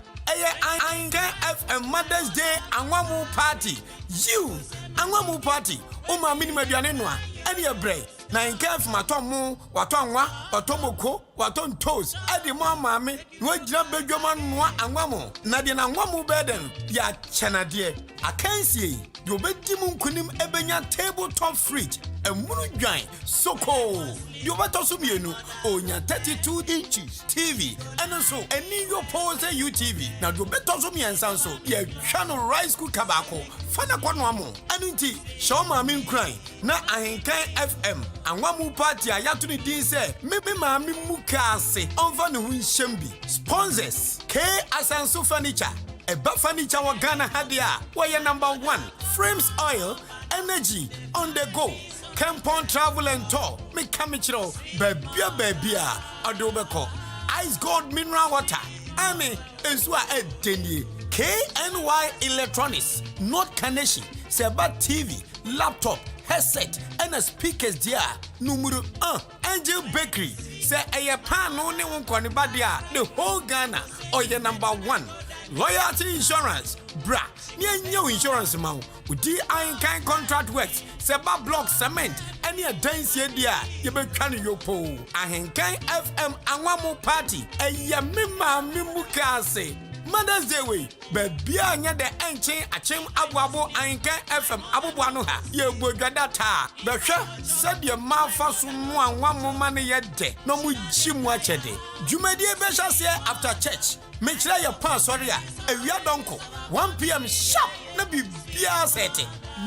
Ahenkan FM Mother's Day, Anwamu Party. You, Anwamu Party, Uma Minimadianenwa, and your brain. Na Ahenkan FM atomu, watonwa, watomoko, waton toes, edi mama me, wajina bedwoma nwa anwamo, na de na anwamo beden, ya chanadie. Akansi, you beti munkunim ebenya tabletop fridge, a munu giant, so cold. You better sumienu, onya 32 inches TV, and also a New Pose UTV. Now you better sumi and sanso, ye channel rice cooker bako, fana kwanwamo, anunti, shoma min crying, na Ahenkan FM, and one more party ayatuni din say, maybe mami mukase, onvanu hunshembi, sponsors, K Asanso Furniture. Eba furniture wa Ghana hadia. Waya number 1. Frames Oil. Energy on the go. Campon Travel and Tour. Me kamichiro. Bebia. Adobeko. Ice Gold Mineral Water. Ame. Ezwa Edeni. KNY Electronics. Not Carnation. Seba TV. Laptop. Headset. And a speakers dia. Numero 1. Angel Bakery. Say a pan no ne wonkwani badia. The whole Ghana. Oya number 1. Loyalty Insurance, bra. New insurance man. Udi Ahenkan contract works. Seba block cement. Any a dance dia. You be can you po. Ahenkan FM Anwamu party. Eya mima mimukase. Mother's Day way. Bebia nya de enche achem abuabo Ahenkan FM abubuano ha. Ye bogadata. Behwe said your malfa sumu anwamu mane ye de. No mu jimu achede. Jumedie besha say after church. Make sure your pass sorry a we are donko 1 p.m. sharp na bibia sete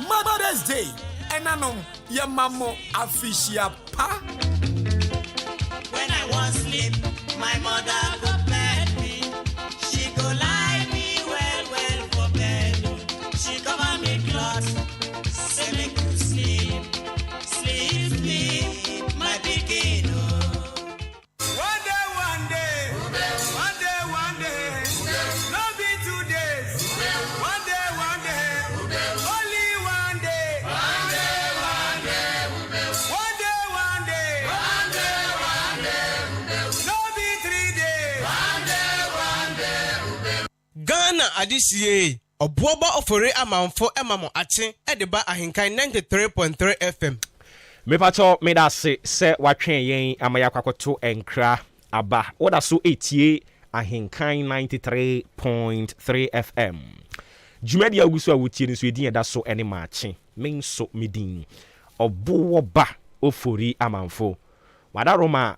Mother's Day enanom ya mamo afishia pa. When I want sleep, my mother go bed me. She go lie me well for bed. She cover me cloth, say me to sleep, sleep, my pikin. One day. One day. No be 2 days. One day. Only one day. One day. No be 3 days. One day. Ghana adisiye. Obuoba ofore amanfo emamo ache edeba Ahenkan 93.3 FM. Mepacho medase se watwen yen amaya kwakoto enkra aba. Oda so etie Ahenkan 93.3 FM. Jumedi agusu awutie nso edin eda so ene maache. Menso medin. Obuoba ofori amanfo. wada roma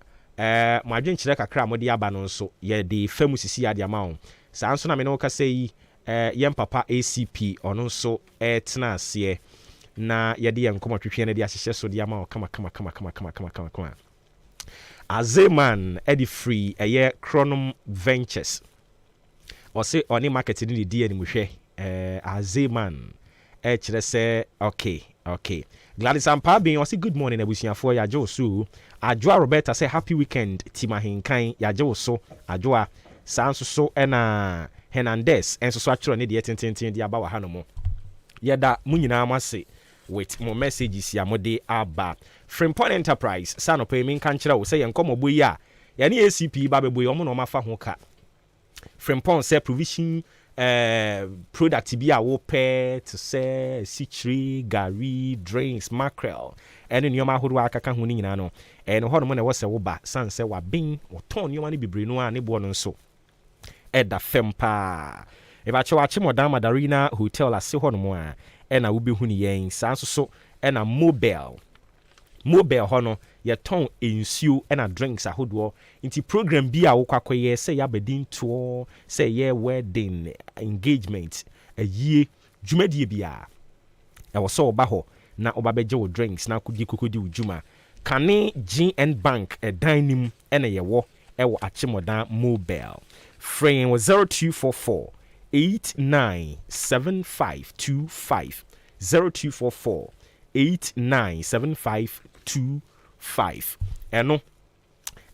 mo adwen kyerɛ kakra mo de aba no nso ye de famu sisi ade ama wo saa nso na me no ka sɛ yi yɛn papa ACP ɔno nso tena aseɛ na yɛde yɛn nkɔmɔ twetwe ne de ahyehyɛ so de ama wo kama Azeman Eddie Free Chronom Ventures ɔse ɔne marketing ne di ani muhwɛ Azeman kyerɛ sɛ okay Gladys Ampabin ɔse good morning abusuafoɔ yɛagye wo so Adwoa Roberta sɛ happy weekend team ahenkan yɛagye wo so Adwoa saa nso so ɛna Hernandez enso so atwerɛ ne de tententen de aba wa hanomo yɛda mu nyinaa mase with more messages ya mode aba Frimpon Enterprise sano pay min kan kyerɛ wo sɛ yɛnkɔ mɔbɔ yi a yɛne ACP ba bɛbɔ yi ɔmo na ɔma fa ho ka Frimpon sɛ provision product bi a wo pɛ to sɛ citrus gari drinks mackerel ɛne nneɛma ahodoɔ akaka ho ne nyinaa no ɛno hɔ no mo na ɛwɔ sɛ wo ba san sɛ wabin wɔtɔn nneɛma no bebree no a ne boɔ no nso ɛda fem pa ebache wache modern Madarina Hotel ase hɔ no mo a ɛna wobɛhu ne yɛn saa nso so ɛna mobile hɔ no yɛtɔn nsuo ɛna drinks ahodoɔ nti program bi a wokwakoyɛ sɛ yɛabɛdin toɔ sɛ yɛ wedding engagement ayie dwumadie bia ɛwɔ sɛ ɔba hɔ na ɔba bɛgye wo drinks na akodi kokodi wo dwuma kane GN Bank ɛdan nim ɛna yɛwɔ ɛwɔ Achimodam mobile frame was 0244 897525 0244 897525 ɛno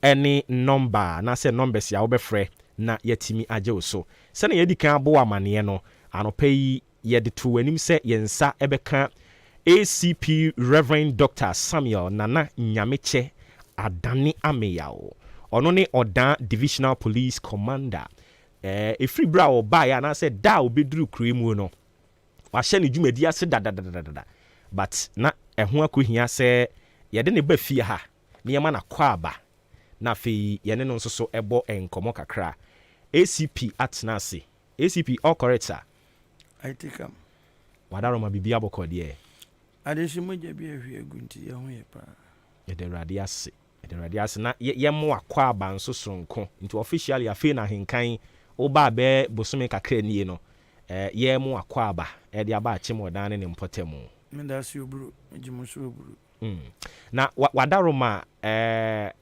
ɛne number na sɛ numbers ya wobɛfrɛ na yɛtimi agye wo so sɛne yɛdi kan abo amaneɛ no anɔpa yi yɛde to anim sɛ yɛnsa ɛbɛka ACP Reverend Dr. Samuel Nana Nyameche Adane Ameyaw ɔno ne Ɔdan Divisional Police Commander efiri bra ɔba ya na sɛ da obeduru kure mu no wahyɛ ne dwumadi ase dadadadada but na ɛho akohia sɛ yɛde ne ba fie ha ne yɛma na kɔ aba na afei yɛne no nso so ɛbɔ nkɔmɔ kakra ACP atena ase ACP all correct sir I take am wadaroma bibia bɔkɔ deɛ adeshi moja bi ahwie gunti ya ho yɛ pa yɛde radio ase na yɛmo akɔ aba nso sonko nti officially afei na henkan oba bɛ bosome kakra nie no yɛmo akɔ aba ɛde aba Achimodam ne mpɔtɛmu mendasi oburu jimusu oburu na wadaroma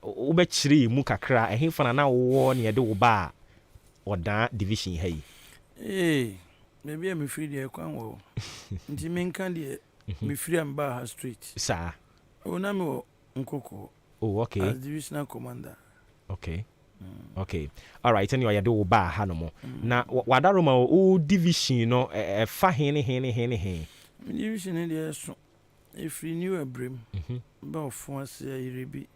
wobɛkyerɛ mu kakra ɛhemfa na wowɔ ne yɛde wo ba Ɔdan division ha yi maybe I'm free there kwan wo nti menka de me free am ba ha street sa ona me wo nkoko okay as divisional commander okay all right and you are do ba ha no mo na wadaroma o division no fa he division dey so if you new abrim ba ofo ase irebi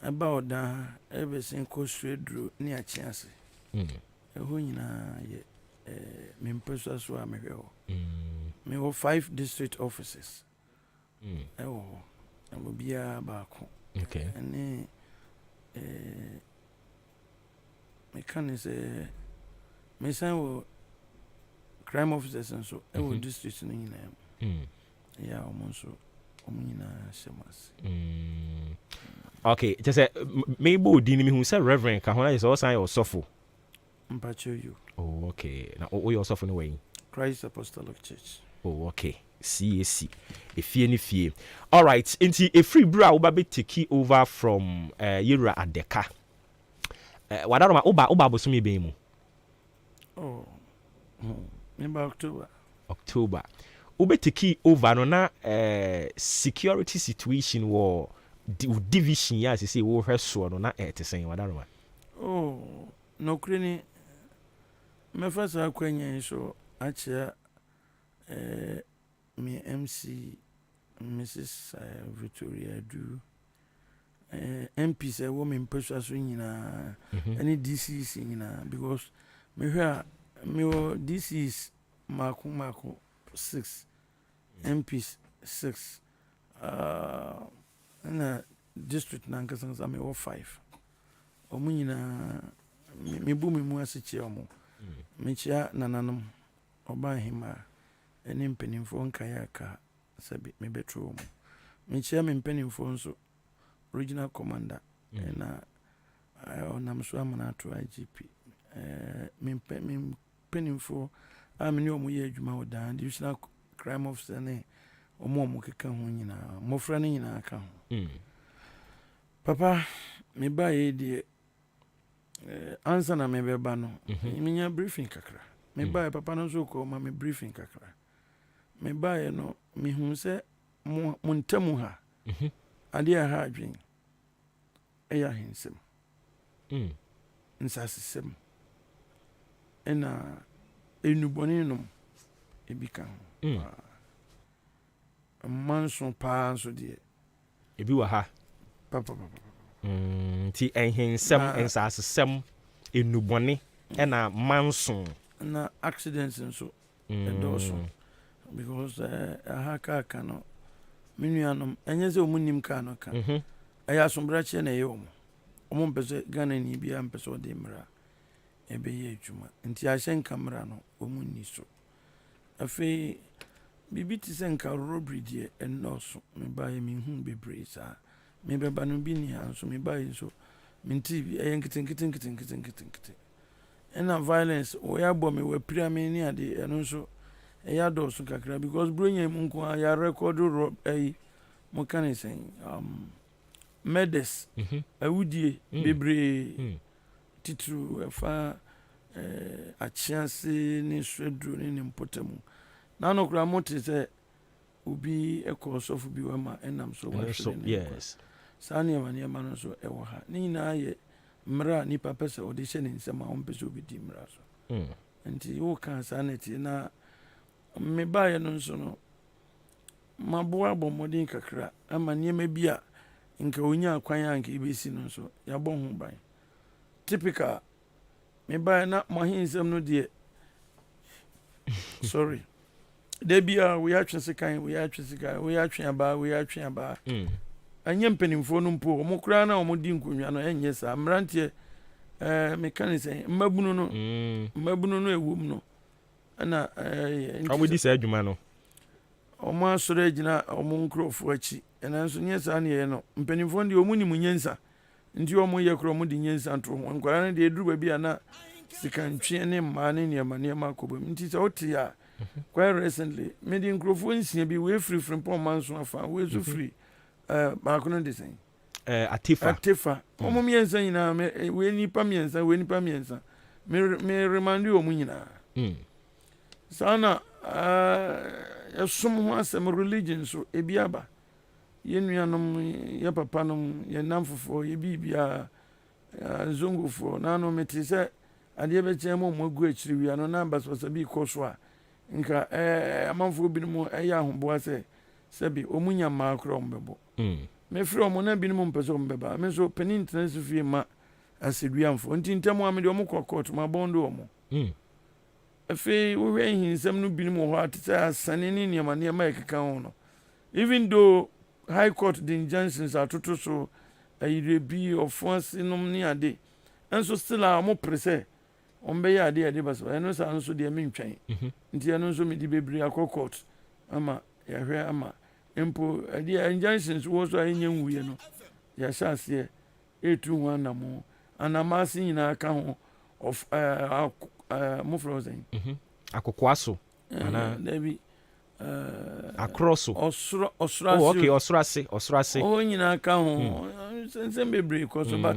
aba Ɔdan ebesen ko swedro ni achiase ɛho nyinaa yɛ me mpɛso so a mehwɛ hɔ me wɔ 5 district offices ɛwɔ hɔ na obiara baako ɛne meka ne sɛ mesan wɔ crime officers nso ɛwɔ district no nyinaa mu yɛ a ɔmo nso ɔmo nyinaa hyɛ mu ase okay just say maybe odi ni mehu sɛ reverend ka ho na sɛ ɔsan yɛ ɔsɔfo mpacho you okay na o yɛ ɔsɔfo no wɛn Christ Apostolic Church okay CAC efie ni fie all right nti efiri bra wo ba be take over from Yera Adeka wadaroma oba bosome ben mu in October wo be take over no na security situation wo division ya say wo hweso no na etesen wadaroma no kreni me fasa akwanya so achia me MC Mrs. Victoria Du MP say woman person so nyina any DCs nyina because me hwa me DCs mako 6 MPs 6 na district na nkasa me 5 omu nyina me bu me mu asechia omu me chia nananom oba hima ene mpenimfo nkaya ka sabi me betro mu me chia me mpenimfo nso regional commander na ɔnam so amana ato IGP mpanimfoɔ a mene ɔmo yɛ adwuma wɔ daa divisional crime officer ne ɔmo keka ho nyinaa mmɔfra no nyinaa ka ho papa meba yɛ deɛ ansa na mebɛba no menya briefing kakra meba papa no nso kɔ ma me briefing kakra meba yɛ no mehu sɛ mo ntamu ha adeɛ a ha adwen ɛyɛ ahensɛm nsasesɛm ɛna enubɔne nom ebi ka ho manso paa nso deɛ ebi wɔ ha papa nti ɛhensɛm nsasesɛm enubɔne ɛna manso na accidents nso ɛdɔɔso because aha kaa no me nuanom ɛnyɛ sɛ ɔmo nim kaa no ka ɛyɛ asombrakyɛ na ɛyɛ ɔmo mpɛ sɛ Ghana ni bia mpɛ sɛ ɔde mmara ɛbɛyɛ adwuma nti ahyɛ nkamara no ɔmo nni so afei biribi te sɛ nka robbery deɛ ɛnnɔɔso mebaeɛ menhu bebree saa mebɛba no bi ni ha nso mebaeɛ nso menti bi ɛyɛ nketenkete ɛna violence wɔyɛ abɔ me wapira me ne ade ɛno nso ɛyɛ adɔɔso kakra because bronya mu nko a yɛ record moka ne sɛn murders awudie bebree titiri ɛfa akyease ne sreduro ne mpɔtamu na no kora mote sɛ obi ɛkɔ sɔfo bi wama ɛnam so wahwere ne saa nneɛma no nso ɛwɔ ha ne nyinaa yɛ mmara a nipa pɛ sɛ ɔde hyɛ ne nsɛm a ɔmpɛ sɛ obɛdi mmara so nti woka saa na tie na mebaeɛ no nso no maboa abɔ mmɔden kakra ama nneɛma bi a nka onya akwan a nka ibɛsi no nso yɛabɔ ho ban typical mebaeɛ na mahensɛm no deɛ sorry da bia woyɛ atwe sekan woyɛ atwe abaa ɛnyɛ mpanimfoɔ no mpo ɔmo koraa na ɔmo di nkonnwa no ɛnyɛ saa mmeranteɛ meka ne sɛ mmabunu no ɛwom no ɛna ɔmo di saa adwuma no ɔmo asɔre agyina ɔmo nkurɔfoɔ akyi ɛnanso nyɛ saa neɛ no mpanimfoɔ deɛ ɔmo nim nyansa nti ɔmo yɛ korɔ ɔmo de nyansa nto ho nkwara no deɛ ɛduru baabi a na sikantwe ne mmaa ne nneɛma akɔbam nti sɛ wote a quite recently mede nkurɔfoɔ nsia bi wɔɛfiri mpɔma nso afa wɔɛso firi baako no de sɛn atefa ɔmo mmiɛnsa nyinaa wɔɛ nipa mmiɛnsa meremande ɔmo nyinaa saa na yɛsom ho asɛm religion so ebi aba yɛn nuanom yɛ papa nom yɛn nam fofoɔ yɛ biribiara zongofoɔ naano mete sɛ adeɛ bɛkyɛn mu ɔmo agu akyiri wia no na basabasa bi kɔ so a nka amanfoɔ binom ɛyɛ ahoboa sɛ sɛbi ɔmo nya mmaa korɔ ɔmo bɛbɔ mefiri ɔmo na binom mpɛ sɛ ɔmo bɛba me nso panin tena so fie ma asɛduamfoɔ nti ntɛm a mede ɔmo kɔ court ma bɔndo ɔmo afei wohwɛ nhinsɛm no binom wɔ hɔ a te sɛ asane ne nneɛma ɛkeka ho no even though high court de injunctions atoto so ayirɛbi ɔfo ase nom ne ade ɛnso still a ɔmo pere sɛ ɔmbɛyɛ adeɛ ade basa ɛno saa nso deɛ mentwɛn nti ɛno nso mede bebree akɔ court ama yɛhwɛ ama mpo adeɛ injunctions wɔ so a ɛnyɛ nwuiɛ no yɛhyɛ aseɛ ɛtu ho anama ase nyinaa ka ho mofrɛ wo sɛn akokoa so dabi akorɔ so ɔsoro ase ɔhɔ nyinaa ka ho nsɛm bebree kɔ so but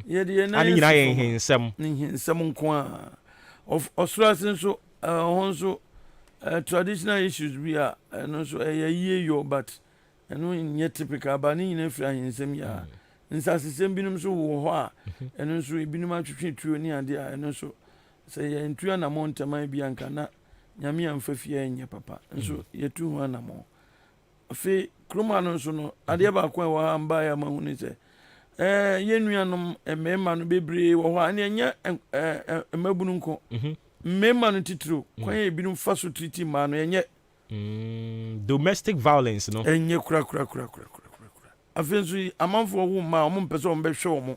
yɛde ane nyinaa yɛ nhensɛm nko a ɔsoro ase nso ɔhɔ nso traditional issues bi a ɛno nso ɛyɛ yie yɔ but ɛno nyɛ typical ba ne nyinaa firi ahensɛm yɛ a nsasesɛm binom nso wɔ hɔ a ɛno nso ebinom atwitwe tuo ne adeɛ a ɛno nso sɛ yɛntu anammɔ ntɛman bi anka na nyame amfa fie ɛnyɛ papa nso yɛtu ho anammɔ afei kuroma no nso no adeɛ baako a ɛwɔ ha mbaeɛ ama hu ne sɛ yɛn nuanom mmarima no bebree wɔ hɔ a ne ɛnyɛ mmabunu nko mmarima no titiro kwan yɛ ebinom fa so triti mmaa no ɛnyɛ domestic violence no ɛnyɛ kura afei nso amanfoɔ wo mmaa ɔmo mpɛ sɛ ɔmo bɛhwɛ ɔmo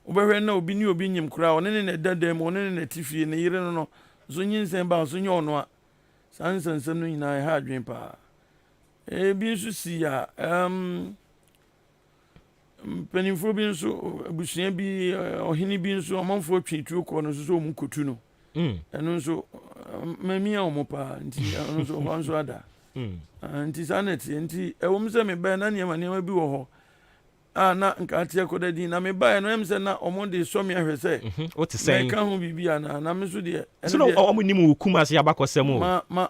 wobɛhwɛ na obi ne obi nyim koraa ɔne ne na ɛda dan mu ɔne ne na ti fie ne yere no so nyinsɛn ba so nyɛ ɔno a saa nsɛnsɛm no nyinaa ɛha adwen paa ebi nso si a mpanimfoɔ bi nso abusua bi ɔhene bi nso ɔmanfoɔ twe tuo kɔ no so ɔmu kotu no ɛno nso mamia ɔmo paa nti ɛno nso hɔ nso ada nti saa na ɛteɛ nti ɛwɔ m sɛ mebaɛ na nneɛma bi wɔ hɔ a na nka ateɛ kɔda din na mebaɛ no ɛm sɛ na ɔmo de sɔ me ahwɛ sɛ mɛka ho biribi anaa na me so deɛ ɛno ɔmo nim wo kum ase abakɔsɛm o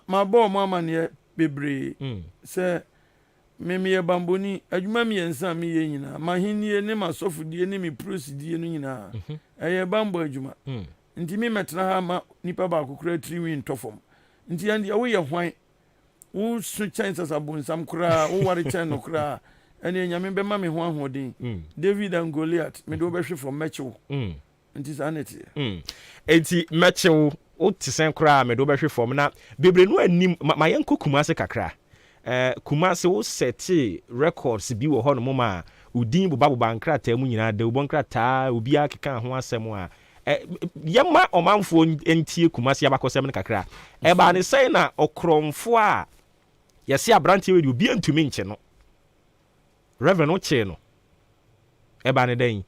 mabɔ ɔmo amanneɛ bebree sɛ memeyɛ bamboni adwuma mmiɛnsa a meyɛ nyinaa mahennie ne masɔfodie ne me prosidie no nyinaa ɛyɛ bambɔ adwuma nti memɛtena ha ma nipa baako kora tiri ntɔ fam nti ɛndeɛ woyɛ hwan wosu kyɛn sɛ sabonsam koraa woware kyɛn no koraa ɛne nyame bɛma me ho ahoɔden David and Goliath mede wobɛhwe fam mɛkyew nti saa ne teɛ enti mɛkyew wote sɛn koraa mede wobɛhwe fam na bebree no anim ma yɛnkɔ Kumase kakra Kumase wo sɛte records bi wɔ hɔ no ma udin boba nkrataa mu nyinaa da ubɔ nkrataa obiara keka ho asɛm a yɛma ɔmanfoɔ ntie Kumase abakɔsɛm no kakra ɛba ne sɛn na ɔkorɔmfoɔ a yɛse aberanteɛ wei de obi antumi nkye no Reverend Oche no ɛba ne dɛn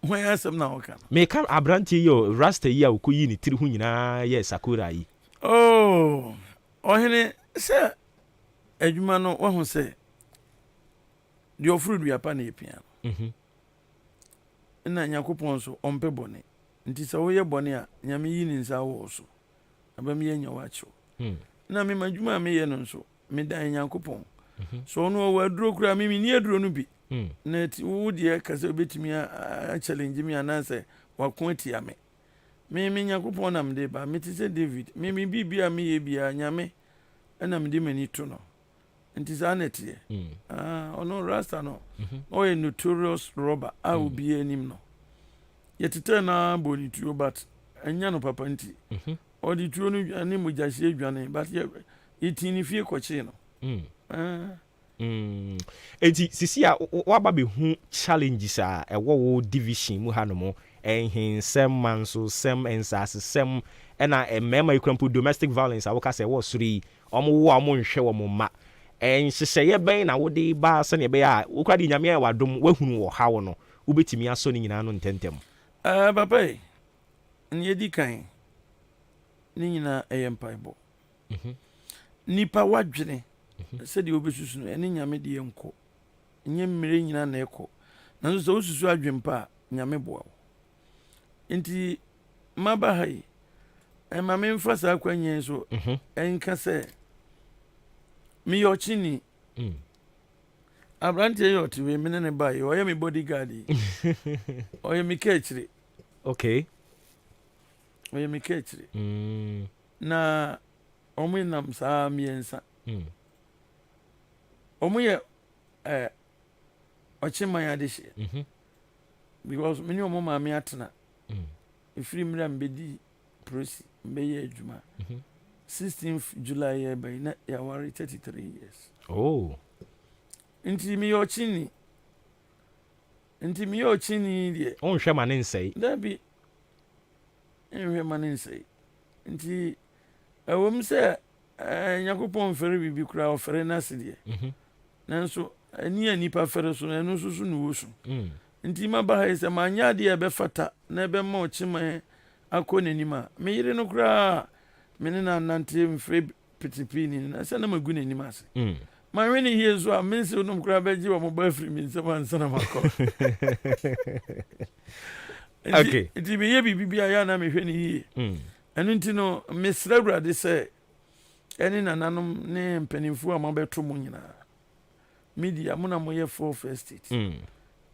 hwan asɛm na wɔka no meka aberanteɛ yi rasta yi a wokɔyi ne tiri ho nyinaa yɛ sakura yi ɔhene sɛ adwuma no wahu sɛ deɛ ɔforo duapa na yɛpia no na Nyankopɔn nso ɔmpɛ bɔne nti sɛ woyɛ bɔne a nyame yi ne nsa wɔ so abam yɛ nya wakyew na mema adwuma a meyɛ no nso medan Nyankopɔn so ɔno ɔwɔ aduro koraa memeni aduro no bi na wo deɛ ka sɛ wobɛtumi achallenge me anaasɛ wako atia me meme Nyankopɔn na mede ba mete sɛ David meme biribia a meyɛ biaa nyame ɛna mede m'ani to no nti saa na ɛteɛ ɔno rasta no ɔyɛ notorious robber a obiaa anim no yɛtetɛ na bɔ ne tuo but ɛnya no papa nti ɔde tuo no ne mogyahyeɛ dwane but yɛti ne fie kɔkyee no enti sisi a waba bɛhu challenges a ɛwɔ wo division mu ha no mo ɛhensɛm mansosɛm ɛnsasesɛm ɛna mmarima yi kurampo domestic violence a woka sɛ ɛwɔ soro yi ɔmo wo a ɔmo nhwɛ wɔ mo ma nhyehyɛeɛ bɛn na wode ba sɛneɛ ɛbɛyɛ a wokora de nyame a wadom wahunu wɔ haw no wobɛtumi asɔ no nyinaa no ntɛntɛm papa yi ne yɛdi kan ne nyinaa ɛyɛ mpaebɔ nipa wadwene sɛdeɛ wobɛsusu no ɛne nyame deɛ nkɔ nyɛ mmerɛ nyinaa na ɛkɔ nanso sɛ wosusu adwen pa a nyame boa wo nti maba ha yi ɛma memfa saa kwanyɛ so ɛnka sɛ meyɛ ɔkyeni aberanteɛ yɛ ɔte wei mene ne baeɛ ɔyɛ me bodyguard yi ɔyɛ me ka akyire ɔyɛ me ka akyire na ɔmo nam saa mmiɛnsa ɔmo yɛ ɔkyeman adehyeɛ because mene ɔmo maame atena ɛfiri mmerɛ a mbɛdi prosi mbɛyɛ adwuma 16th July yɛbɛyi na yɛaware 33 years nti meyɛ ɔkyeni deɛ ɔnhwɛ ma ne nsɛe dabi ɛnhwɛ ma ne nsɛe nti ɛwɔm sɛ Nyankopɔn mfɛre biribi koraa ɔfɛre no ase deɛ nanso ani a nipa fɛre so ɛno nso so ne wɔ so nti maba ha yi sɛ maanyɛ adeɛ a ɛbɛfata na ɛbɛma ɔkyema akɔ n'anim a meyere no koraa mene na nante mfrɛ pitipini na sɛ na magu n'anim ase mahwɛ ne hie so a mensew nom koraa bɛgye wɔ mo ba afiri me nsɛm ansa na makɔ nti meyɛ biribi a yɛ a na mehwɛ ne yie ɛno nti no mesrɛ Awurade sɛ ɛne nananom ne mpanimfoɔ a mabɛto mo nyinaa media mo na moyɛ for first state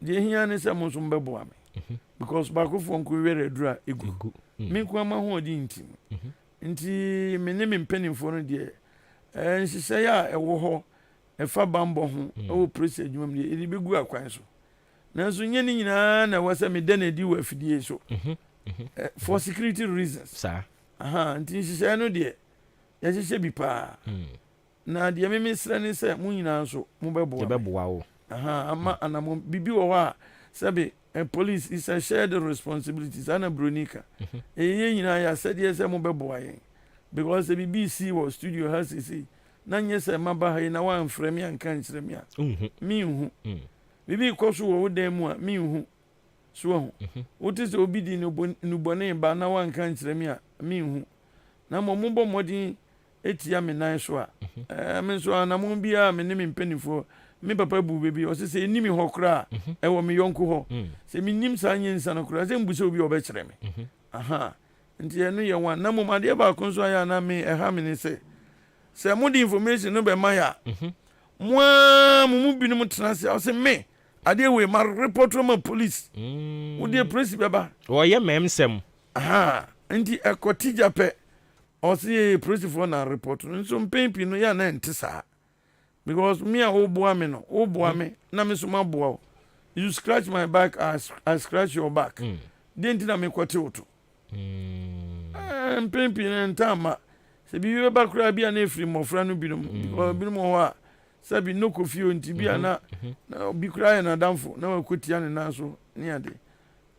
deɛ hia ne sɛ mo nso mbɛboa me because baakofoɔ nkɔwɛrɛ aduru a ɛgu me nko ama hoɔden ntim nti me ne me mpanimfoɔ no deɛ nhyehyɛeɛ a ɛwɔ hɔ ɛfa bambɔ ho ɛwɔ presi adwuma mu deɛ ɛde bɛgu akwan so nanso nyɛ ne nyinaa na ɛwɔ sɛ meda no adi wɔ afidie so for security reasons nti nhyehyɛeɛ no deɛ yɛhyehyɛ bi paa na deɛ memesrɛ ne sɛ mo nyinaa nso mobɛboa wo ama anamo biribi wɔ hɔ a sɛbe police is a shared responsibility saa na bronika ɛyɛ nyinaa yɛ asɛdeɛ sɛ mobɛboa yɛn because sɛ biribi si wɔ studio ha sisi na nyɛ sɛ maba ha yi na woamfrɛ me anka nkyerɛ me a menhu bibi kɔ so wɔ wo dan mu a menhu so ho wote sɛ obi di nubɔne ba na wanka nkyerɛ me a menhu na mmom mobɔ mmɔden etia me nan so a me nso anamo biara me ne me mpanimfoɔ me papa bu bebi ɔsɛ sɛ enimi hɔ koraa ɛwɔ me yɔnko hɔ sɛ menim saa nyɛ nsa no koraa sɛ mbu sɛ obi ɔbɛkyerɛ me aha nti ɛno yɛ wan na mmom adeɛ baako nso ayɛ na me ɛha me ne sɛ mode information no bɛma yɛ a moa mo mu binom tena ase ɔsɛ me adeɛ wei ma report ma police wode polisi bɛba wɔyɛ mmɛmsɛm aha nti ɛkɔte gya pɛ ɔsɛ polisifoɔ na report no nso mpɛn pii no yɛ na ɛnte saa because me a woboa me no woboa me na me so maboa wo you scratch my back I scratch your back deɛ nti na mekɔte wo to mpɛn pii no ntama sɛ biribi bɛba koraa bi a na ɛfiri mmɔfra no binom binom wɔ hɔ a sɛbi no kɔfie nti bi a na obi koraa yɛ nadamfo na wakɔtia ne nan so ne ade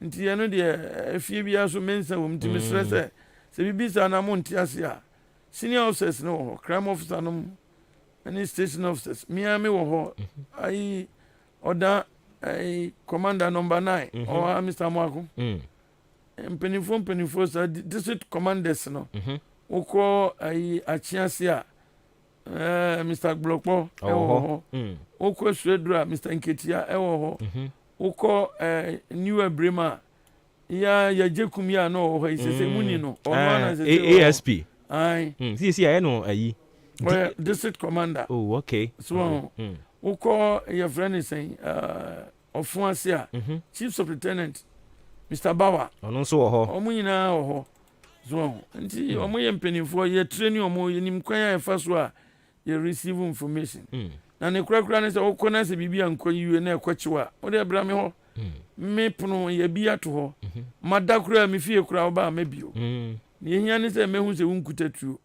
nti ɛno deɛ afie biara so mensa wɔ m nti mesrɛ sɛ biribi saa na monte ase a senior officers no wɔ hɔ crime officer nom ɛne station officers mea me wɔ hɔ ayi ɔda commander number 9 ɔha Mr. Mwako mpanimfoɔ saa district commanders no wokɔ ayi akyease a Mr. Glokpo ɛwɔ hɔ wokɔ Suedura Mr. Nketia ɛwɔ hɔ wokɔ New Ebrema ya yɛgye kum ya na ɔwɔ hɔ yi sɛ muni no ASP sisi ayɛ no ayi district commander okay so wokɔ yɛfrɛ ne sɛn ɔfo ase a chief superintendent Mr. Bawa ɔno nso wɔ hɔ ɔmo nyinaa wɔ hɔ so nti ɔmo yɛ mpanimfoɔ yɛtrɛ ne ɔmo yɛnim kwan a yɛfa so a yɛ receive information na ne korakora ne sɛ wokɔ na sɛ biribi a nkɔ yiwe na ɛkɔkyew a wode bra me hɔ me pono yɛbi ato hɔ mada koraa me fie koraa woba a mabio na yɛhia ne sɛ mɛhu sɛ wonkutatuo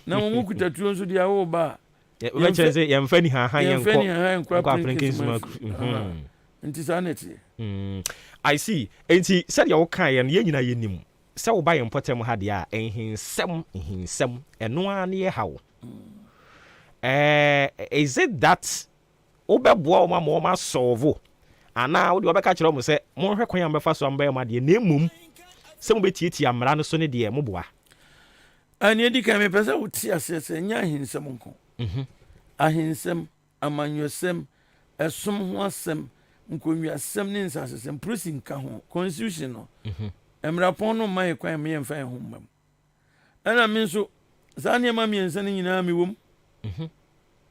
na wɔn kutatuo nso deɛ woba a wobɛkyerɛ sɛ yɛmfa ni haha yɛnkɔ aprenkesma nti saa ne teɛ I see enti sɛdeɛ wokaeɛ no yɛn nyinaa yɛnim sɛ woba yɛ mpɔtam ha deɛ a ɛnhensɛm ɛno ara ne yɛ haw is it that wobɛboa wɔn ama wɔn asɔɔvo anaa wode wɔbɛka kyerɛ wɔn sɛ monhwɛ kwan a mbɛfa so ambɛyɛ ma deɛ na mmom sɛ mobɛtiatia mmara no so ne deɛ moboa ɛne adi kan mepɛ sɛ wote aseɛ sɛ ɛnyɛ ahensɛm nko ahensɛm amanyɔsɛm ɛsom ho asɛm nkonnwasɛm ne nsasesɛm prosi nka ho constitution no mmerapɔn no mma yɛ kwan meyɛmfa yɛ ho mma mu ɛna me nso saa nneɛma mmiɛnsa no nyinaa mewɔ mu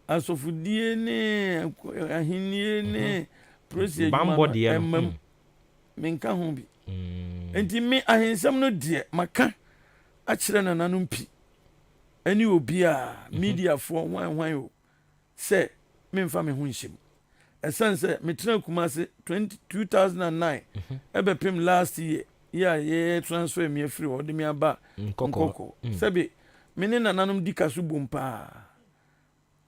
asɔfodie ne ahennie ne prosi adwuma ɛmma mu menka ho bi enti me ahensɛm no deɛ maka akyerɛ nananom pi ɛne obi a mediafoɔ hwan o sɛ memfa me ho nhyɛm ɛsiane sɛ metena kuma ase 2009 ɛbɛpem last year a yɛyɛ transfer me afiri hɔ de me aba nkɔkɔ sɛbe me ne nananom di ka so bom paa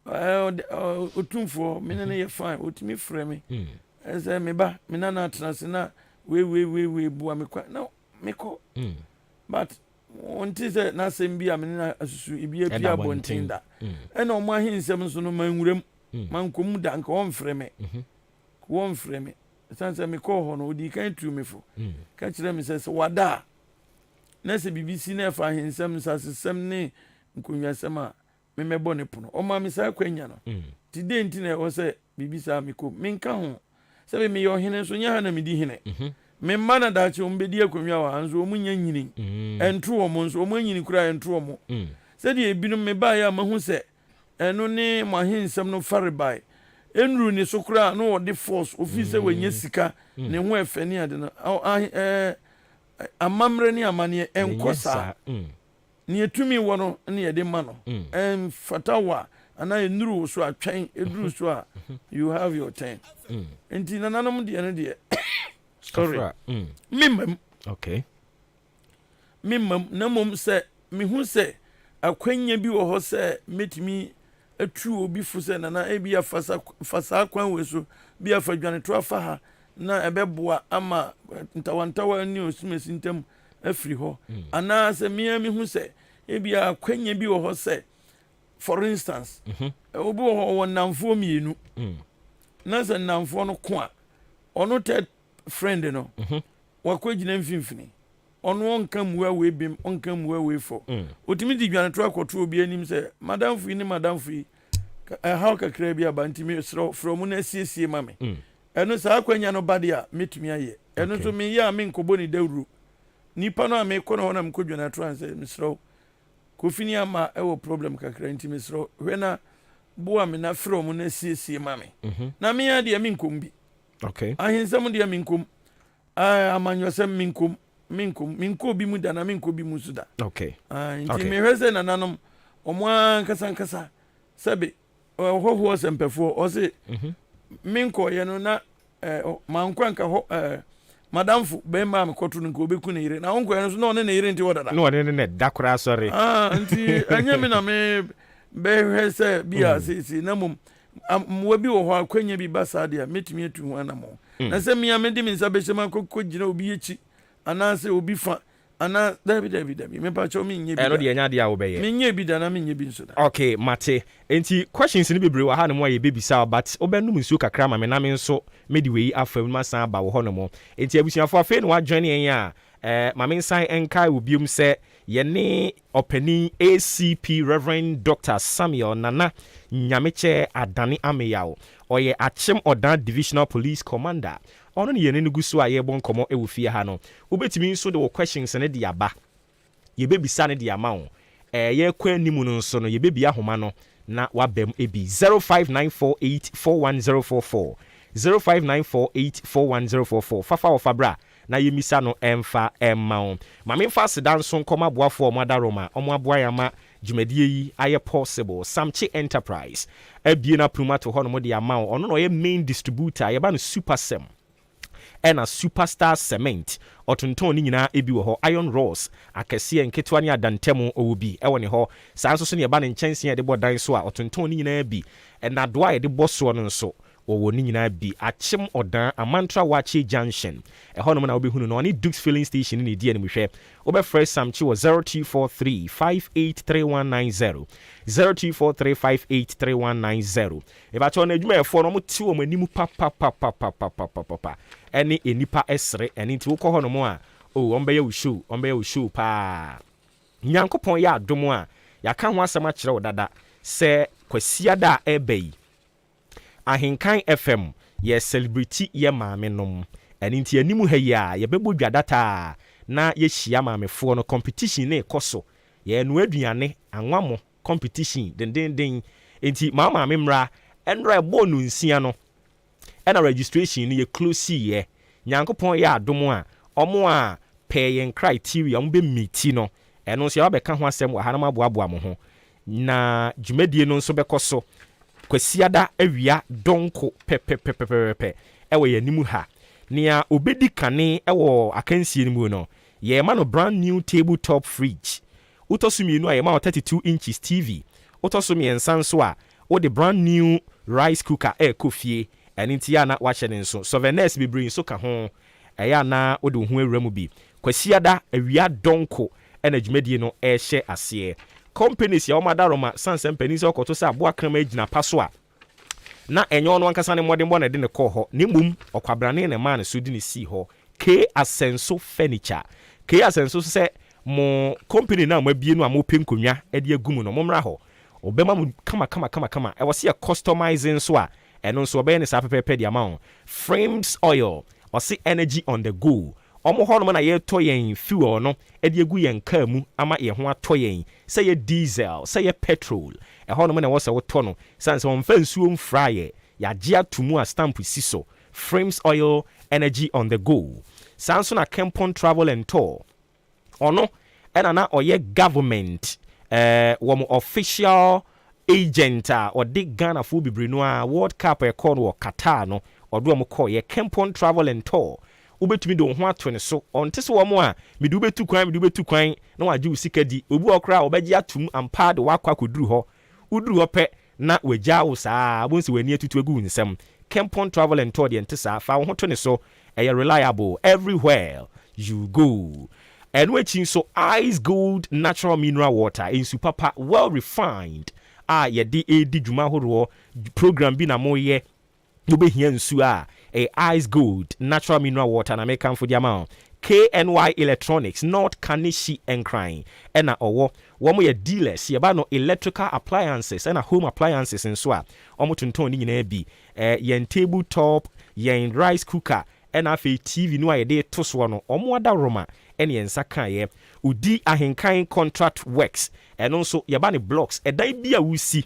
ɔtumfoɔ me ne no yɛ fine ɔtumi frɛ me ɛsɛ meba me nana atena se na wei bua me kwa na mekɔ but wonti sɛ n'asɛm bi a me ne no asusu ebi api abɔnten da ɛna ɔmo ahensɛm nso no manwuram mankɔmu da nka wɔmfrɛ me ɛsiane sɛ mekɔɔ hɔ no ɔdi kan tuo me fo ka kyerɛ me sɛ wada a na sɛ biribi na ɛfa ahensɛm nsasesɛm ne nkonnwasɛm a memɛbɔ ne pono ɔma me saa kwanya no nti de nti na ɛwɔ sɛ biribi saa mekɔ menka ho sɛ meyɛ ɔhene nso nyɛ ha na medi hene memma na daakye ɔm bɛdi akonnwa wɔ ha nso ɔmo nya nyini ɛnto wɔ mo nso ɔmo anyini koraa ɛnto wɔ mo sɛdeɛ ebinom mebaeɛ a mahu sɛ ɛno ne mo ahensɛm no farebae ɛnuru ne so koraa na wɔde force ofii sɛ wɔanya sika ne ho ɛfɛ ne ade no amammerɛ ne amanneɛ ɛnkɔ saa ne yɛtumi wɔ no ne yɛde ma no ɛmfata wɔ a anaa ɛnuru wo so a twɛn ɛduru so a you have your turn nti nananom deɛ no deɛ sorry memmam na mmom sɛ mehu sɛ akwanya bi wɔ hɔ sɛ mɛtumi atu obi fo sɛ nana ebi afa saa kwan wɔ so bi afa dwane to afa ha na ɛbɛboa ama ntawantawa ne osumasi ntam afiri hɔ anaa sɛ mmea mi hu sɛ ebi akwanya bi wɔ hɔ sɛ for instance obi wɔ hɔ wɔ namfoɔ mmienu na sɛ nnamfoɔ no ko a ɔno third friend no wakɔ gyina mfimfini ɔno ɔnka mmua wei bim ɔnka mmua wei fɔ ɔtumi di dwane to akɔto obi anim sɛ madamfo yi ne madamfo yi ɛhaw kakra bi aba nti frɛ mu no asiesie ma me ɛno saa akwanya no ba de a mɛtumi ayɛ ɛno nso meyɛ a menkɔbɔ ne dawuro nipa no a mekɔ no hɔ na mekɔ dwane to an sɛ mesrɛ kofini ama ɛwɔ problem kakra nti mesrɛ hwɛ na boa me na frɛ mu no asiesie ma me na meyɛ deɛ menkɔm bi ahensɛm deɛ menkɔm amanyɔsɛm menkɔ bi mu da na menkɔ bi mu so da nti mehwɛ sɛ nananom ɔmo ankasa sɛbe ɔhɔhoɔ sɛ mpɛfoɔ ɔse menkɔɔyɛ no na mankɔ anka hɔ madamfo bɛmba a mekɔto no nka obɛku ne yere na wonkɔɛ no so na ɔne ne yere nti wɔ dada na ɔne ne da koraa sɔre nti ɛnyɛ me na bɛhwɛ sɛ bi a seesei na mmom mmoa bi wɔ hɔ akwanya bi ba saa deɛ a mɛtumi atu ho anammɔ na sɛ mea mede me nsa bɛhyɛ m akɔkɔ gyina obi akyi anaasɛ obi fa ana dabi mepakyɛw menyɛ bi ɛno deɛ ɛnya adeɛ a wobɛyɛ menyɛ bi da na menyɛ bi nso da okay mate enti questions no bebree wɔ ha no mu a yɛbɛbisa but wobɛnom nsuo kakra ma me na me nso mede wei afa mu masan aba wɔ hɔ no mu enti abusuafoɔ afei ne woadwene yɛn a ma me nsan ɛnkae wɔ biom sɛ yɛne ɔpanin acp reverend dr samuel nana nyamekyɛ adane ameyaw ɔyɛ akyem ɔdan divisional police commander ɔno ne yɛne no gu so a yɛbɔ nkɔmmɔ ɛwɔ fie ha no wobɛtumi nso de wɔ questions ne de aba yɛbɛbisa ne de ama wo yɛkɔ anim no nso no yɛbɛbi ahoma no na wabɛm ebi 0594841044 0594841044 fafa wɔ fabra na yɛmisa no ɛmfa ɛmma wo ma memfa aseda nso nkɔma aboafoɔ ɔmo adaroma ɔmo aboa yɛama dwumadie yi ayɛ possible samche enterprise abie no aprom ato hɔ no mo de ama wo ɔno na ɔyɛ main distributor yɛba no supersem ɛna superstar cement ɔtontɔn ne nyinaa ebi wɔ hɔ iron rods akɛseɛ nketewa ne adantam ɔwɔ bi ɛwɔ ne hɔ saa nso so ne yɛba ne nkyɛnsee yɛde bɔ dan so a ɔtontɔn ne nyinaa bi ɛna doa yɛde bɔ soɔ no nso wɔwɔ ne nyinaa bi akyem ɔdan amantra wache junction ɛhɔ nom na wobɛhunu no ɔne dukes filling station ne di anim hwɛ wobɛfrɛ samche wɔ 0243 583190 0243 583190 ɛbɛkyɛ no adwumayɛfoɔ no ɔmote wɔ m anim papapapapapapapa ɛne enipa ɛsere ɛne nti wokɔ hɔ nom a ɔmbɛyɛ wo show paa nyankopɔn yɛ adom a yɛaka ho asɛm akyerɛ wo dada sɛ kwasiada a ɛbɛ yi Ahenkan FM yɛ celebrity yɛ maame nom ɛne nti anim ha yi a yɛbɛbɔ dwa data na yɛhyia maamefoɔ no competition ne ɛkɔ so yɛno aduane anwamo competition dendenden enti maame mmra ɛnra ɛbɔ no nsia no ɛna registration no yɛ close yɛ nyankopɔn yɛ adom a ɔmo a pɛɛ yɛn criteria ɔmo bɛ meet no ɛno nso yɛbɛka ho asɛm wɔ ha na maboaboa mo ho na dwumadie no nso bɛkɔ so kwasiada awia donko pɛpɛpɛpɛpɛ ɛwɔ yɛn anim ha nea obedi kane ɛwɔ akansie no mu no yɛma no brand new tabletop fridge wotɔ so mmienu a yɛma 32 inches TV wotɔ so mmiɛnsa nso a wode brand new rice cooker ɛkɔ fie ɛne nti a na wahyɛ ne nso souvenirs bebree nso ka ho ɛyɛ a na wode wo ho awura mu bi kwasiada awia donko ɛna dwumadie no ɛhyɛ aseɛ companies ya ɔmadaroma sansan panin sɛ ɔkɔto sɛ aboa krama gyina pa so a na ɛnyɛ ɔno ankasa ne mmɔden bɔ na de ne kɔ hɔ ne mmom ɔkwabrane ne maa ne so de ne si hɔ K Asenso Furniture K Asenso sɛ mo company na mo abie no a mo pe nkonnwa de agu mu no mo mmra hɔ ɔbɛma mo kama ɛwɔ sɛ customizing so a ɛno nso ɔbɛyɛ ne saa pɛpɛpɛ de ama wo frames oil ɔse energy on the go ɔmo hɔ nom na yɛtɔ yɛn fuel no ɛde agu yɛn kaa mu ama yɛn ho atɔ yɛn sɛ yɛ diesel sɛ yɛ petrol ɛhɔ nom na ɛwɔ sɛ wotɔ no sanse wɔmfa nsuo mfra yɛ yɛagye ato mu a stamp si so frames oil energy on the go saa nso na Kempon travel and tour ɔno ɛna na ɔyɛ government wɔn official agent a ɔde Ghana fo bebree no a World Cup ɛkɔ no wɔ Qatar no ɔdo ɔmo kɔ yɛ Kempon travel and tour wobɛtumi de wo ho ato ne so ɔnte sɛ wɔ mo a mede wobɛtu kwan na wagye wo sika di obi ɔkora a wɔbɛgye atom ampa de wakɔ akɔduru hɔ woduru hɔ pɛ na wagya wo saa bo nsɛ w'ani atutu agu wo nsɛm Kempon travel and tour deɛ nte saa fa wo ho to ne so ɛyɛ reliable everywhere you go ɛno akyi nso ice gold natural mineral water nsu papa well refined a yɛde ɛdi dwuma ahoroɔ program bi na moyɛ you be here nsu a ice gold natural mineral water na make am for the amount KNY Electronics, North Kanishi and Crying, and owo one more dealers, no electrical appliances and home appliances and so on. Omotunton in be yen tabletop, yen rice cooker, and a TV no idea to swano, omoada Roma, and yen sakaye, Udi Ahenkan contract works, and also yabani blocks, a daibia we see.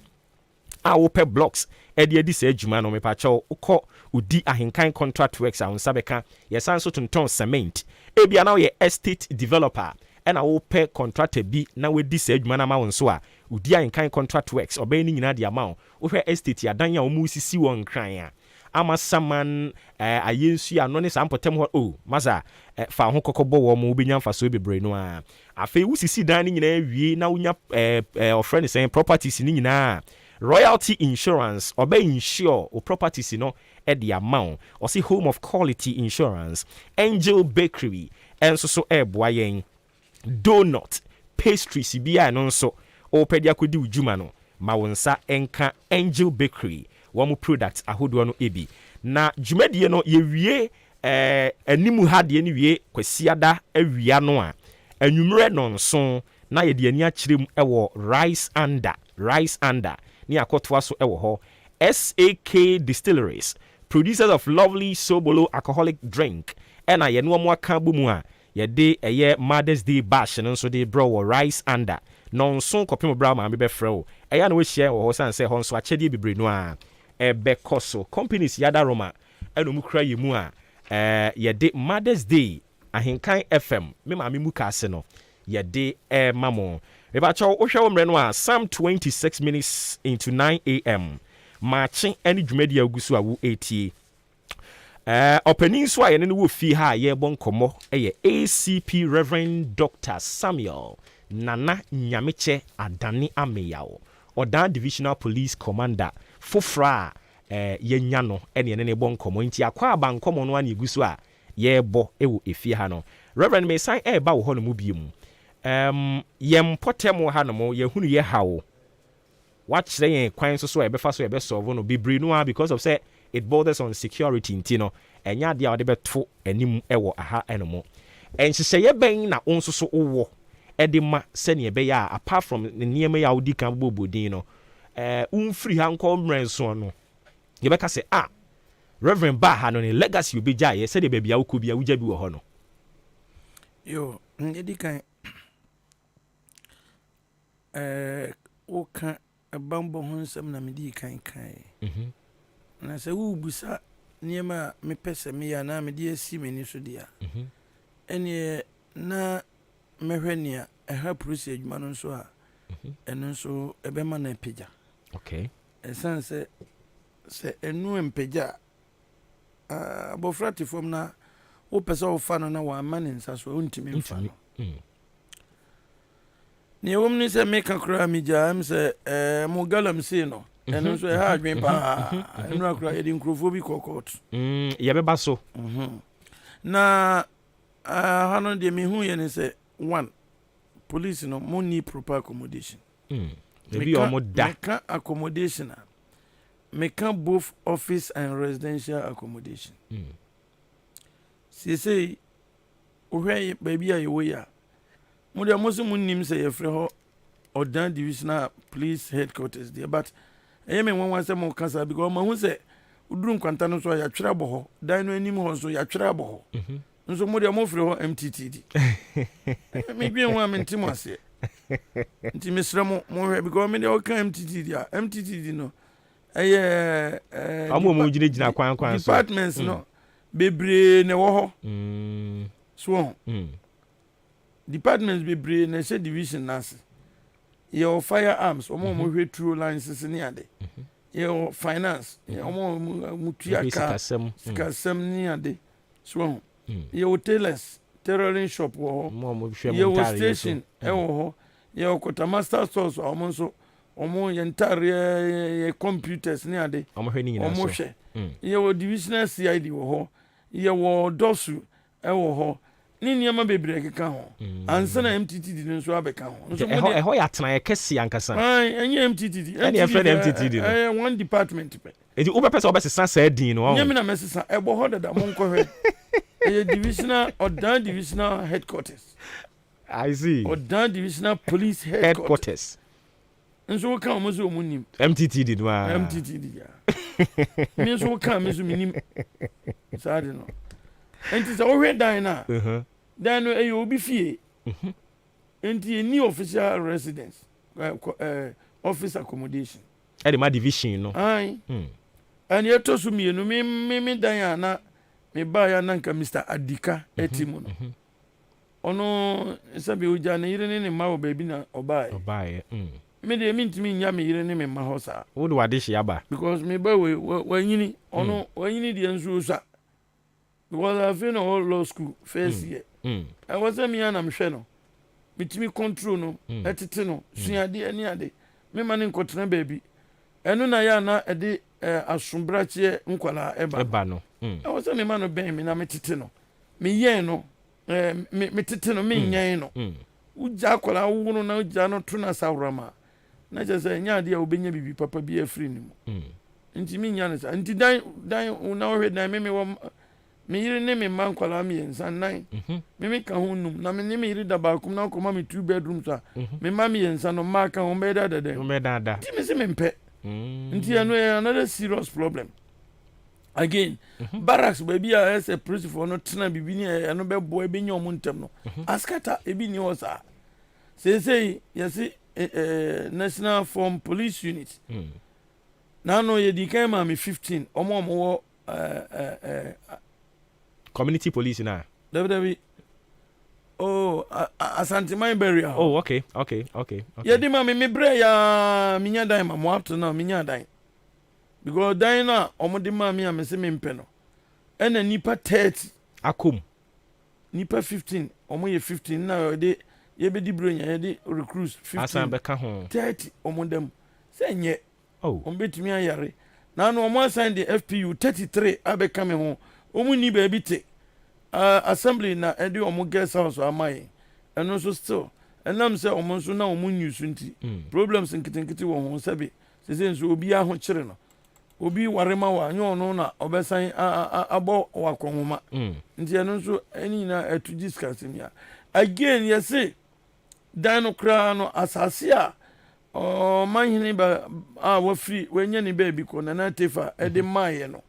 Our per blocks, Eddie this edgeman on me pacho, uko Udi Ahenkan contract works on Sabeka, yes, answer to ton cement. Ebia now ye estate developer, and I will pay contract be now with this edgeman amount so Udi Ahenkan contract works, obeying in the amount, over estate ya danya umusi si one crying. Ama saman a yensu ya none sample tem oh maza fa ho kokobo wo mo obenyam fa so bebre no a afi wusisi dan ni nyina wie na unya friend saying properties ni nyina royalty insurance obey insure o properties no at the amount or see home of quality insurance Angel Bakery and so boyen donut pastries bia no so o pedia kodi ujuma no ma wonsa enka Angel Bakery one products ahodo no ebi na dwumadie no yewie animu ha de wie kwasiada awia no a anwumre no nso na ye de ani akirem ewo rice under ni akotwa so ewo ho SAK Distilleries producers of lovely sobolo alcoholic drink ena ye no mo aka bomu a ye de eye Mother's Day bash no so de bro rice under no nso kopem bra ma be frɛ o eya na we share wo san se ho nso akyede bibre no a Bekoso companies yada Roma eno mu kra yemu a yede Mother's Day Ahenkan FM me ma me mu ka ase no yede mamo me ba cho wo hwe wo mre no a some 26 minutes into 9 a.m. Marching any dwumadi agusu awu etie opening so aye ne wo fi ha ye bon komo ACP Reverend Dr. Samuel Nana Nyameche Adani Ameyao Odan Divisional Police Commander Fofra yenya no ene ne bon komo nti akwa abankomo no ani gusu a ye bo ewo efie ha no Reverend me san ba wo ho no mu biem yem potemo ha no mo ye hunu ye hawo watch say kwan so e be fa so e be solve no bibri no because of say it borders on security ntino enya dia wo de beto anim ewo aha eno mo enhyehyɛ ye ben na onso so wo ede ma se ne be ya apart from ne niam ya odi kan bobodin no umfiri ha nko mrenso no ye be ka se Reverend ba ha no ne legacy obi gya ye se de bia wo bia wugya bi wo ho no yo edi kan o kan bambo ho nsɛm na medi kan na sɛ wo busa niema me pese me ya na medi asi meni so dia ene na mehwɛ nia ɛha prosi adwuma no nso a ɛno nso ɛbɛma na pagya okay ɛsan sɛ ɛnu mpagya abɔfra tifom na wo pese wo fa no na wa ma ne nsa so ontimi mfa no ni wo mni se meka kura mi ja am se mo galam se no eno so ha adwen pa eno akura edi nkrofo bi kokot ye be ba so na hano de mi hu ye ne se one police no mo need proper accommodation maybe o mo da meka accommodation meka both office and residential accommodation say o hwe baby ayi wo ya mo de mo se mo nim se ye frɛ ho Odan Divisional Police Headquarters there but I me one say mo kasa because ma hu se uduru nkwanta no so ya twere abo ho dan no anim ho so ya twere abo ho nso mo de mo frɛ ho MTTD me bi enwa me ntimo ase nti me srɛ mo hwɛ because me de o kan MTTD no amo mo gina kwan so departments no bebre ne wo ho so departments bebre na she division nase your firearms omo mo hwe true lines ni ade your finance omo mutuaka kasem ni ade so your tailors tailoring shop wo your station wo your quarter master stores omo so omo entire computers ni ade omo hwe ni nyina so your divisional CID wo your dosu wo ni niema bebre keka ho ansa na MTTD nso abeka ho nso ho ya tena ye kesi ankasa enye MTTD any friend MTTD one department pe Eti ube pesa obesesa sa din no. Nyame na mesesa ebo ho dada mo nkɔhwɛ. Divisional Odan divisional headquarters. I see. Odan divisional police headquarters. Nso wo kan mo so mo nim. MTT no. MTT ya. Me nso wo kan me so minim. Saade no. Enti sa wo hwɛ dan na. Dan no e obi fie. Enti any official residence. Office accommodation. E my division no. Ai. And yet to me no me Diana me ba ya nanka Mr. Adika etimu no. Ono sabi uja na yire ne ma wo baby na obae. Me de mintimi nya me yire ne me ma ho sa. Wo do wade hia ba. Because me ba we wanyini ono wanyini de nso sa. Because I feel no law school first year. I was a me na me hwe no. Mitimi control no etete no suade ani ade. Me ma ne nkotena baby. Eno na ya na ede asombrache nkwala eba no. I was a man of ben me na metete no. Me yen no me tete no me yen no. Uja kwala wo na uja no to na sawrama. Na je say nya de obenya bibi papa bi afri ni mu. Nti me nya no sa. Nti dan na wo hwe dan me wo me yire ne me man kwala me yensa nan. Me ka ho num na me ne me yire da ba kum na koma me 2 bedroom sa. Me ma me yensa no ma ka ho be da da. Me da da. Ti me se me mpe. Nti another serious problem. Again, barracks baby as a prison for no tena bibi ni no be boy be nyom ntem no. Askata ebi ni osa. Say yes National Form Police Unit. Now no ye di kan ma me 15 omo community police na. WWE. Oh, Asante my burial. Oh, okay. Ye di ma me bre ya minya dan ma mo after now minya dan. Because Diana, omodi mami a se me mpe no. Ena nipa 30 akom. Nipa 15, omo ye 15 na de ye be di bronya ye de recruits 15. Asan be ka ho. 30 omodem. Se nye. Oh. Ombetumi ayare. Na no omo assign the FPU 33 abeka me ho. Omo ni ba bi te. Assembly na ede omo guest house amai. Eno so still. Enam se omo so na omo news nti. Problems nkitinkiti wo ho sabe. Se nso obi a ho kire no. Obi warema wa nyo no na obesan abo wakonhoma nti eno nso eni na etu discuss ya again yes dino kra no asase a manhini ba wa free wenye ni baby ko na tefa ede maye no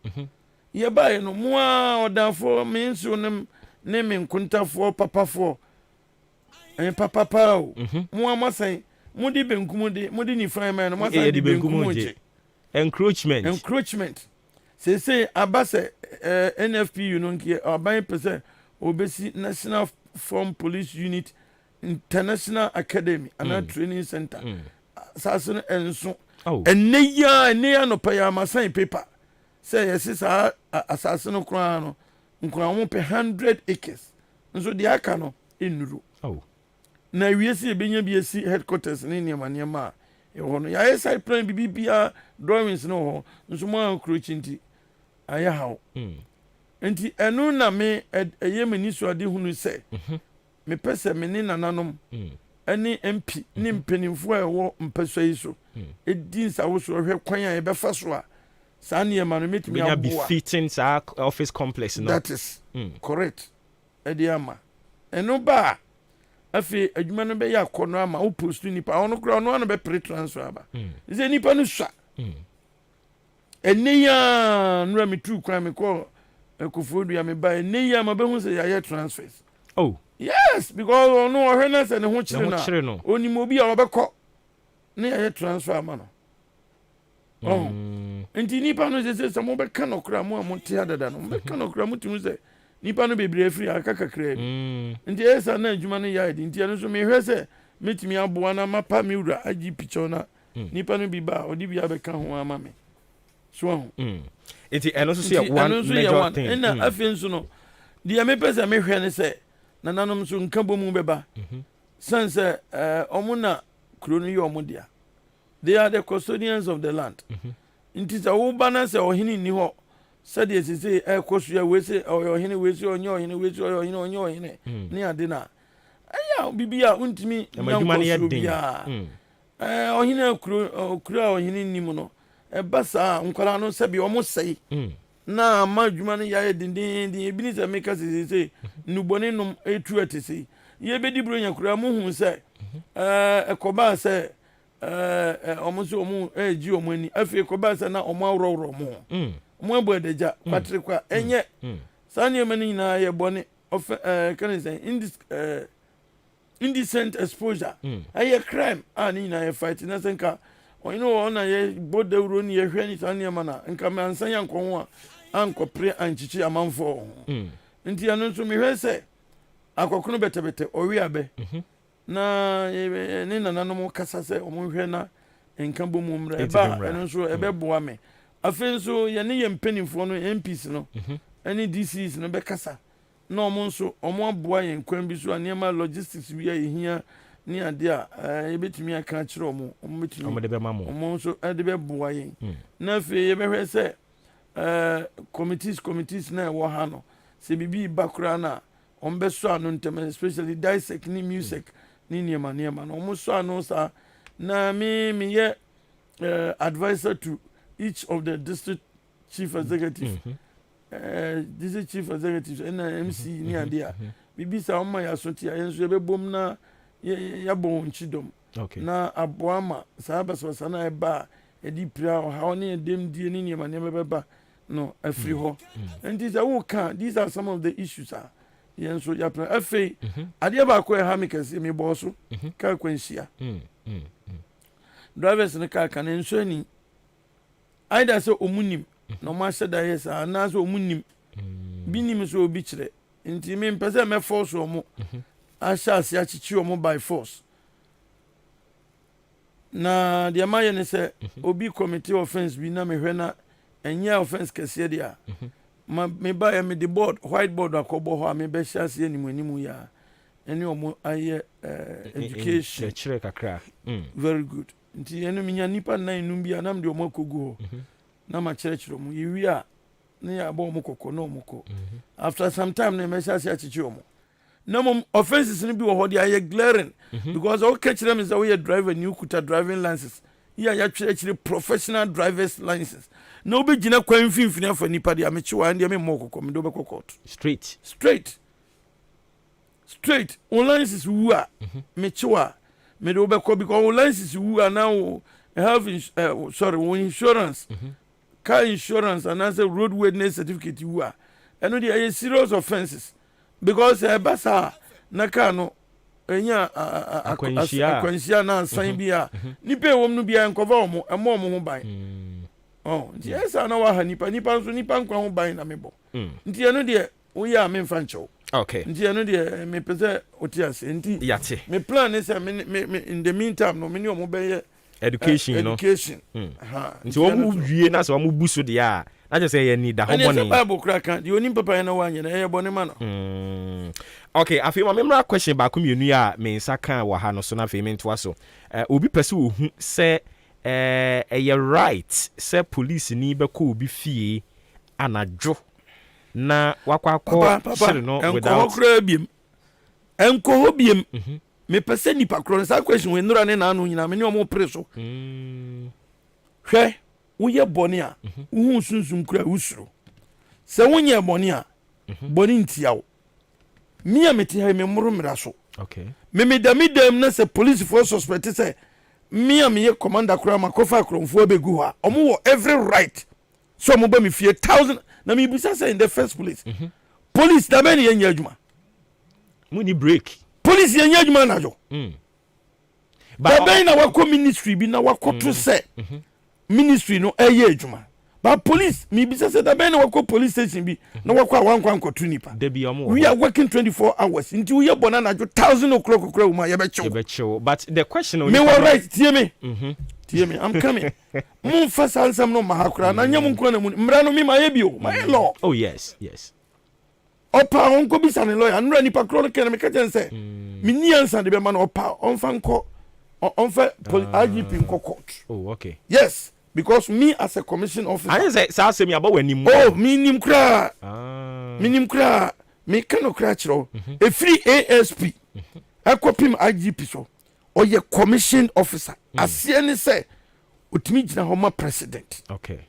ye baye no mo a odafo me nso ne me nkuntafo papafo papa o mo amasan mo di benkum de mo di ni fine man no mo san di benkum je encroachment say abase NFPU no nke aban pese obesi National Form Police Unit International Academy and Training Center saso enso ene no pa ya masan paper say yes sa asase no kra no nkra mo pe 100 acres nso di aka no enuru na wiesi ebenya biesi headquarters ne niema no ya side plan bibia drawings no ho nso mo encroach nti aya hawo nti enu na me eye mani so ade hunu se me pese me ni nananom ani MP ni mpanimfo a wo mpaso yi so edin sa wo so hwe kwan a e be fa so a sa ne ma no metimi abu be fitting sa office complex no that is correct ediama enu ba afi adwuma no be ya kono ama wo post nipa ono kura ono no be pre transfer aba ze nipa no swa eniya nura mi tu kwa mi ko ekofodu ya me ba eniya ma be hu se ya transfers yes because ono ohwena se ne ho chire na oni mo bi a obekọ ne ya transfer ama no enti nipa no se mo be ka no kura mo amonte adada no be ka no kura mo timu se nipa no bebre afiri aka kakra nti esa na adwuma no ya edi nti eno so me hwe se metimi aboa na mapa mi wura agi picture na nipa no bi ba odi bi abeka ho ama me so enti eno so se one major thing na afin so no dia me pese me hwe ne se na nanom so nka bomu beba sense omuna kuro no ye omudia they are the custodians of the land nti sa wo bana se ohini ni ho said yes say kosu ya we say ohini we say onye ohini we say onye ohini ni ade na aya bibia untimi adwuma ne yedin ohini kuro ohini nim no basa nkwara no se bi omo sei na ma adwuma no ya dindin ebi ni se make say nuboni nom etu atese ye bedi bro nya kura mu hu se ekoba se omo so omo eji omo ani afi ekoba se na omo awrowro mo omo abu edeja kwatre kwa enye sani emani na ye boni of can I say indecent exposure a crime ani na ye fight na senka you know ona ye bode uro ni ye hwe ni sani mana nka me ansan ya nko ho a anko pre anchichi amanfo nti anu nso me hwe se akokono betebete owi abe na ni na nanom kasa se omo hwe na nka bo mu mra ba enu nso ebe boa me afi nso ye ne ye mpanimfo no MPs no any DCs no be kasa na omo nso omo aboa ye nkwan bi so anema logistics bi ye hia ni ade a ebetimi aka kire omo betimi omo de be mamo omo nso ade be boa ye na fe ye be hwe se committees na wo ha no se bibi bakura na ombe so anu ntem especially dissect ni music ni niema no omo so anu sa na me ye advisor to each of the district chief executive district chief executive and MC ni ade a bibi sa omma ya so ti ayenso ye be bom na ya bon chidom na aboama sa baso na eba edi pra ha oni edem die ni niema beba no afri ho and these are some of the issues are yenso ya pra afei ade ba ko ha me kase me bo so ka kwanhia drivers ne ka kan enso ni either so omunim no ma sheda yes na so omunim binim so obi kire nti me mpese me force omo ashasi achichi omo by force na dia maye ne se obi committee offense bi na me hwe na enye offense kese dia me ba ya me the board whiteboard akobo ho me be shasi animu ya eni omo aye education chere kakra very good nti enu minya nipa nan num bia na me de omo kogu ho na ma chere omo yewi a na ya ba omo kokko na omo ko after some time na me shasi achichi omo no mom offenses ni bi wo ho dia ye glaring because all catch them is that we driver new kuta driving license ya actually professional driver's license no be gina kwan finfini afa nipa dia me chiwa ndia me moko me do be court straight on license wu a me chiwa me do be because on license wu a now have insurance car insurance and as a roadworthiness certificate wu a eno dia ye serious offenses because basa na car no enya akwanhia na san bia nipa ewom no bia nkova omo emo ho ban nti esa na wa ha nipa nso nipa nkwa ho ban na mebo nti eno de wo ya me mfa nchew okay nti eno de me pese otiase nti yate me plan is me in the meantime no me ni omo be education nti wo mu wie na so wo mu busu de a na je say ye need da homoni ani bible kraka de onim papa na wa nyina ye bone ma no okay afi ma memra question ba ko mienu ya me nsa kan wa ha no so na fe me ntoa so obi pese wo hu se ye right se police ni be ko obi fie anadwo na wakwakọ shiri no without enko ho biem me pese nipa kro sa question we nura ne na anu nyina me ne omo pre so hwe wo ye bone a wo sunsun kura usuro se wo nye bone a bone ntiawo me ameti ha me muru mra so okay me dam na se police for suspect say me am ye commander kura makofa kromfo abegu ha omo wo every right so mo ba me fie 1000 na me bisa say in the first place police da be ne yenya adwuma mo ni break police yenya adwuma na jo ba be na wako ministry bi na wako to say ministry no eye adwuma but police me bisa say da be na wako police station bi na wako awankwan kotu nipa we are working 24 hours until we born na jo 1000 o'clock okra uma ye be chew but the question me were right tie me I'm coming mun fasal sam no mahakura na nyam nko na mra no me ma ye bio my law oh yes opa onko bisa ne lawyer nra nipa kro no ken me ka jense me ni ansa de be ma no opa onfa nko onfa IGP nko court oh okay yes because me as a commission officer I say sa say me about when oh me nim kra me kano kra chiro a free ASP akopim IGP so or ye commission officer asie ne say otimi gyina hɔ ma president okay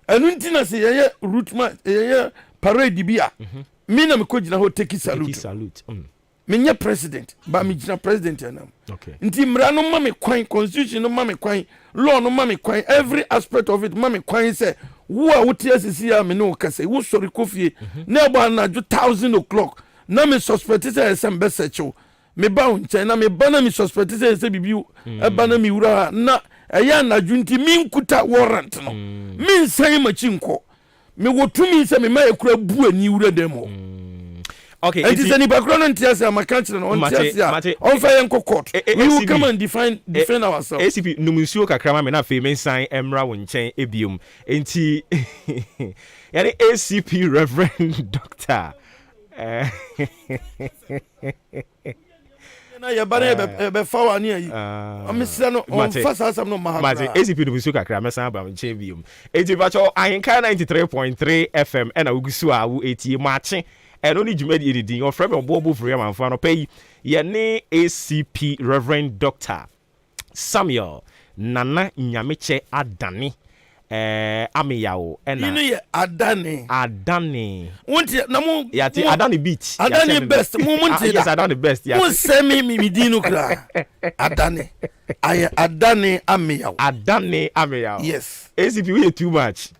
ɛno nti na sɛ yɛyɛ routman yɛyɛ parade bi a me na mekɔ gyina hɔ take salute menyɛ president ba megyina president anam nti mmara no ma me kwan constitution no ma me kwan law no ma me kwan every aspect of it ma me kwan sɛ wo a wote asisi a me ne wo kasa wo sɔre kɔfie na ɛbɔ anadwo 1000 na me suspect sɛ ɛsɛ mbɛsɛkyew me ba wo nkyɛn na me ba na me suspect sɛ ɛsɛ bibi ɛba na me wura na ɛyɛ anadwo nti menkuta warrant no mensɛn makyi nkɔ mewɔ tumi sɛ mema yɛkura bu ani wura dɛm hɔ okay and sɛ nipa korɔ no nte ase a maka kyerɛ no ɔnte ase a ɔmfa yɛnkɔ court we will come and defend ourselves ACP num nsuo kakra ma me na afei mensan mmra wo nkyɛn ebiom enti yɛne ACP Reverend Doctor na yɛba na yɛbɛfa wɔ ane ayi ɔmesrɛ no ɔmfa saa asɛm no ɔma ha mate ACP num nsuo kakra mɛsan aba wo nkyɛn biom enti bakyɛ Ahenkan 93.3 FM ɛna wogu so a wo etie maakye ɛno ne dwumadi edidin ɔfrɛ me ɔbɔbɔ firi amanfo no pɛyi yɛne ACP Reverend Doctor Samuel Nana Nyameche Adane Ameyawo ɛna ino yɛ Adane wonti na mo yate Adane beach Adane best mo nti yes Adane best yes mo sɛ me dinu kra Adane ayɛ Adane Ameyawo yes ACP we too much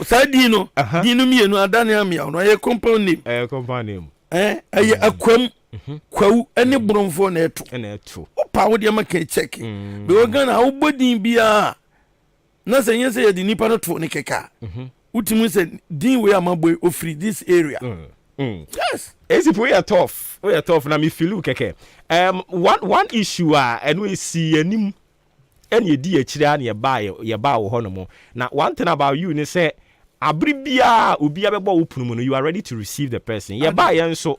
sa dino mienu Adane Ameyawo no ayɛ compound name ayɛ akwam kwawu ɛne bronfo na ɛto opa wo de ma kan check be organ a wo bodin bia na sɛ nyɛ sɛ yɛde nipa no to ne keka wotimi sɛ din we amabɔ ofiri this area yes ACP we are tough na me feel keke one issue a ɛno esi anim ɛne edi akyire a ne yɛba wo hɔ no mo na one thing about you ne sɛ abri bia obi abɛbɔ wo punu mu no you are ready to receive the person yɛba yɛn so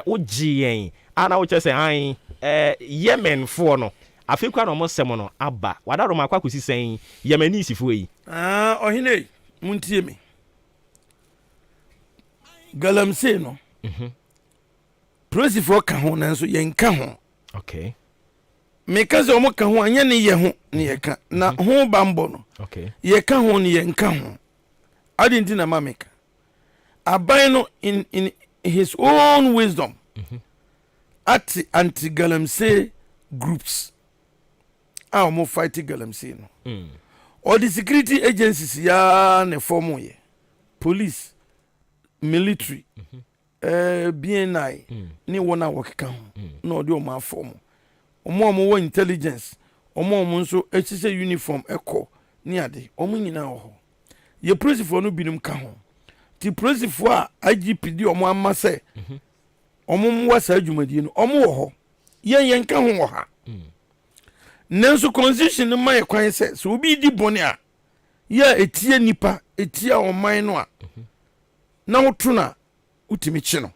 wo gyen ana wo kyɛ sɛ han Yemen fo no afekwa no mo sɛm no aba wadaro makwa kosi sɛn Yemenese fo yi ɔhene muntie me galamsey no prosifo ka ho nanso yɛnka ho okay meka sɛ ɔmo ka ho anyɛ ne yɛ ho ne yɛka na ho bambɔ no okay yɛka ho ne yɛnka ho adi nti na mameka aban no in his own wisdom at anti-galamsey groups a ɔmo fight galamsey no or the security agencies ya ne form ye police military BNI ni wona wɔkeka ho na ɔde ɔmo afɔm ɔmo wɔ intelligence ɔmo nso ɛkyɛ uniform ɛkɔ ni ade ɔmo nyina wɔ hɔ ye prosifo no binom ka ho ti prosifo a IGP di ɔmo ama sɛ ɔmo mwa sa adwumadie no ɔmo wɔ hɔ yɛn ka ho wɔ ha nanso constitution no ma yɛ kwan sɛ so obi di bɔne a yɛ etie nipa etie ɔman no a na woto na utimi kye no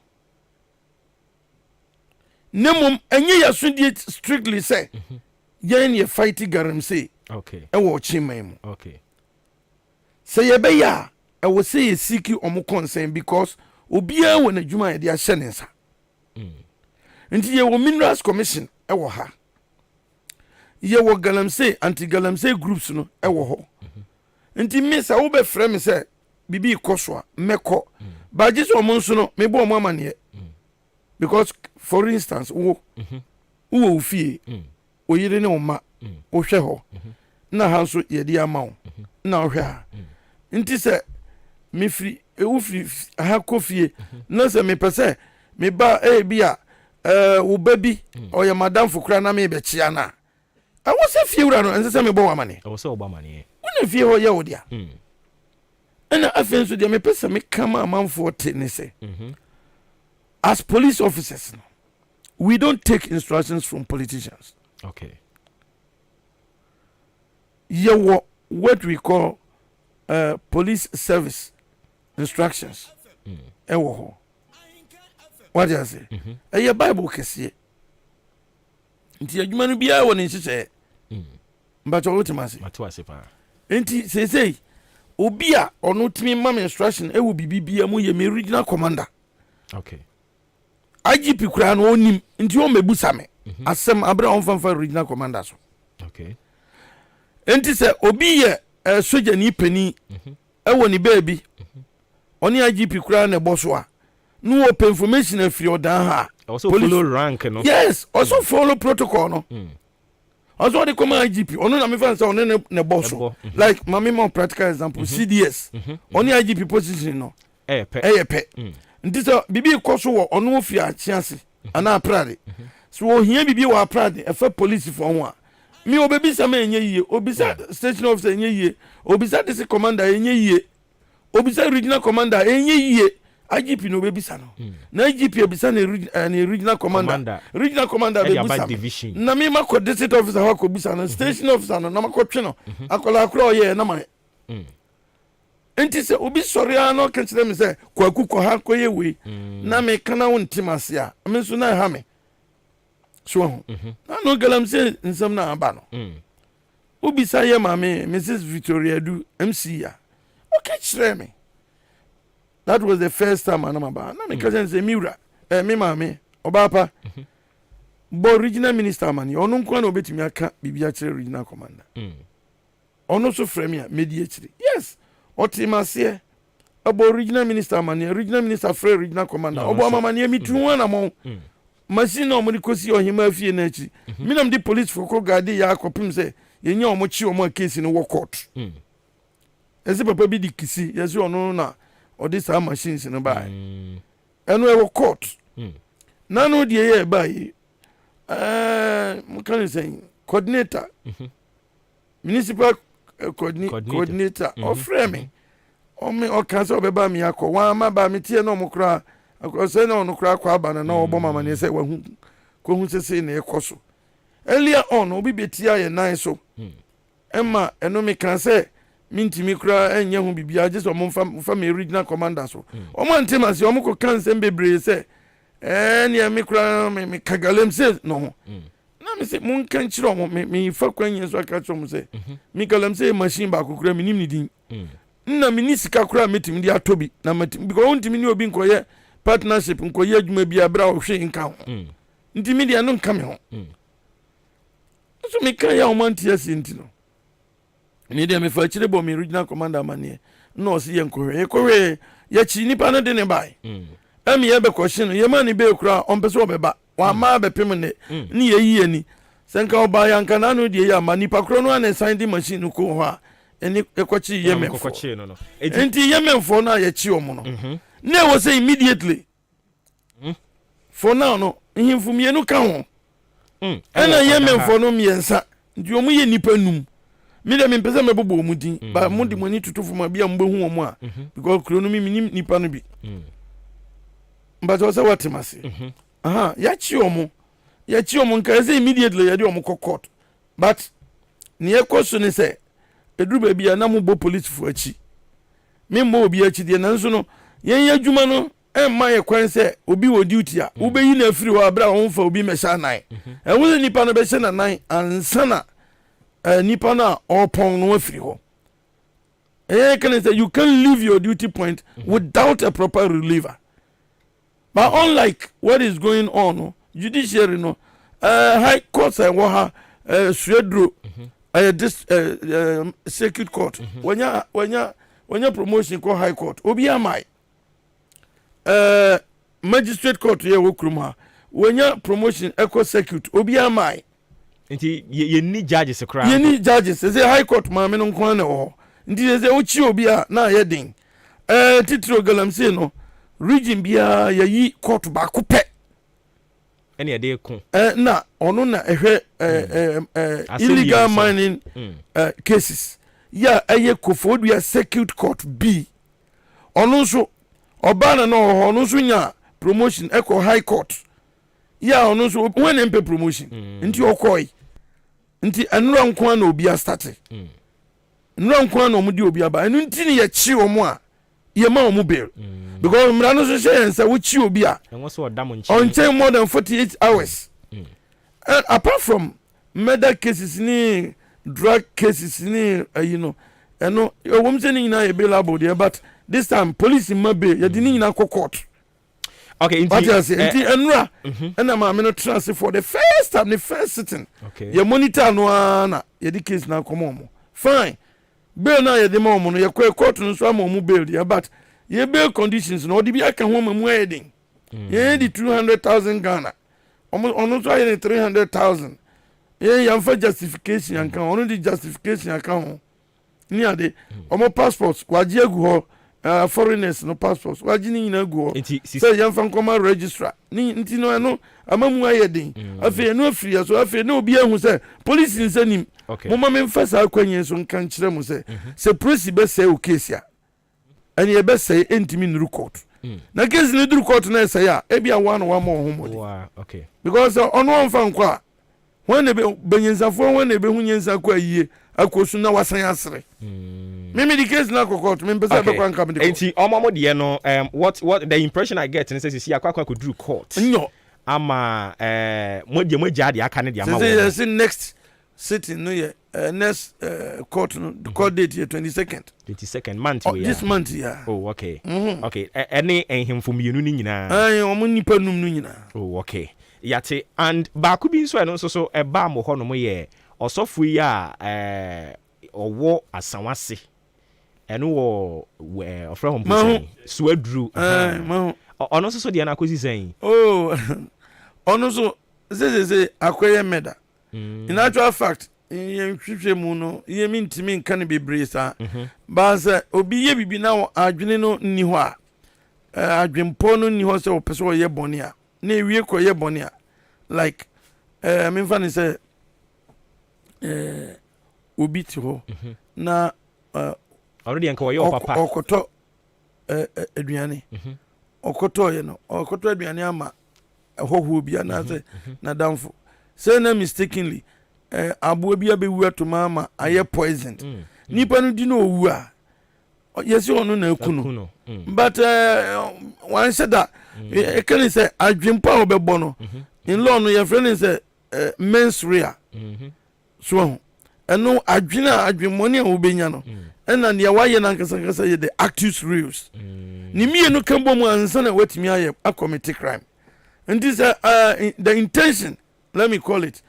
nemom enye yasudie strictly sɛ yɛn yɛ fight galamsey okay ɛwɔ chiman mu okay sɛ yɛbɛyɛ a ɛwɔ sɛ yɛ seek ɔmo concern because obiara wɔ n'adwuma yɛde ahyɛ ne nsa nti yɛwɔ minerals commission ɛwɔ ha yɛwɔ galamsey anti-galamsey groups no ɛwɔ hɔ nti me sɛ wo bɛfrɛ me sɛ bibi kɔ so a mɛkɔ bagye sɛ ɔmo nso no mebɔ ɔmo amaneɛ because for instance wowɔ wo fie oyere ne wo ma wohwɛ hɔ na ha nso yɛde ama wo na wohwɛ ha nti sɛ mefiri wofiri ha kɔ fie na sɛ mepɛ sɛ meba bi a wo ba bi ɔyɛ madamfo kora na mebɛkyea no a ɛwɔ sɛ fie wura no ɛnsɛ sɛ mebɔ wo amane ɛwɔ sɛ wɔbɔ amane wona fie hɔ yɛ wo dea ɛna afei nso deɛ mepɛ sɛ meka ma amanfoɔ te ne sɛ as police officers no we don't take instructions from politicians okay yɛwɔ what we call police service instructions ɛwɔ hɔ wade ase ɛyɛ bible kɛseɛ nti adwuma no biara wɔ ne nhyehyɛeɛ mbakyɛ wotem ase nti seesei obi a ɔno tumi ma me instruction ɛwɔ bibibia mu yɛ me regional commander okay IGP kura no onim nti o mebusa me asɛm abra on fanfa regional commander so okay enti sɛ obi yɛ soja ni pani ɛwɔ ni baby ɔne IGP kura na ɛbɔ so a no open information afiri ɔdan ha also follow rank no yes also follow protocol no also the command IGP ɔno na me fan sɛ ɔne ne bɔ so like mami more practical example CDS ɔne IGP position no ɛyɛ pɛ nti sɛ bibi kɔ so wɔ ɔno fi akyase ana aprade so ohia bibi wɔ aprade ɛfɛ police for ho a me obebisa ma enye yie obisa station officer enye yie obisa district commander enye yie obisa regional commander enye yie IGP no obebisa no na IGP obisa na regional commander obebisa na me makɔ district officer hɔ obisa na station officer no na makɔtwe no akola akora ɔyɛ na ma enti sɛ obi sɔre a no ka kyerɛ me sɛ kwaku kɔ ha kɔyɛ wei na me kana wo ntim ase a me nso na ha me so ho na no galam sɛ nsɛm na aba no obi sa yɛ ma me Mrs Victoria Du MC a okay kyerɛ me that was the first time anam aba na me ka sɛ miura me ma me obapa bo regional minister man ɔno nko na obetimi aka bibia kyerɛ regional commander ɔno so frɛ me a medi akyiri yes otimase abo regional minister man regional minister frɛ regional commander obo amamane mitu ho na mo machine no mo kosi ohima afie na achi minam di police for ko guard ya akopim se yenya omo chi omo case no wo court ese papa bi di kisi yesi ono na odi sa machines no ba eno e wo court na no die ye ba yi mo kan say coordinator municipal coordinator of framing o me o kan so be ba mi akọ wa ma ba mi tie no mo kra akose na ono kra kwa aba na obo mama ne se wa hu ko hu sese na ekoso earlier on obi betia ye nan so emma eno me kan se mintimi kra enye hu bibia je so mo fa me regional commander so o mo antima se o mo ko kan se bebre se ne me kra me kagalem se no na me se mun kan chiro mo me fa kwanye so aka chiro mo se me kagalem se machine ba kokura me nim ni din na me ni sika kra metimi di atobi na metimi because untimi ni obi nkoye partnership nkoye adwuma bia bra o hwe nka ho ntimi dia no nka me ho so me kan ya o mantia sinti no ni dia me fa chire bo me regional commander mane no se ye nkohwe ye chi nipa no de ne bai ami ye be question no ye ma ni be kura on pese obeba wa ma be pem ne ni ye yi ani senka oba ya nka na no die ya ma nipa kro no an sign di machine ko ho a eni ekwachi ye me fo enti ye me fo na ye chi omo no na wo say immediately for now no nhimfumie no ka ho ena ye me fo no miensa ndi omu ye nipa num mi de me pese me bobo omu din ba mo di moni tutufu ma bia mbo hu omu a because kro no mi nipa no bi but also what must aha ya chi omu nka say immediately ya di omu court but ne ekoso ne say eduru ba bia na mo bo police fu achi me mo obi achi de na nso no yen ya dwuma no emma ye kwan say obi wo duty a wo be yi na afiri wo abra wo mfa obi mesha nan wo nipa no be hye na nan ansana nipa na opon no afiri ho can say you can leave your duty point without a proper reliever. But unlike what is going on, judiciary no, high courts and waha, Swedro, this circuit court. When you promotion call high court, obiamai, magistrate court ye wokruma. When you promotion echo circuit, obiamai. Nti you need judges across. You need judges. Say high court ma me no kwan o. Nti say uchi obi a na ye den. Titro galamse no. Region bia yayi court ba ko pe. Ene de ko. Na ono na ehwe illegal mining cases. Ya eye Kofodua circuit court B. Ono so obana no ono so nya promotion echo high court. Ya ono so when empe promotion. Nti okoi. Nti enura nko na obi a start. Enura nko na omudi obi aba. Enu nti ne ye chi omo a ye ma omo bail. Because mrano so say say we chi obi a. On chain more than 48 hours. And apart from murder cases ni drug cases ni eno wom say ni na ye bailable there, but this time police in mabe ye di ni na court. Okay, what you say? Enra, and I'm not transfer for the first time, the first sitting. Okay. Your monitor no ana, your case now come on. Fine. Bail now the moment you court no so mo bail ya, but your bail conditions no the be I can home wedding. You the 200,000 Ghana. Almost 300,000. Yeah, for justification and can only the justification account. Near the passports, waji egu foreigners no passports, waji ni na egu. Say young fan come registrar. Ni nti no amamu ayedin. Afi no free so afi no obi ehun say police nsanim. Mo ma me mfasa akwanyen so nkan kire mo say police be say o case ya. Ani e be say entimi nru court. Na case ni nru court na say ya e bia one mo homo. Wow, okay. Because ono fan kwa when they be benyensafo when they be hu nyensa kwa yie akosu na wasan asre me the case na court me pesa be kwa nkam de enti omomo de no what the impression I get and say see akwa could do court no ama moja de aka ne de ama wo say next sitting no ye next court no the court date here 22nd month this month yeah. Oh okay. Okay any enhemfo mienu ni nyina omo nipa num no nyina. Oh okay. Yate and baako bi nso eno nso so eba mo ho no mo ye osofo yi a owo asanwase eno wo ofra hom pusi so aduru ono nso so de na akosi sen oh ono so ze akoye meda in actual fact yen hwehwe mu no ye mintimi nka ne bebre sa ba se obi ye bibi na adwene no nni ho a adwempo no nni ho se opeso ye bone a na ewie koye bone a like me fan say obi ti ho na already enko yo papa okoto aduane okoto ye no okoto aduane ama hoho bia na say na damfo say na mistakenly abo bia be wu atoma ma aye poisoned nipa no di no owu a yesi onu na ekunu but one said that e can say adwempa obebo no in law no your friend say mens rea so eno adwena adwemoni a obenya no ena ne waye na nkasa ye the actus reus ni mie no kambo mu ansa na watimi aye a commit crime and this the intention let me call it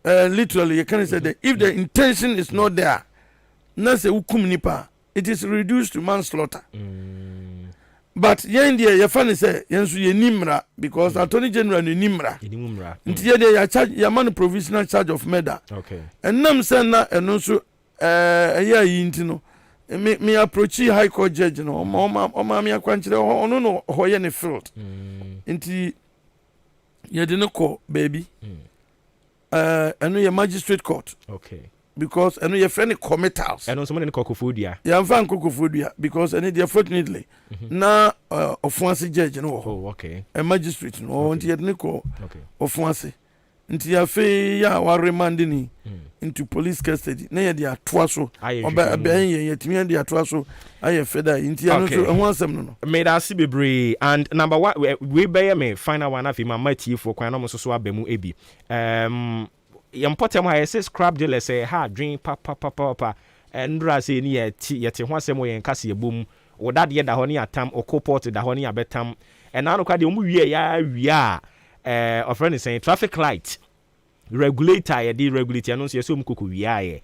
literally you can say that if the intention is not there na say hukum nipa it is reduced to manslaughter. But yen dia ya fani say yensu ye nimra because attorney general ni nimra. Nti ye dia ya charge ya man provisional charge of murder. Okay. And nam say na eno so ya yinti no me approach high court judge no o ma me akwanchire ono no ho ye ne field. Nti ye de no call baby. Eno ye magistrate court. Okay. Because eno your friend committals eno so mo ne kokofodia ya fan kokofodia because eno dey fortunately na offense judge no oh okay a magistrate no nti ye ko offense nti ya fe ya wa remand ni into police custody na ye dey atoa so oba ye timi dey atoa so aye feda nti ya no so ho asem no me da si bebre and number 1 we be me final one afi ma matie for kwan no so abamu ebi yampotem ha say scrap dealer say ha dream papa ndra say ni yeti ho asem wo yen kase ebom wo dade da ho ne atam okoport da ho ne abetam na no kwa de omu wie ya wie a of friend saying traffic light regulator ye dey regulate no so yeso mu koko wie aye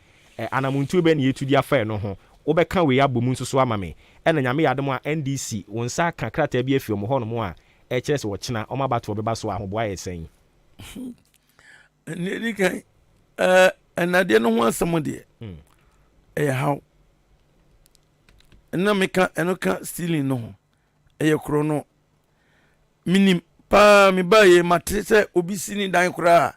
anamuntu be ne yetudi afa no ho wo be kan we abomu nso so amame na nyame yadom a NDC won sa ka krata bi afi omo ho no mo a kire se wo kina o mabato be ba so ahoboa ye sen ni kan anade no ho asem de how na meka eno ka stealing no kro no minim pa mi ba ye matrese obisi ni dan kra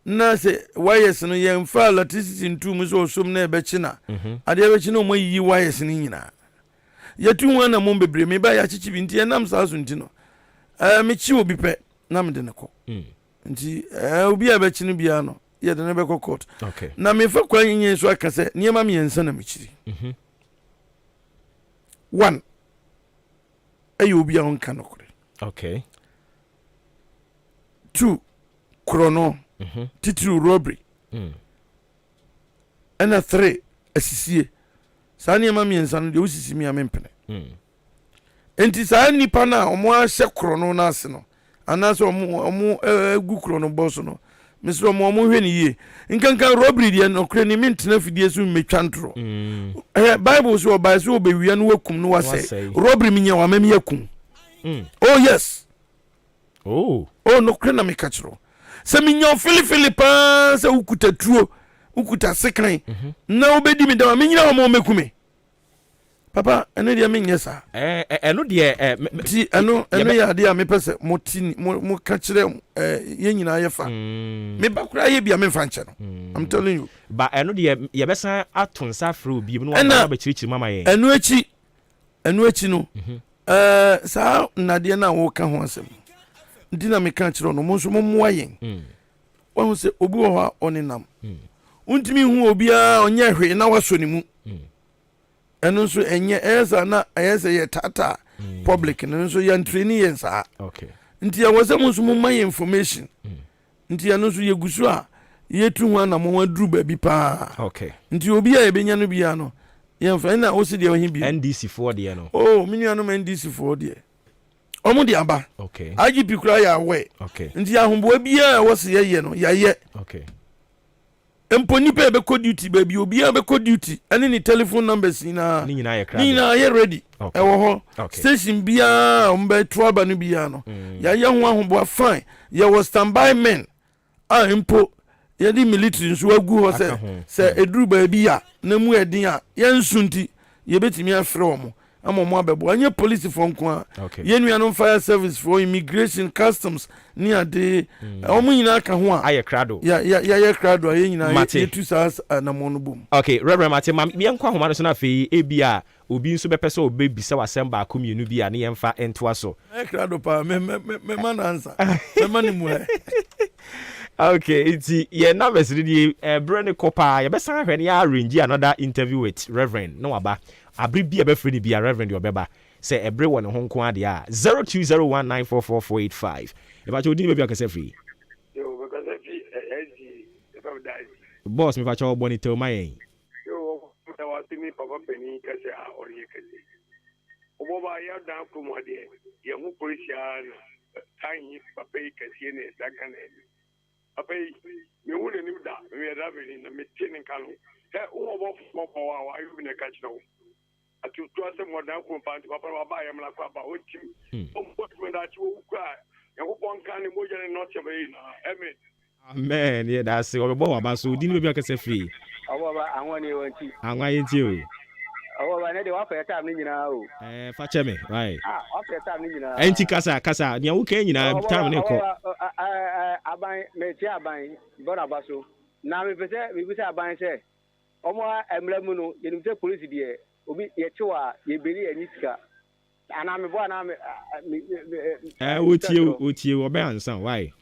na se wires no ye mfa electricity ntu mu so som na ebechi na ade ebechi no mo yi wires ni nyina yetu ho na mo bebre mi ba ya chichi bi nti enam sa so nti no mi chi obi pe na me de ne ko nti obi abechi no bia no ye de ne be ko court na me fa kwa nyin so aka se niema me yensa na me chiri 1 ayo obi a onka no kore okay 2 chrono titru robbery and 3 asisie sa niema me yensa no de osisi mi amempene enti saa nipa na omo ahye kro no na ase no anaso omo egu kro no boss no Mr. Omo hwe ni ye nkanka robbery de no kre ni mentena fidie so metwa ntro Bible so oba so obewia no wakum no wase robbery minya wa mami yakum oh yes oh no kre na mekachro se minya filifili pa se ukuta tuo ukuta sekran na obedi mi da minya wa mo mekume papa eno dia menye sa eno dia ti eno ya dia me pese mo ka kire ye nyina ye fa me ba kura ye bia me fa nche no I'm telling you ba eno dia ye besa atonsa fra obi no wa ba chirichi mama ye eno echi no sa na dia na wo ka ho asem ndina me ka kire no mo so mo moa yen wo se obi wo ha oninam untimi hu obi a onye hwe na waso ni mu eno so enye esa na ayese ye tata public no so ya training yen sa okay nti ya wose mo so mo my information nti ya no so ye gusu a ye tu hu na mo wadru ba bi pa okay nti obi a ye benya no bia no ye fa na o se de ohin bi NDC4 de no oh minu no NDC4 de omo de aba okay IGP kura ya we okay nti ya humbo bia wo se ye no ya ye okay emponi pe be ko duty baby obi a be ko duty ene ni telephone numbers na ni nyina ye ready okay. Ewo ho station bia ombe trouble no bia no ya ye ho ahobo fine ye was standby men a empo ye di military nso agu ho se eduru ba bia na mu edin a ye nsunti ye betimi afre omo amomo abebo anye police for nko a ye nua no fire service for immigration customs ni ade omo nyina ka ho a aye krado ya krado ye nyina ye tu sas na mo no bom okay Reverend Mate ma me nkwa homa no so na fe ebia obi nso bepese obebisa wasem ba komienu bia ne yemfa entoa so krado pa me man answer me man mu okay iti ye na besidi brand kopa ye besan hwe ne ya arrange another interview with Reverend no aba abri bia be free ni bia Reverend yo beba say ebre won ho nko ade a 0201944485 e ba cho din be bia kase free yo be kase free boss me fa cho bonito mayen yo me wa tini papa peni kase a oriye kase obo ba ya dan ko mo de ye hu polisian tan papa kase ne sakane papa me hu ne ni da me da be ni na me tini kanu he obo mo ko wa ayu ne ka chiro atu to ase mo dan ko panti papa wa ba ya mla kwa ba o tim o mo to da chi wo kwa ya ko pon kan ni mo je ne not se be na amen amen yeah that's it obo wa ba so din be bia kase free obo ba anwa ni wanti anwa yenti o obo ba ne de wa fa time ni nyina o fa cheme right wa fa time ni nyina enti kasa nia wo kan nyina time ne ko aban me ti aban bona baso na me pese aban se omo emra mu no ye nimte police de obi ye chiwa ye beri aniska ana me bo ana me wotie obe ansan why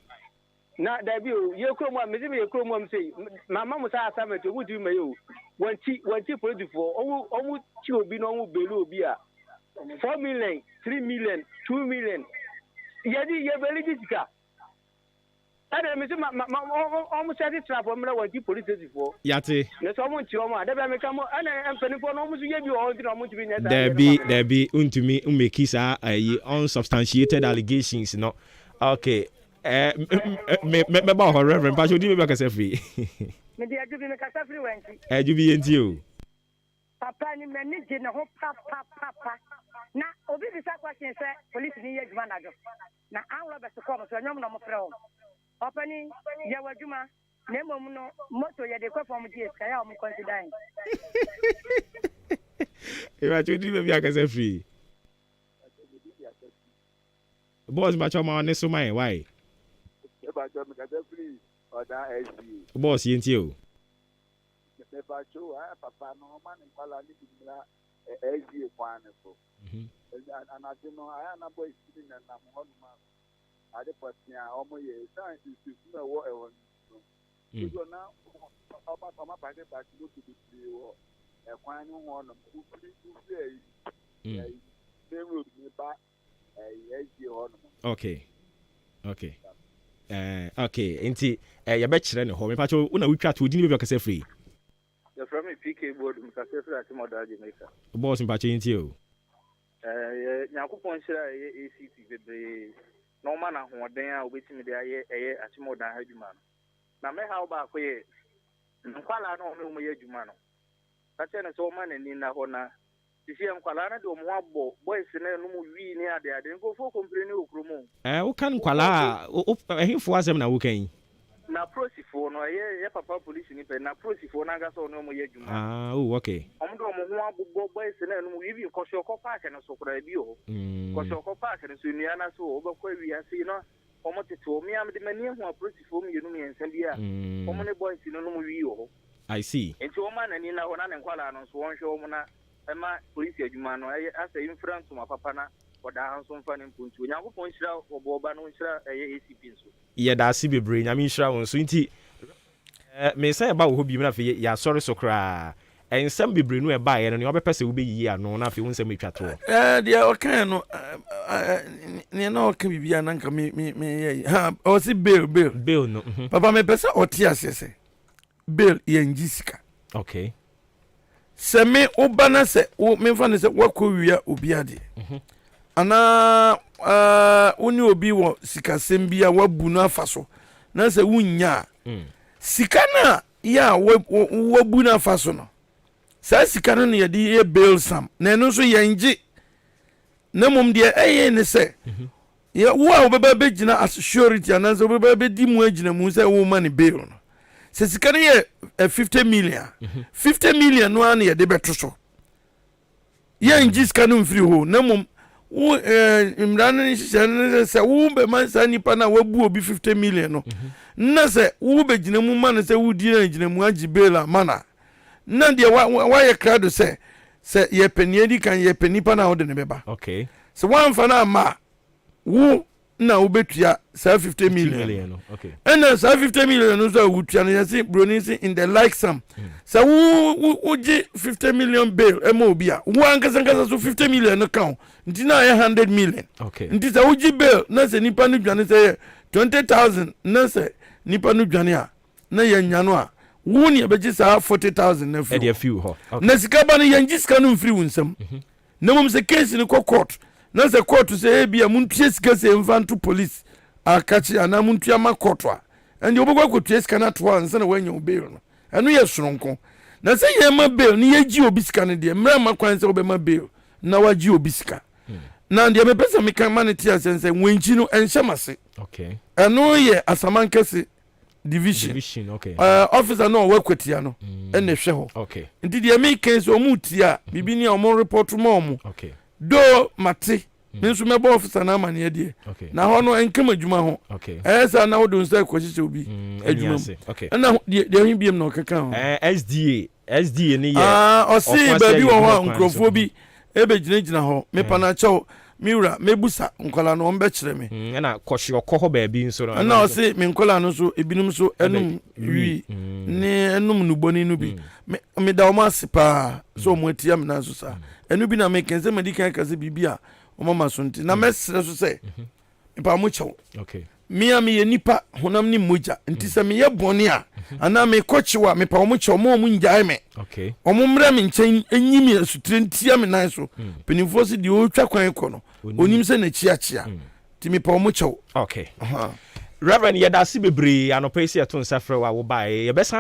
na da bi o ye kro mo me se ye kro mo am sei mama mo sa assignment o di me yo wanti police for omu chi obi no omu beri obi a 4 million 3 million 2 million ye beri disika ada me se omu set trap o mra wanti police for yate ne so omu nchiro mo ada be me ka mo ana empani for no omu so ye bi o ndi no omu tibi nyesa there be untumi umeki sa unsubstantiated allegations no okay me ba ho Reverend pa jodi me ba kase free me dia jubi me kase free wanti jubi yenti o papa ni me ni je na ho papa na obi bisa question say police ni ye juma na jo na anwo be so come so nyom no mo frɛ o papa ni ye waduma na mom no moto ye de kwa form die ska ya o mo consider e ba jodi me bia kase free boss ma choma ne so mai why boss yenti o me ba cho papa no man kwala ni bimla eji kwane so anati no aya na boy sitting na mo no ma ade potia omo ye san isi na wo e won so na papa ba de ba ti go to the wo e kwan ni ho no ku fi e road ni ba eji ho no okay enti ya be kire ne ho me pa cho una witwa to din be kase free the from PK board me kase free ati modaji maker boss me pa cho enti o Nyankopɔn hyira ACT bebree na ɔma na hoɔden a obetimi de ayɛ akyimodan ha adwuma no na me ha ba akɔyɛ nkwala na ɔno mo yɛ adwuma no kakyɛ ne sɛ ɔma n'ani na hɔ na sisi nkwala na de ɔmo abɔ boys na no mu wi ni ade nkofo kompleni okromo wo kan nkwala ehifo asɛm na wo kan na prosifo no ye papa police ni pe na prosifo na ga so no mo ye djuma okay omo do mo ho abugbo boys na no mo wi kosho ko park na so kura bi o kosho ko park na so nua na so obekwa wi ase no omo tete o mi am de mani ho prosifo mi yenu mi ensa bia omo ne boys no mo wi o I see enti o ma na ni na ho na nkwala no so won hwe omo na ema police adwuma no asa influence ma papa na oda hanso mfa ne mpuntu Nyankopɔn hyira oboba no hyira ACP nso ye da si bebre nyame hyira won so nti me say ba wo ho bi na fe ya sorry so kra ensem bebre no e ba ye no obepese wo be yi ano na fe wo nsem etwa to dia o kan no ne na o kan bibia na nka me ye ha o si bill no papa me pese o ti asese bill ye njisika okay se me obana se wo me fa ne se wakowia obi ade ana oni obi wo sikasem bia wabu no afa so na se wunya sika na ya wabu no afa so no sa sika no ye di e bail sam na eno so yenji na mom de ne se ye wo a obeba begina as surety na se obeba be di mu agina mu se wo man bail no se sika no ye 50 million 50 million no an ye de beto so yenji sika no mfiri ho na mom wo imran se wo be man sa nipa na wabu obi 50 million no na se wo be gina mu man se wo di na gina mu agi bela mana na de wa ye krado se ye penie di kan ye penipa na wo de ne beba okay se wan fa na ma wo na wo betua sa 50 million okay and sa 50 million no so wo tua na se broni se in the like some se wo gi 50 million bail e ma obi a wo ankasa so 50 million no count nti na 100 million okay nti se wo gi bail na se nipa no dwane se 20,000 na se nipa no dwane a na ye nya no a wo ni abegi sa 40,000 na fi e dey few ho na sika ba no ye ngi sika no mfiri wunsam na mom se case ni court na se court se e bia muntua sika se mfanto police akachi ana muntua ma court a and you obogwa kotua sika na to ansa na wanya bail no eno ye soronko na se ye ma bail ni ye gi obi sika no de mra ma kwan se obe ma bail na wagi obi sika na de me pesa me kan manity asense wenchi no enhyamase okay eno ye asamankese division okay officer no wakwatia no ene hwe ho okay nti de me kan so omutia bibi ni omo report mo okay do mate nso mebo officer na amane de na ho no enkama adwuma ho esa na wodo nsa kwachiche obi adwuma okay na de hin biem na okeka ho SDA ni ye o si baby wo ho nkrofo bi ebegyina ho me pana chaw miura mebusa nkola no ombe kire me na kwhye okho baabi nso no na o si me nkola no so ebinum so enum wi ni enum nuboni no bi me da o ma sipa so mo atia me na so sa enu bi na me kense medical kase bibia o mama so nti na mesre so se pa mo chew okay me ye nipa honam ni moja nti se me ye bone a ana me kochiwa me pa o mo chew mo njae me okay o mo mra me nchen enyimi asutire ntia me nan so penifo se de o twa kwan ko no onim se na chiachia ti me pa o mo chew okay Reverend Yedasi bebre anopesi aton safre wa wo bae ye besa